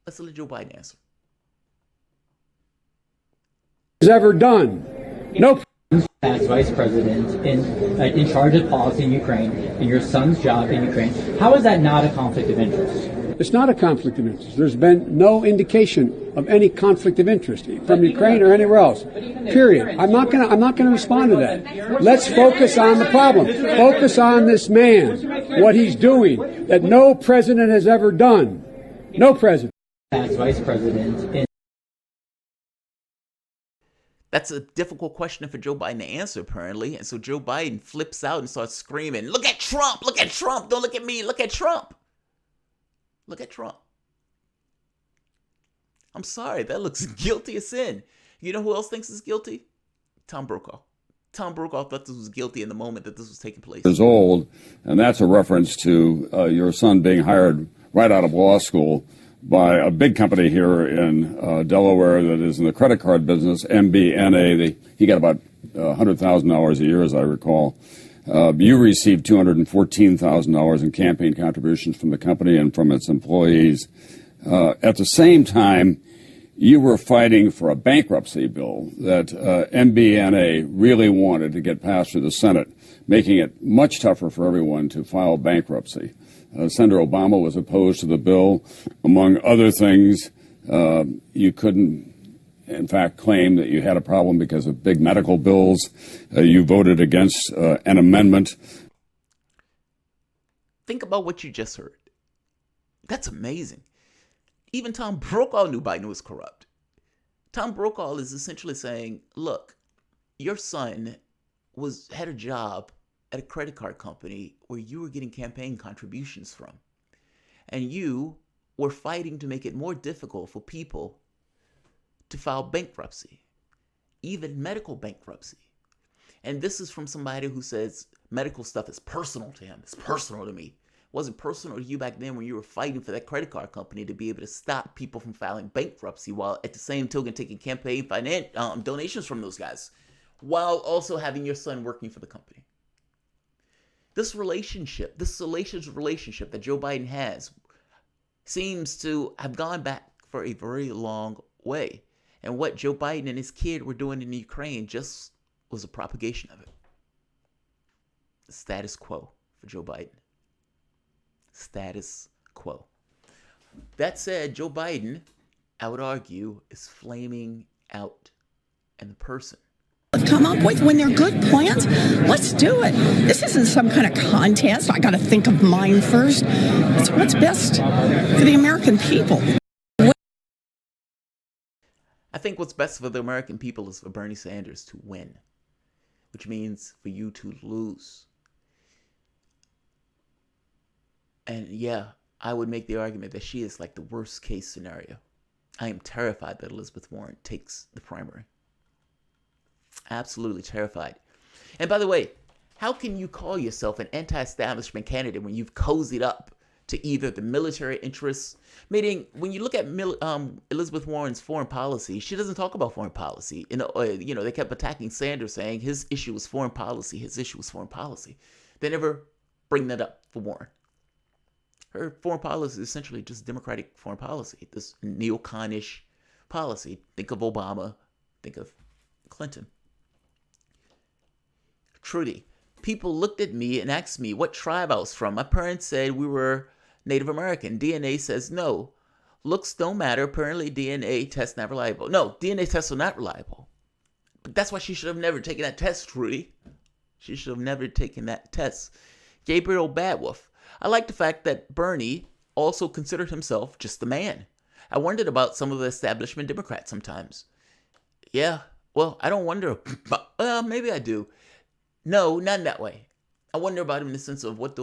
Let's let Joe Biden answer. Has ever done. No. As vice president in charge of policy in Ukraine, and your son's job in Ukraine, how is that not a conflict of interest? It's not a conflict of interest. There's been no indication of any conflict of interest from Ukraine or anywhere else. Period. I'm not going to respond to that. Let's focus on the problem. Focus on this man, what he's doing that no president has ever done. No president. As vice president. That's a difficult question for Joe Biden to answer, apparently. And so Joe Biden flips out and starts screaming, look at Trump, look at Trump, don't look at me, look at Trump. Look at Trump. I'm sorry, that looks guilty as sin. You know who else thinks is guilty? Tom Brokaw. Tom Brokaw thought this was guilty in the moment that this was taking place. Years old, and that's a reference to your son being hired right out of law school by a big company here in Delaware that is in the credit card business, MBNA. He got about $100,000 a year, as I recall. You received $214,000 in campaign contributions from the company and from its employees. At the same time, you were fighting for a bankruptcy bill that MBNA really wanted to get passed through the Senate, making it much tougher for everyone to file bankruptcy. Senator Obama was opposed to the bill. Among other things, you couldn't, in fact, claim that you had a problem because of big medical bills. You voted against an amendment. Think about what you just heard. That's amazing. Even Tom Brokaw knew Biden was corrupt. Tom Brokaw is essentially saying, look, your son had a job at a credit card company where you were getting campaign contributions from. And you were fighting to make it more difficult for people to file bankruptcy, even medical bankruptcy. And this is from somebody who says medical stuff is personal to him. It's personal to me. It wasn't personal to you back then when you were fighting for that credit card company to be able to stop people from filing bankruptcy while at the same token taking campaign donations from those guys, while also having your son working for the company. This salacious relationship that Joe Biden has seems to have gone back for a very long way. And what Joe Biden and his kid were doing in Ukraine just was a propagation of it. The status quo for Joe Biden. Status quo. That said, Joe Biden, I would argue, is flaming out in the person. Come up with when they're good plans, let's do it. This isn't some kind of contest. I got to think of mine first. It's what's best for the American people. I think what's best for the American people is for Bernie Sanders to win, which means for you to lose. And yeah, I would make the argument that she is like the worst case scenario. I am terrified that Elizabeth Warren takes the primary. Absolutely terrified. And by the way, how can you call yourself an anti-establishment candidate when you've cozied up to either the military interests? Meaning, when you look at Elizabeth Warren's foreign policy, she doesn't talk about foreign policy. They kept attacking Sanders, saying his issue was foreign policy. His issue was foreign policy. They never bring that up for Warren. Her foreign policy is essentially just Democratic foreign policy, this neoconish policy. Think of Obama. Think of Clinton. Trudy, people looked at me and asked me what tribe I was from. My parents said we were Native American. DNA says no. Looks don't matter. Apparently DNA tests not reliable. No, DNA tests are not reliable. But that's why she should have never taken that test, Trudy. She should have never taken that test. Gabriel Badwolf. I like the fact that Bernie also considered himself just a man. I wondered about some of the establishment Democrats sometimes. Yeah, well, I don't wonder. Well, maybe I do. No, not in that way. I wonder about him in the sense of what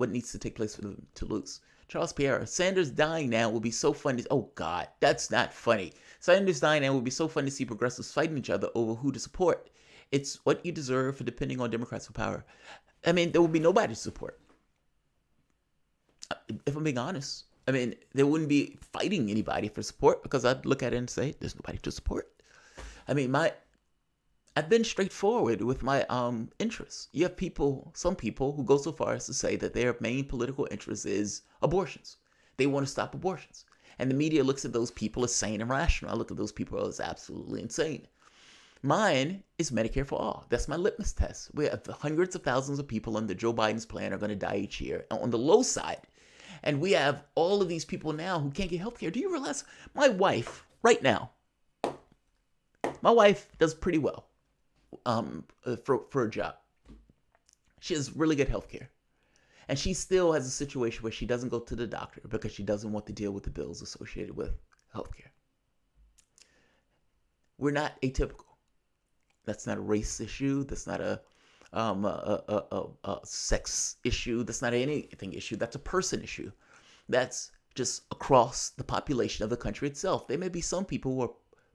needs to take place for them to lose. Charles Pierre, Sanders dying now will be so funny. Oh, God, that's not funny. Sanders dying now will be so fun to see progressives fighting each other over who to support. It's what you deserve for depending on Democrats for power. I mean, there will be nobody to support. If I'm being honest, I mean, they wouldn't be fighting anybody for support because I'd look at it and say, there's nobody to support. I mean, I've been straightforward with my interests. You have some people who go so far as to say that their main political interest is abortions. They want to stop abortions. And the media looks at those people as sane and rational. I look at those people as absolutely insane. Mine is Medicare for all. That's my litmus test. We have hundreds of thousands of people under Joe Biden's plan are going to die each year on the low side. And we have all of these people now who can't get health care. Do you realize my wife, right now, my wife does pretty well for a job. She has really good health care. And she still has a situation where she doesn't go to the doctor because she doesn't want to deal with the bills associated with health care. We're not atypical. That's not a race issue. That's not a sex issue. That's not anything issue. That's a person issue. That's just across the population of the country itself. There may be some people who are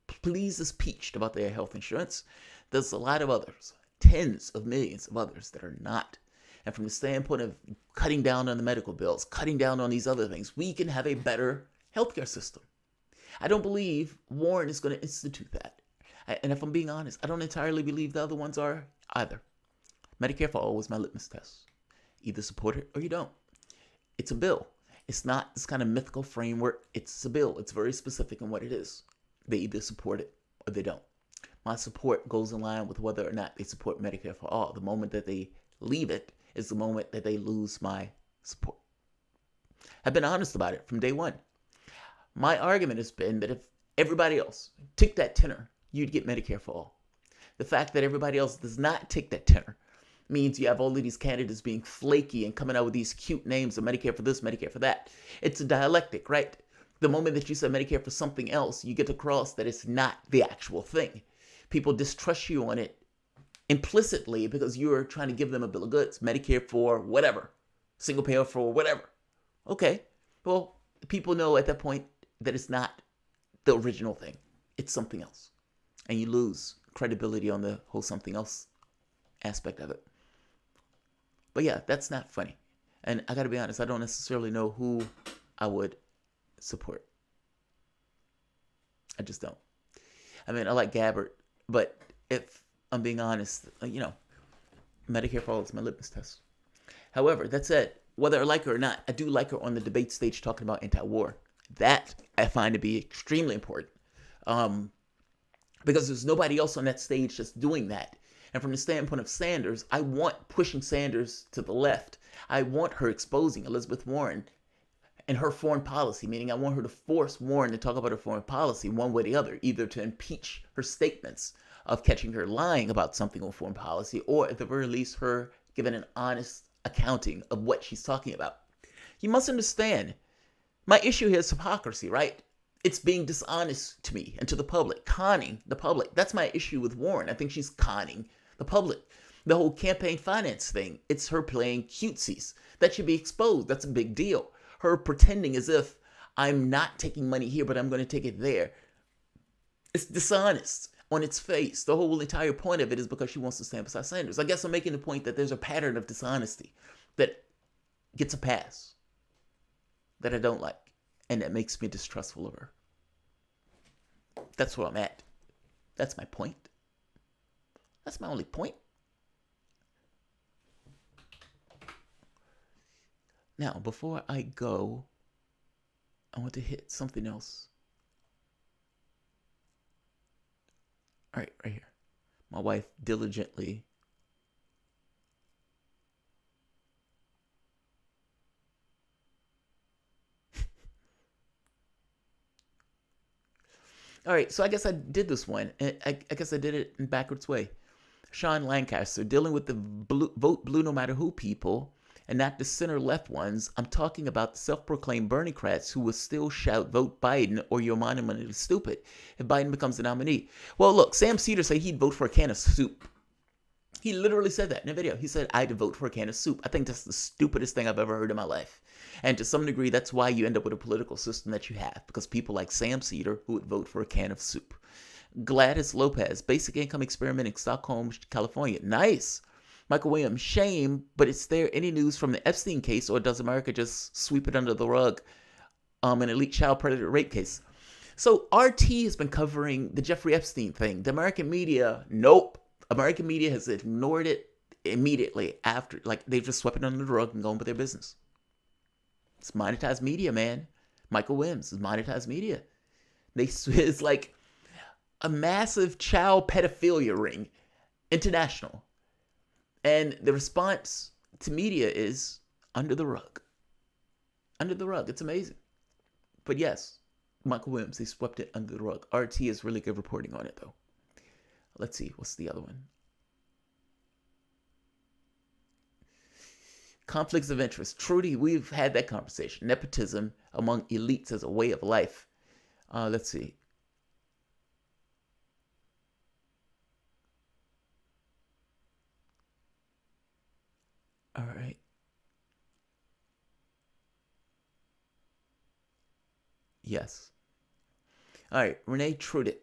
pleased as peached about their health insurance. There's a lot of others, tens of millions of others that are not. And from the standpoint of cutting down on the medical bills, cutting down on these other things, we can have a better healthcare system. I don't believe Warren is going to institute that. And if I'm being honest, I don't entirely believe the other ones are either. Medicare for all was my litmus test. Either support it or you don't. It's a bill. It's not this kind of mythical framework. It's a bill. It's very specific in what it is. They either support it or they don't. My support goes in line with whether or not they support Medicare for all. The moment that they leave it is the moment that they lose my support. I've been honest about it from day one. My argument has been that if everybody else took that tenor, you'd get Medicare for all. The fact that everybody else does not take that tenor means you have all of these candidates being flaky and coming out with these cute names of Medicare for this, Medicare for that. It's a dialectic, right? The moment that you say Medicare for something else, you get across that it's not the actual thing. People distrust you on it implicitly because you're trying to give them a bill of goods. Medicare for whatever. Single payer for whatever. Okay. Well, people know at that point that it's not the original thing. It's something else. And you lose credibility on the whole something else aspect of it. But yeah, that's not funny. And I gotta be honest, I don't necessarily know who I would support. I just don't. I mean, I like Gabbard, but if I'm being honest, Medicare for all is my litmus test. However, that said, whether I like her or not, I do like her on the debate stage talking about anti-war. That I find to be extremely important. Because there's nobody else on that stage just doing that. And from the standpoint of Sanders, I want pushing Sanders to the left. I want her exposing Elizabeth Warren and her foreign policy, meaning I want her to force Warren to talk about her foreign policy one way or the other, either to impeach her statements of catching her lying about something on foreign policy, or at the very least her giving an honest accounting of what she's talking about. You must understand, my issue here is hypocrisy, right? It's being dishonest to me and to the public, conning the public. That's my issue with Warren. I think she's conning the public. The whole campaign finance thing, it's her playing cutesies. That should be exposed. That's a big deal. Her pretending as if I'm not taking money here, but I'm going to take it there. It's dishonest on its face. The whole entire point of it is because she wants to stand beside Sanders. I guess I'm making the point that there's a pattern of dishonesty that gets a pass that I don't like, and that makes me distrustful of her. That's where I'm at. That's my point. That's my only point. Now, before I go, I want to hit something else. All right, right here. My wife diligently All right, so I guess I did this one. I guess I did it in backwards way. Sean Lancaster, dealing with the vote blue no matter who people, and not the center-left ones. I'm talking about the self-proclaimed Bernie-crats who will still shout, vote Biden or your monument is stupid if Biden becomes the nominee. Well, look, Sam Cedar said he'd vote for a can of soup. He literally said that in a video. He said, I'd vote for a can of soup. I think that's the stupidest thing I've ever heard in my life. And to some degree, that's why you end up with a political system that you have, because people like Sam Cedar who would vote for a can of soup. Gladys Lopez, basic income experiment in Stockholm, California. Nice. Michael Williams, shame, but is there any news from the Epstein case, or does America just sweep it under the rug? An elite child predator rape case. So RT has been covering the Jeffrey Epstein thing. The American media, nope. American media has ignored it immediately after, like they've just swept it under the rug and gone with their business. It's monetized media, man. Michael Williams is monetized media. It's like a massive child pedophilia ring, international. And the response to media is under the rug. Under the rug. It's amazing. But yes, Michael Williams, they swept it under the rug. RT is really good reporting on it, though. Let's see. What's the other one? Conflicts of interest. Trudy, we've had that conversation. Nepotism among elites as a way of life. Let's see. All right. Yes. All right. Renee Tudik.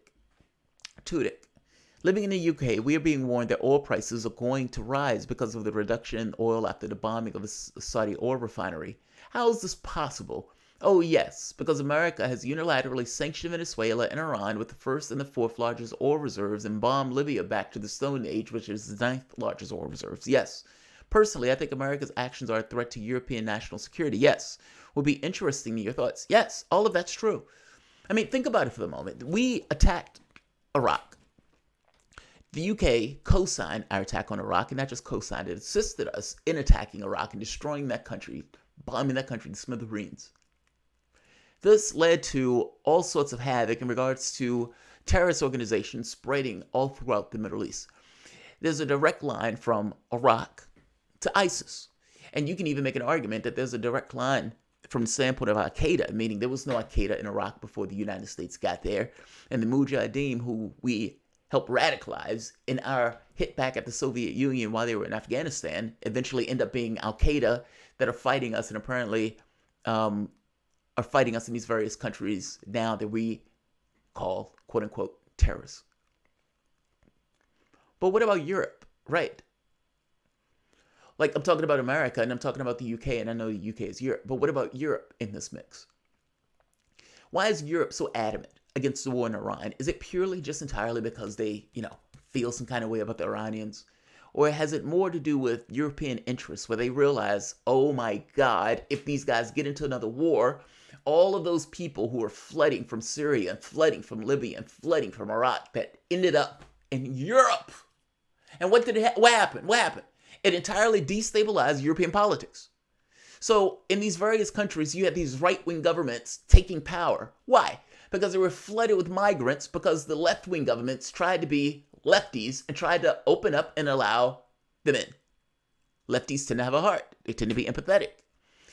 Living in the UK, we are being warned that oil prices are going to rise because of the reduction in oil after the bombing of a Saudi oil refinery. How is this possible? Oh yes, because America has unilaterally sanctioned Venezuela and Iran with the first and the fourth largest oil reserves and bombed Libya back to the Stone Age, which is the ninth largest oil reserves. Yes. Personally, I think America's actions are a threat to European national security. Yes. Will be interesting in your thoughts. Yes, all of that's true. I mean, think about it for the moment. We attacked Iraq. The UK co-signed our attack on Iraq, and not just co-signed it, assisted us in attacking Iraq and destroying that country bombing that country to smithereens. This led to all sorts of havoc in regards to terrorist organizations spreading all throughout the Middle East. There's a direct line from Iraq to ISIS. And you can even make an argument that there's a direct line from the standpoint of Al-Qaeda, meaning there was no Al-Qaeda in Iraq before the United States got there. And the Mujahideen, who we helped radicalize in our hit back at the Soviet Union while they were in Afghanistan, eventually end up being Al-Qaeda that are fighting us and apparently are fighting us in these various countries now that we call, quote unquote, terrorists. But what about Europe? Right. Like, I'm talking about America and I'm talking about the UK, and I know the UK is Europe, but what about Europe in this mix? Why is Europe so adamant against the war in Iran? Is it purely just entirely because they, feel some kind of way about the Iranians? Or has it more to do with European interests where they realize, oh my God, if these guys get into another war, all of those people who are flooding from Syria and flooding from Libya and flooding from Iraq that ended up in Europe. And what happened? What happened? It entirely destabilized European politics. So in these various countries, you had these right-wing governments taking power. Why? Because they were flooded with migrants, because the left-wing governments tried to be lefties and tried to open up and allow them in. Lefties tend to have a heart. They tend to be empathetic.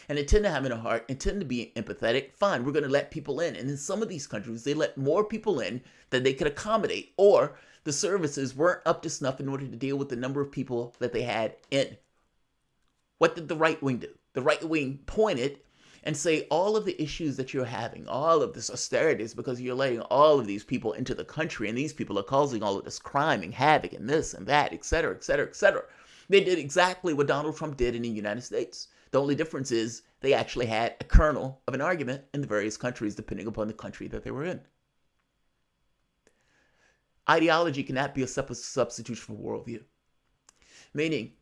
And they tend to have a heart and tend to be empathetic. Fine, we're going to let people in. And in some of these countries, they let more people in than they could accommodate, or the services weren't up to snuff in order to deal with the number of people that they had in. What did the right wing do? The right wing pointed and say all of the issues that you're having, all of this austerity is because you're letting all of these people into the country, and these people are causing all of this crime and havoc and this and that, etc., etc., etc. They did exactly what Donald Trump did in the United States. The only difference is they actually had a kernel of an argument in the various countries depending upon the country that they were in. Ideology cannot be a substitution for worldview. Meaning,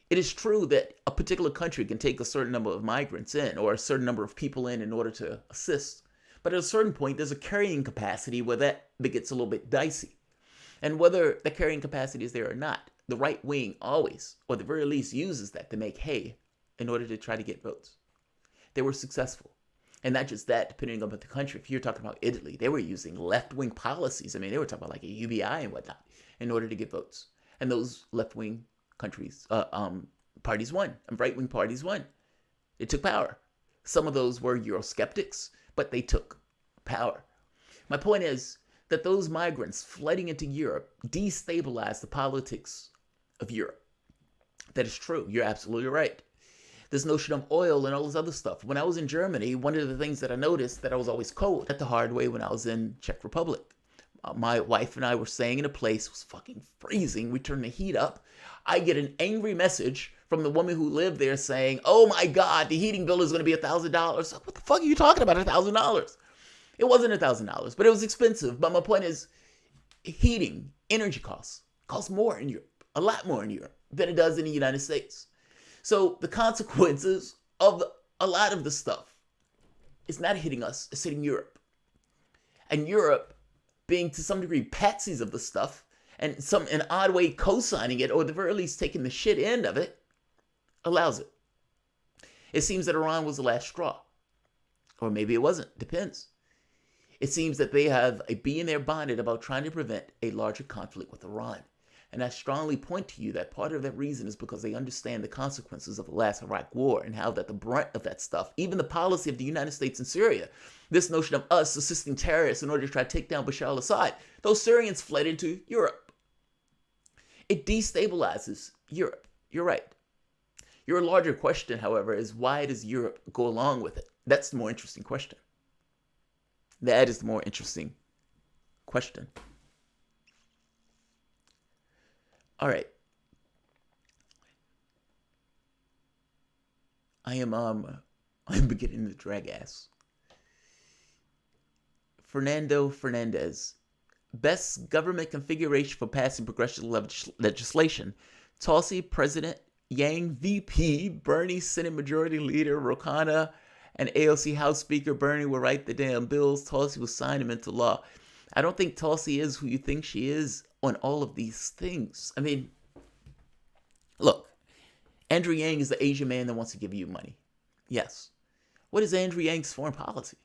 it is true that a particular country can take a certain number of migrants in or a certain number of people in order to assist. But at a certain point, there's a carrying capacity where that gets a little bit dicey. And whether the carrying capacity is there or not, the right wing always, or at the very least, uses that to make hay in order to try to get votes. They were successful. And not just that, depending on the country. If you're talking about Italy, they were using left-wing policies. I mean, they were talking about like a UBI and whatnot in order to get votes. And those left-wing countries, parties won, and right-wing parties won. It took power. Some of those were Eurosceptics, but they took power. My point is that those migrants flooding into Europe destabilized the politics of Europe. That is true. You're absolutely right. This notion of oil and all this other stuff. When I was in Germany, one of the things that I noticed that I was always cold at the hard way when I was in Czech Republic. My wife and I were staying in a place, it was fucking freezing. We turned the heat up. I get an angry message from the woman who lived there saying, oh my God, the heating bill is going to be $1,000. What the fuck are you talking about, $1,000? It wasn't $1,000, but it was expensive. But my point is, heating, energy costs more in Europe, a lot more in Europe than it does in the United States. So the consequences of a lot of the stuff is not hitting us, it's hitting Europe. And Europe, being to some degree patsies of the stuff, and some in an odd way co-signing it, or at the very least taking the shit end of it, allows it. It seems that Iran was the last straw. Or maybe it wasn't, depends. It seems that they have a bee in their bonnet about trying to prevent a larger conflict with Iran. And I strongly point to you that part of that reason is because they understand the consequences of the last Iraq war and how that the brunt of that stuff, even the policy of the United States in Syria, this notion of us assisting terrorists in order to try to take down Bashar al-Assad, those Syrians fled into Europe. It destabilizes Europe. You're right. Your larger question, however, is why does Europe go along with it? That's the more interesting question. That is the more interesting question. All right. I'm beginning to drag ass. Fernando Fernandez. Best government configuration for passing progressive legislation. Tulsi, President, Yang, VP, Bernie, Senate Majority Leader, Rokana, and AOC House Speaker. Bernie will write the damn bills. Tulsi will sign them into law. I don't think Tulsi is who you think she is on all of these things. I mean, look, Andrew Yang is the Asian man that wants to give you money. Yes. What is Andrew Yang's foreign policy?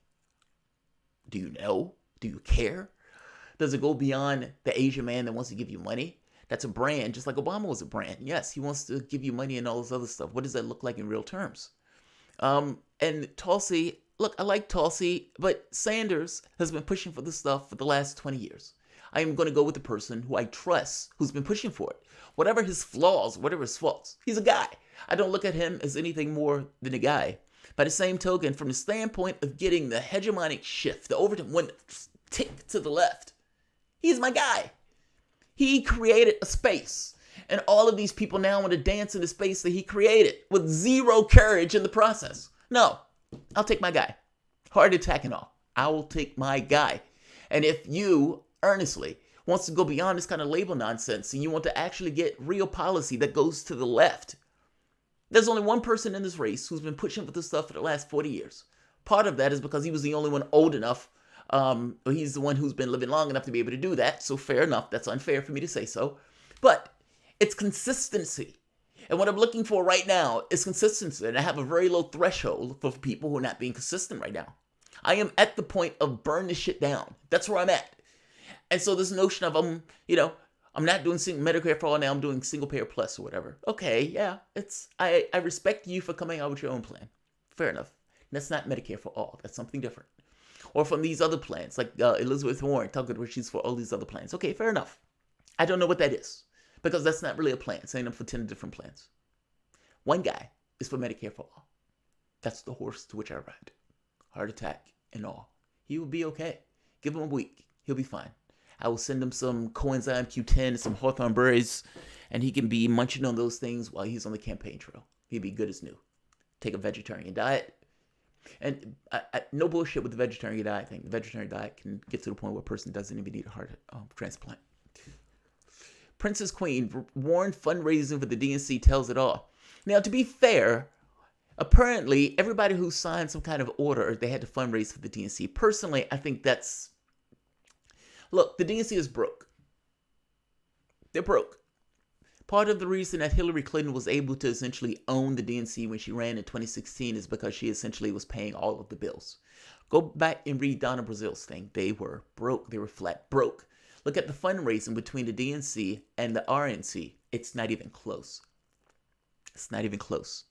Do you know? Do you care? Does it go beyond the Asian man that wants to give you money? That's a brand, just like Obama was a brand. Yes, he wants to give you money and all this other stuff. What does that look like in real terms? And Tulsi, look, I like Tulsi, but Sanders has been pushing for this stuff for the last 20 years. I am going to go with the person who I trust, who's been pushing for it. Whatever his flaws, whatever his faults, he's a guy. I don't look at him as anything more than a guy. By the same token, from the standpoint of getting the hegemonic shift, the Overton window tick to the left, he's my guy. He created a space. And all of these people now want to dance in the space that he created with zero courage in the process. No, I'll take my guy. Heart attack and all. I will take my guy. And if you earnestly wants to go beyond this kind of label nonsense and you want to actually get real policy that goes to the left, there's only one person in this race who's been pushing for this stuff for the last 40 years. Part of that is because he was the only one old enough. He's the one who's been living long enough to be able to do that. So fair enough. That's unfair for me to say so. But it's consistency. And what I'm looking for right now is consistency. And I have a very low threshold for people who are not being consistent right now. I am at the point of burn this shit down. That's where I'm at. And so this notion of, I'm not doing Medicare for all now, I'm doing single payer plus or whatever. Okay, yeah, I respect you for coming out with your own plan. Fair enough. That's not Medicare for all. That's something different. Or from these other plans, like Elizabeth Warren talking where she's for all these other plans. Okay, fair enough. I don't know what that is because that's not really a plan. Saying them for 10 different plans. One guy is for Medicare for all. That's the horse to which I ride. Heart attack and all. He will be okay. Give him a week. He'll be fine. I will send him some coenzyme Q10 and some hawthorn berries, and he can be munching on those things while he's on the campaign trail. He'll be good as new. Take a vegetarian diet. And no bullshit with the vegetarian diet thing. The vegetarian diet can get to the point where a person doesn't even need a heart transplant. Princess Queen, Warren fundraising for the DNC tells it all. Now, to be fair, apparently everybody who signed some kind of order, they had to fundraise for the DNC. Personally, I think that's... Look, the DNC is broke. They're broke. Part of the reason that Hillary Clinton was able to essentially own the DNC when she ran in 2016 is because she essentially was paying all of the bills. Go back and read Donna Brazil's thing. They were broke. They were flat broke. Look at the fundraising between the DNC and the RNC. It's not even close. It's not even close.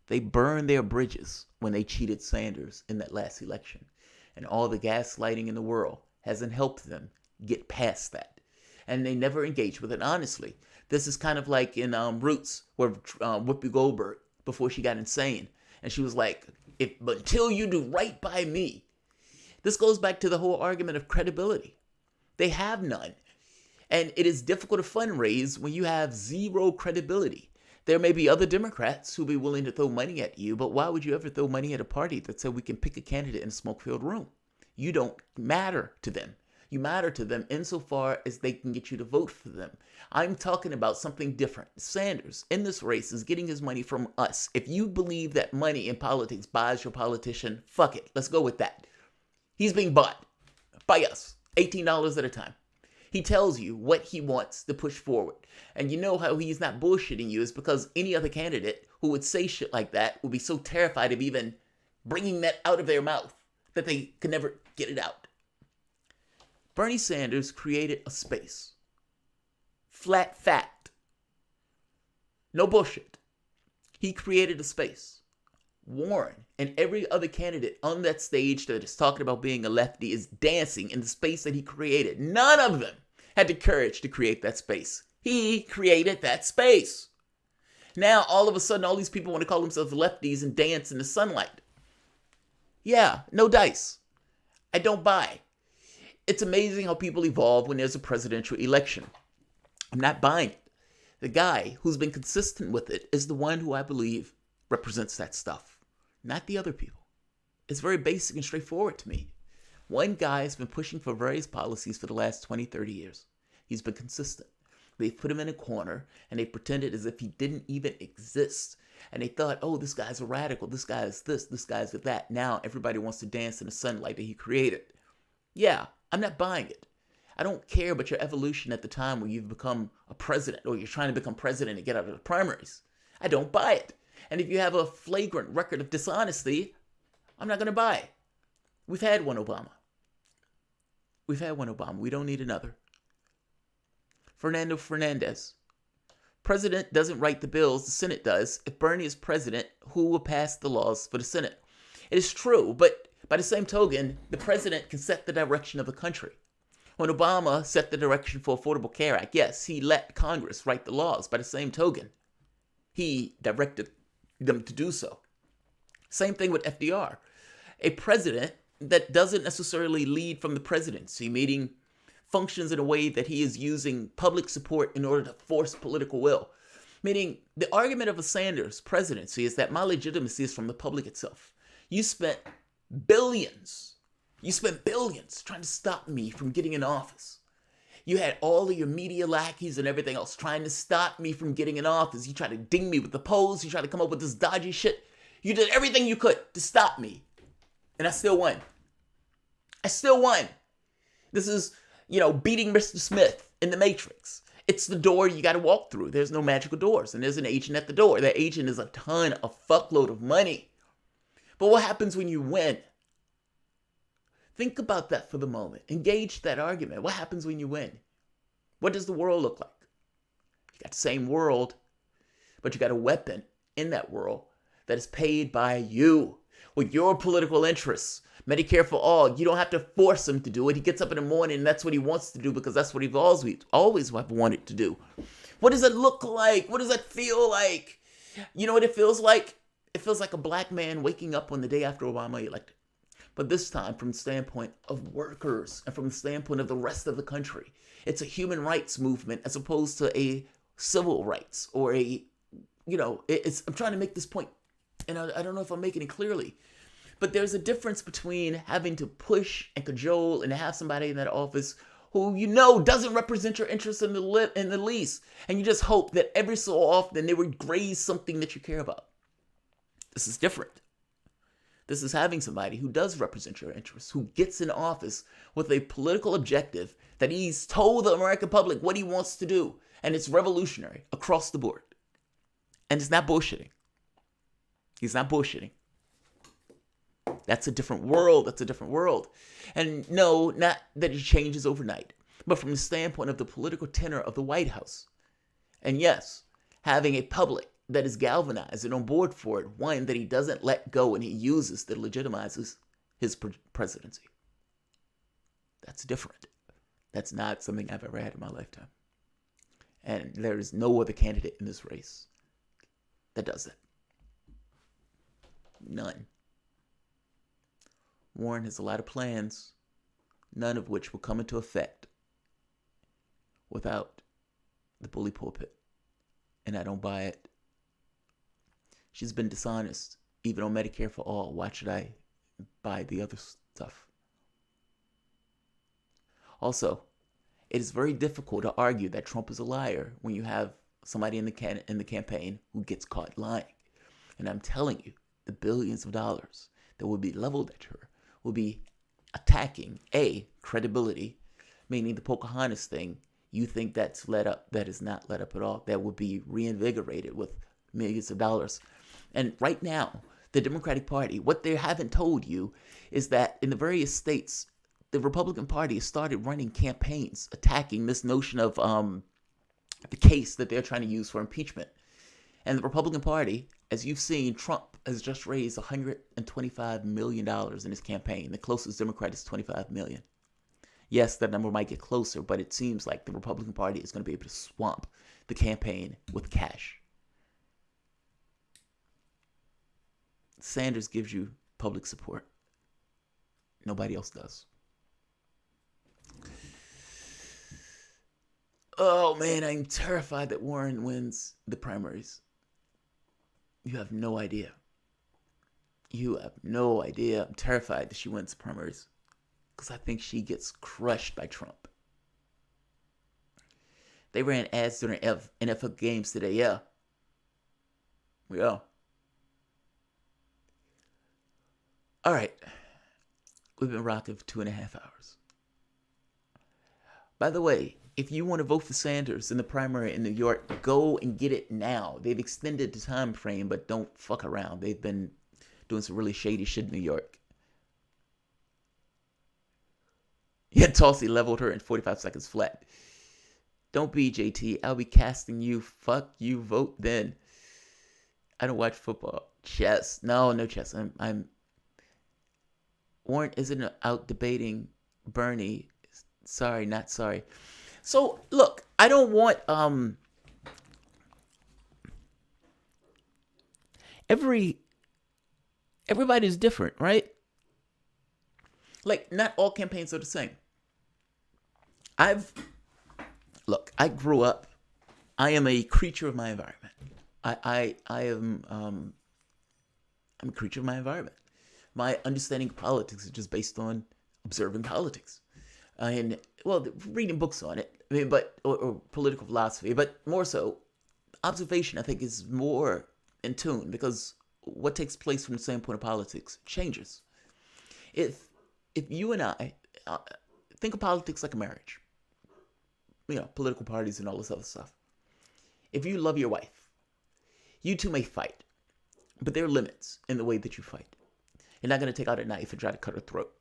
They burned their bridges when they cheated Sanders in that last election. And all the gaslighting in the world hasn't helped them get past that. And they never engaged with it. Honestly, this is kind of like in Roots, where Whoopi Goldberg, before she got insane, and she was like, until you do right by me. This goes back to the whole argument of credibility. They have none. And it is difficult to fundraise when you have zero credibility. There may be other Democrats who will be willing to throw money at you, but why would you ever throw money at a party that said we can pick a candidate in a smoke-filled room? You don't matter to them. You matter to them insofar as they can get you to vote for them. I'm talking about something different. Sanders, in this race, is getting his money from us. If you believe that money in politics buys your politician, fuck it. Let's go with that. He's being bought by us, $18 at a time. He tells you what he wants to push forward. And you know how he's not bullshitting you is because any other candidate who would say shit like that would be so terrified of even bringing that out of their mouth that they could never get it out. Bernie Sanders created a space. Flat fact. No bullshit. He created a space. Warren and every other candidate on that stage that is talking about being a lefty is dancing in the space that he created. None of them had the courage to create that space. He created that space. Now, all of a sudden, all these people want to call themselves lefties and dance in the sunlight. Yeah, no dice. I don't buy. It's amazing how people evolve when there's a presidential election. I'm not buying it. The guy who's been consistent with it is the one who I believe represents that stuff, not the other people. It's very basic and straightforward to me. One guy has been pushing for various policies for the last 20, 30 years. He's been consistent. They put him in a corner and they pretended as if he didn't even exist. And they thought, oh, this guy's a radical. This guy is this guy's that. Now everybody wants to dance in the sunlight that he created. Yeah, I'm not buying it. I don't care about your evolution at the time when you've become a president or you're trying to become president and get out of the primaries. I don't buy it. And if you have a flagrant record of dishonesty, I'm not going to buy it. We've had one Obama. We've had one Obama. We don't need another. Fernando Fernandez. President doesn't write the bills, the Senate does. If Bernie is president, who will pass the laws for the Senate? It is true, but by the same token, the president can set the direction of the country. When Obama set the direction for Affordable Care Act, yes, he let Congress write the laws. By the same token, he directed them to do so. Same thing with FDR. A president that doesn't necessarily lead from the presidency, meaning functions in a way that he is using public support in order to force political will. Meaning, the argument of a Sanders presidency is that my legitimacy is from the public itself. You spent billions trying to stop me from getting in office. You had all of your media lackeys and everything else trying to stop me from getting in office. You tried to ding me with the polls. You tried to come up with this dodgy shit. You did everything you could to stop me. And I still won. This is, beating Mr. Smith in the Matrix. It's the door you got to walk through. There's no magical doors. And there's an agent at the door. That agent is a fuckload of money. But what happens when you win? Think about that for the moment. Engage that argument. What happens when you win? What does the world look like? You got the same world, but you got a weapon in that world that is paid by you with your political interests. Medicare for all. You don't have to force him to do it. He gets up in the morning and that's what he wants to do because that's what he's always wanted to do. What does it look like? What does that feel like? You know what it feels like? It feels like a black man waking up on the day after Obama elected. But this time from the standpoint of workers and from the standpoint of the rest of the country. It's a human rights movement as opposed to a civil rights or I'm trying to make this point, and I don't know if I'm making it clearly. But there's a difference between having to push and cajole and have somebody in that office who doesn't represent your interests in the least. And you just hope that every so often they would graze something that you care about. This is different. This is having somebody who does represent your interests, who gets in office with a political objective that he's told the American public what he wants to do. And it's revolutionary across the board. And it's not bullshitting. He's not bullshitting. That's a different world. And no, not that it changes overnight, but from the standpoint of the political tenor of the White House. And yes, having a public that is galvanized and on board for it, one that he doesn't let go and he uses that legitimizes his presidency. That's different. That's not something I've ever had in my lifetime. And there is no other candidate in this race that does that. None. Warren has a lot of plans, none of which will come into effect without the bully pulpit. And I don't buy it. She's been dishonest, even on Medicare for all. Why should I buy the other stuff? Also, it is very difficult to argue that Trump is a liar when you have somebody in the campaign who gets caught lying. And I'm telling you, the billions of dollars that will be leveled at her will be attacking credibility, meaning the Pocahontas thing. You think that's let up? That is not let up at all. That will be reinvigorated with millions of dollars. And right now, the Democratic Party, what they haven't told you is that in the various states, the Republican Party has started running campaigns attacking this notion of the case that they're trying to use for impeachment. And the Republican Party, as you've seen, Trump has just raised $125 million in his campaign. The closest Democrat is $25 million. Yes, that number might get closer, but it seems like the Republican Party is going to be able to swamp the campaign with cash. Sanders gives you public support. Nobody else does. Oh man, I'm terrified that Warren wins the primaries. You have no idea. I'm terrified that she wins the primaries because I think she gets crushed by Trump. They ran ads during NFL games today, yeah. All right. We've been rocking for 2.5 hours. By the way, if you want to vote for Sanders in the primary in New York, go and get it now. They've extended the time frame, but don't fuck around. They've been doing some really shady shit in New York. Yeah, Tulsi leveled her in 45 seconds flat. Don't be JT. I'll be casting you. Fuck you. Vote then. I don't watch football. Chess. No chess. I'm. Warren isn't out debating Bernie. Sorry, not sorry. So look, I don't want everybody's different, right? Like, not all campaigns are the same. I grew up. I am a creature of my environment. I'm a creature of my environment. My understanding of politics is just based on observing politics, and reading books on it. I mean, or political philosophy, but more so, observation. I think is more in tune because what takes place from the standpoint of politics changes. If you and I think of politics like a marriage, political parties and all this other stuff. If you love your wife, you two may fight, but there are limits in the way that you fight. You're not going to take out a knife and try to cut her throat.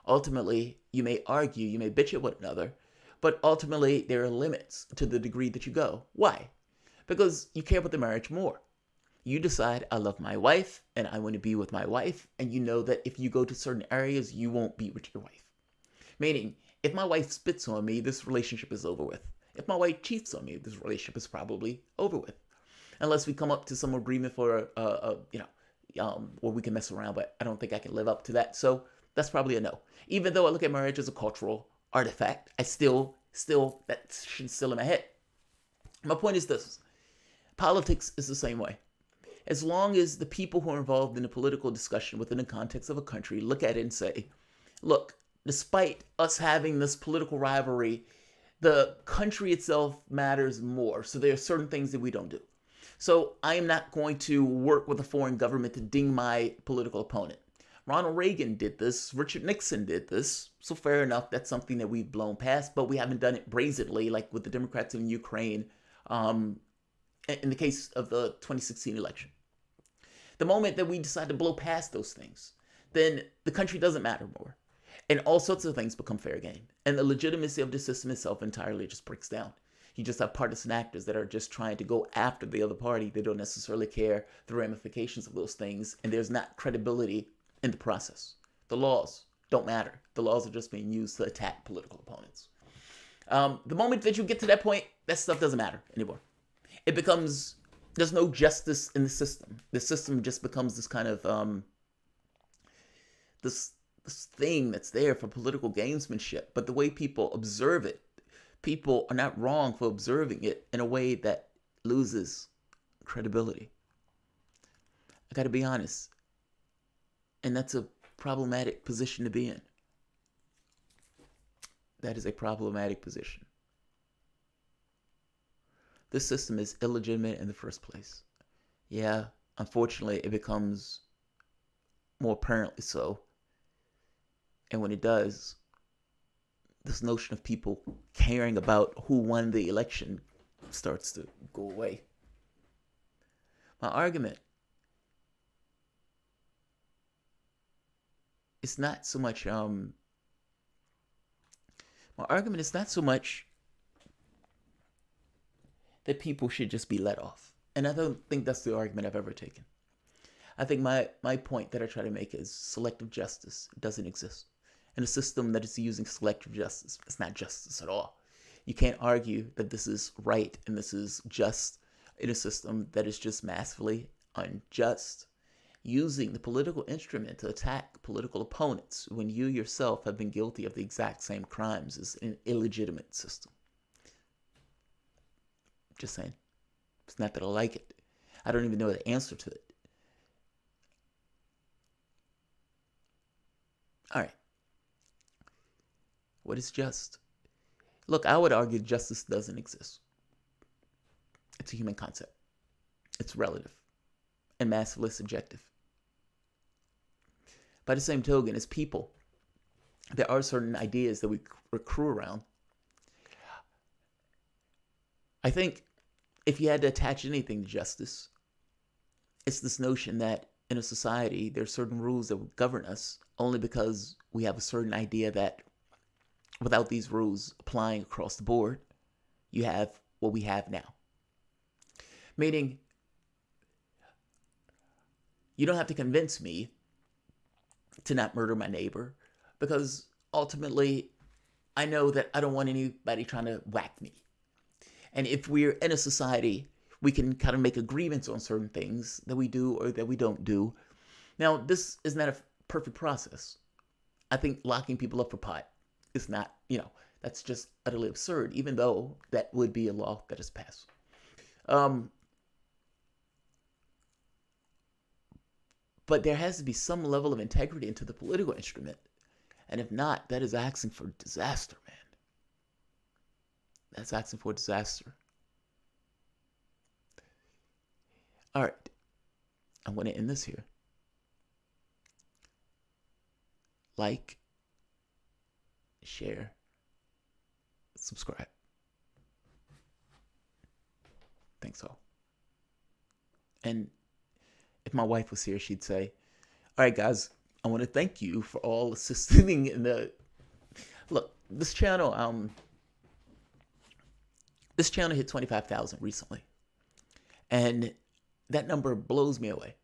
Ultimately, you may argue, you may bitch at one another, but ultimately there are limits to the degree that you go. Why? Because you care about the marriage more. You decide, I love my wife, and I want to be with my wife, and you know that if you go to certain areas, you won't be with your wife. Meaning, if my wife spits on me, this relationship is over with. If my wife cheats on me, this relationship is probably over with. Unless we come up to some agreement for, where we can mess around, but I don't think I can live up to that. So that's probably a no. Even though I look at marriage as a cultural artifact, I still, that shit's still in my head. My point is this. Politics is the same way. As long as the people who are involved in a political discussion within the context of a country look at it and say, look, despite us having this political rivalry, the country itself matters more. So there are certain things that we don't do. So I am not going to work with a foreign government to ding my political opponent. Ronald Reagan did this. Richard Nixon did this. So fair enough, that's something that we've blown past, but we haven't done it brazenly like with the Democrats in Ukraine in the case of the 2016 election. The moment that we decide to blow past those things, then the country doesn't matter more. And all sorts of things become fair game. And the legitimacy of the system itself entirely just breaks down. You just have partisan actors that are just trying to go after the other party. They don't necessarily care the ramifications of those things. And there's not credibility in the process. The laws don't matter. The laws are just being used to attack political opponents. The moment that you get to that point, that stuff doesn't matter anymore. It becomes, there's no justice in the system. The system just becomes this kind of, this thing that's there for political gamesmanship. But the way people observe it, people are not wrong for observing it in a way that loses credibility. I gotta be honest. And that's a problematic position to be in. That is a problematic position. This system is illegitimate in the first place. Yeah, unfortunately, it becomes more apparently so. And when it does, this notion of people caring about who won the election starts to go away. My argument is not so much, that people should just be let off. And I don't think that's the argument I've ever taken. I think my point that I try to make is selective justice doesn't exist. In a system that is using selective justice, it's not justice at all. You can't argue that this is right and this is just in a system that is just massively unjust. Using the political instrument to attack political opponents when you yourself have been guilty of the exact same crimes is an illegitimate system. Just saying. It's not that I like it. I don't even know the answer to it. All right. What is just? Look, I would argue justice doesn't exist. It's a human concept. It's relative and massively subjective. By the same token, as people, there are certain ideas that we accrue around I think if you had to attach anything to justice, it's this notion that in a society, there are certain rules that would govern us only because we have a certain idea that without these rules applying across the board, you have what we have now. Meaning, you don't have to convince me to not murder my neighbor, because ultimately, I know that I don't want anybody trying to whack me. And if we're in a society, we can kind of make agreements on certain things that we do or that we don't do. Now, this is not a perfect process. I think locking people up for pot is not, that's just utterly absurd, even though that would be a law that is passed. But there has to be some level of integrity into the political instrument. And if not, that is asking for disaster, man. That's asking for disaster. All right. I'm going to end this here. Like, share, subscribe. Thanks all. And if my wife was here, she'd say, all right, guys, I want to thank you for all assisting in the... Look, this channel hit 25,000 recently. And that number blows me away.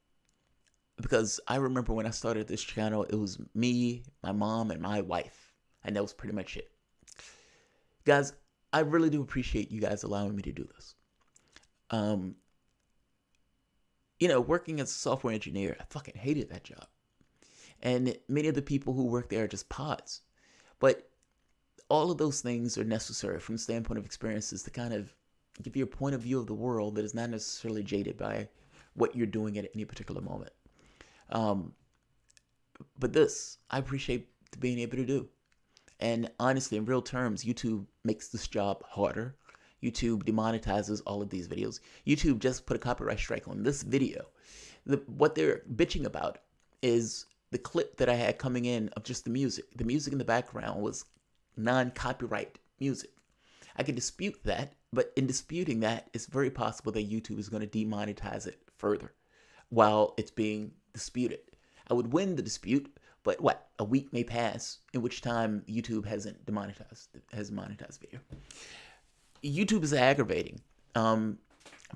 Because I remember when I started this channel, it was me, my mom, and my wife. And that was pretty much it. Guys, I really do appreciate you guys allowing me to do this. Working as a software engineer, I fucking hated that job. And many of the people who work there are just pods. But all of those things are necessary from the standpoint of experiences to kind of give you a point of view of the world that is not necessarily jaded by what you're doing at any particular moment. But this, I appreciate being able to do. And honestly, in real terms, YouTube makes this job harder. YouTube demonetizes all of these videos. YouTube just put a copyright strike on this video. What they're bitching about is the clip that I had coming in of just the music. The music in the background was non-copyright music. I can dispute that, but in disputing that, it's very possible that YouTube is going to demonetize it further while it's being disputed. I would win the dispute, but a week may pass, in which time YouTube hasn't monetized video. YouTube is aggravating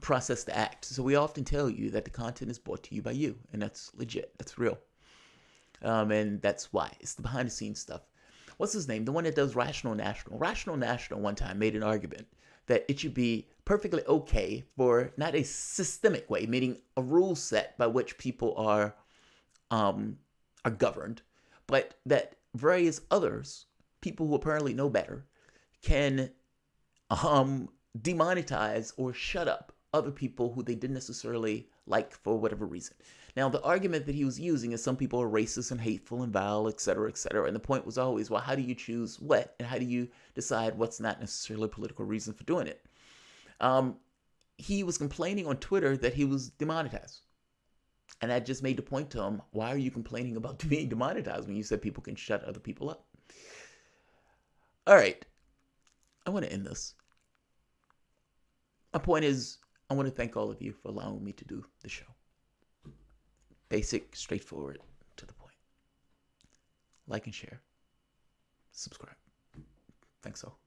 process to act. So we often tell you that the content is brought to you by you, and that's legit. That's real. And that's why. It's the behind the scenes stuff. What's his name? The one that does Rational National. Rational National one time made an argument that it should be perfectly okay for not a systemic way, meaning a rule set by which people are governed, but that various others, people who apparently know better, can demonetize or shut up other people who they didn't necessarily like for whatever reason. Now, the argument that he was using is some people are racist and hateful and vile, etc., etc. And the point was always, well, how do you choose what? And how do you decide what's not necessarily a political reason for doing it? He was complaining on Twitter that he was demonetized. And I just made the point to him, why are you complaining about being demonetized when you said people can shut other people up? All right. I want to end this. My point is, I want to thank all of you for allowing me to do the show. Basic, straightforward, to the point. Like and share. Subscribe. Thanks all.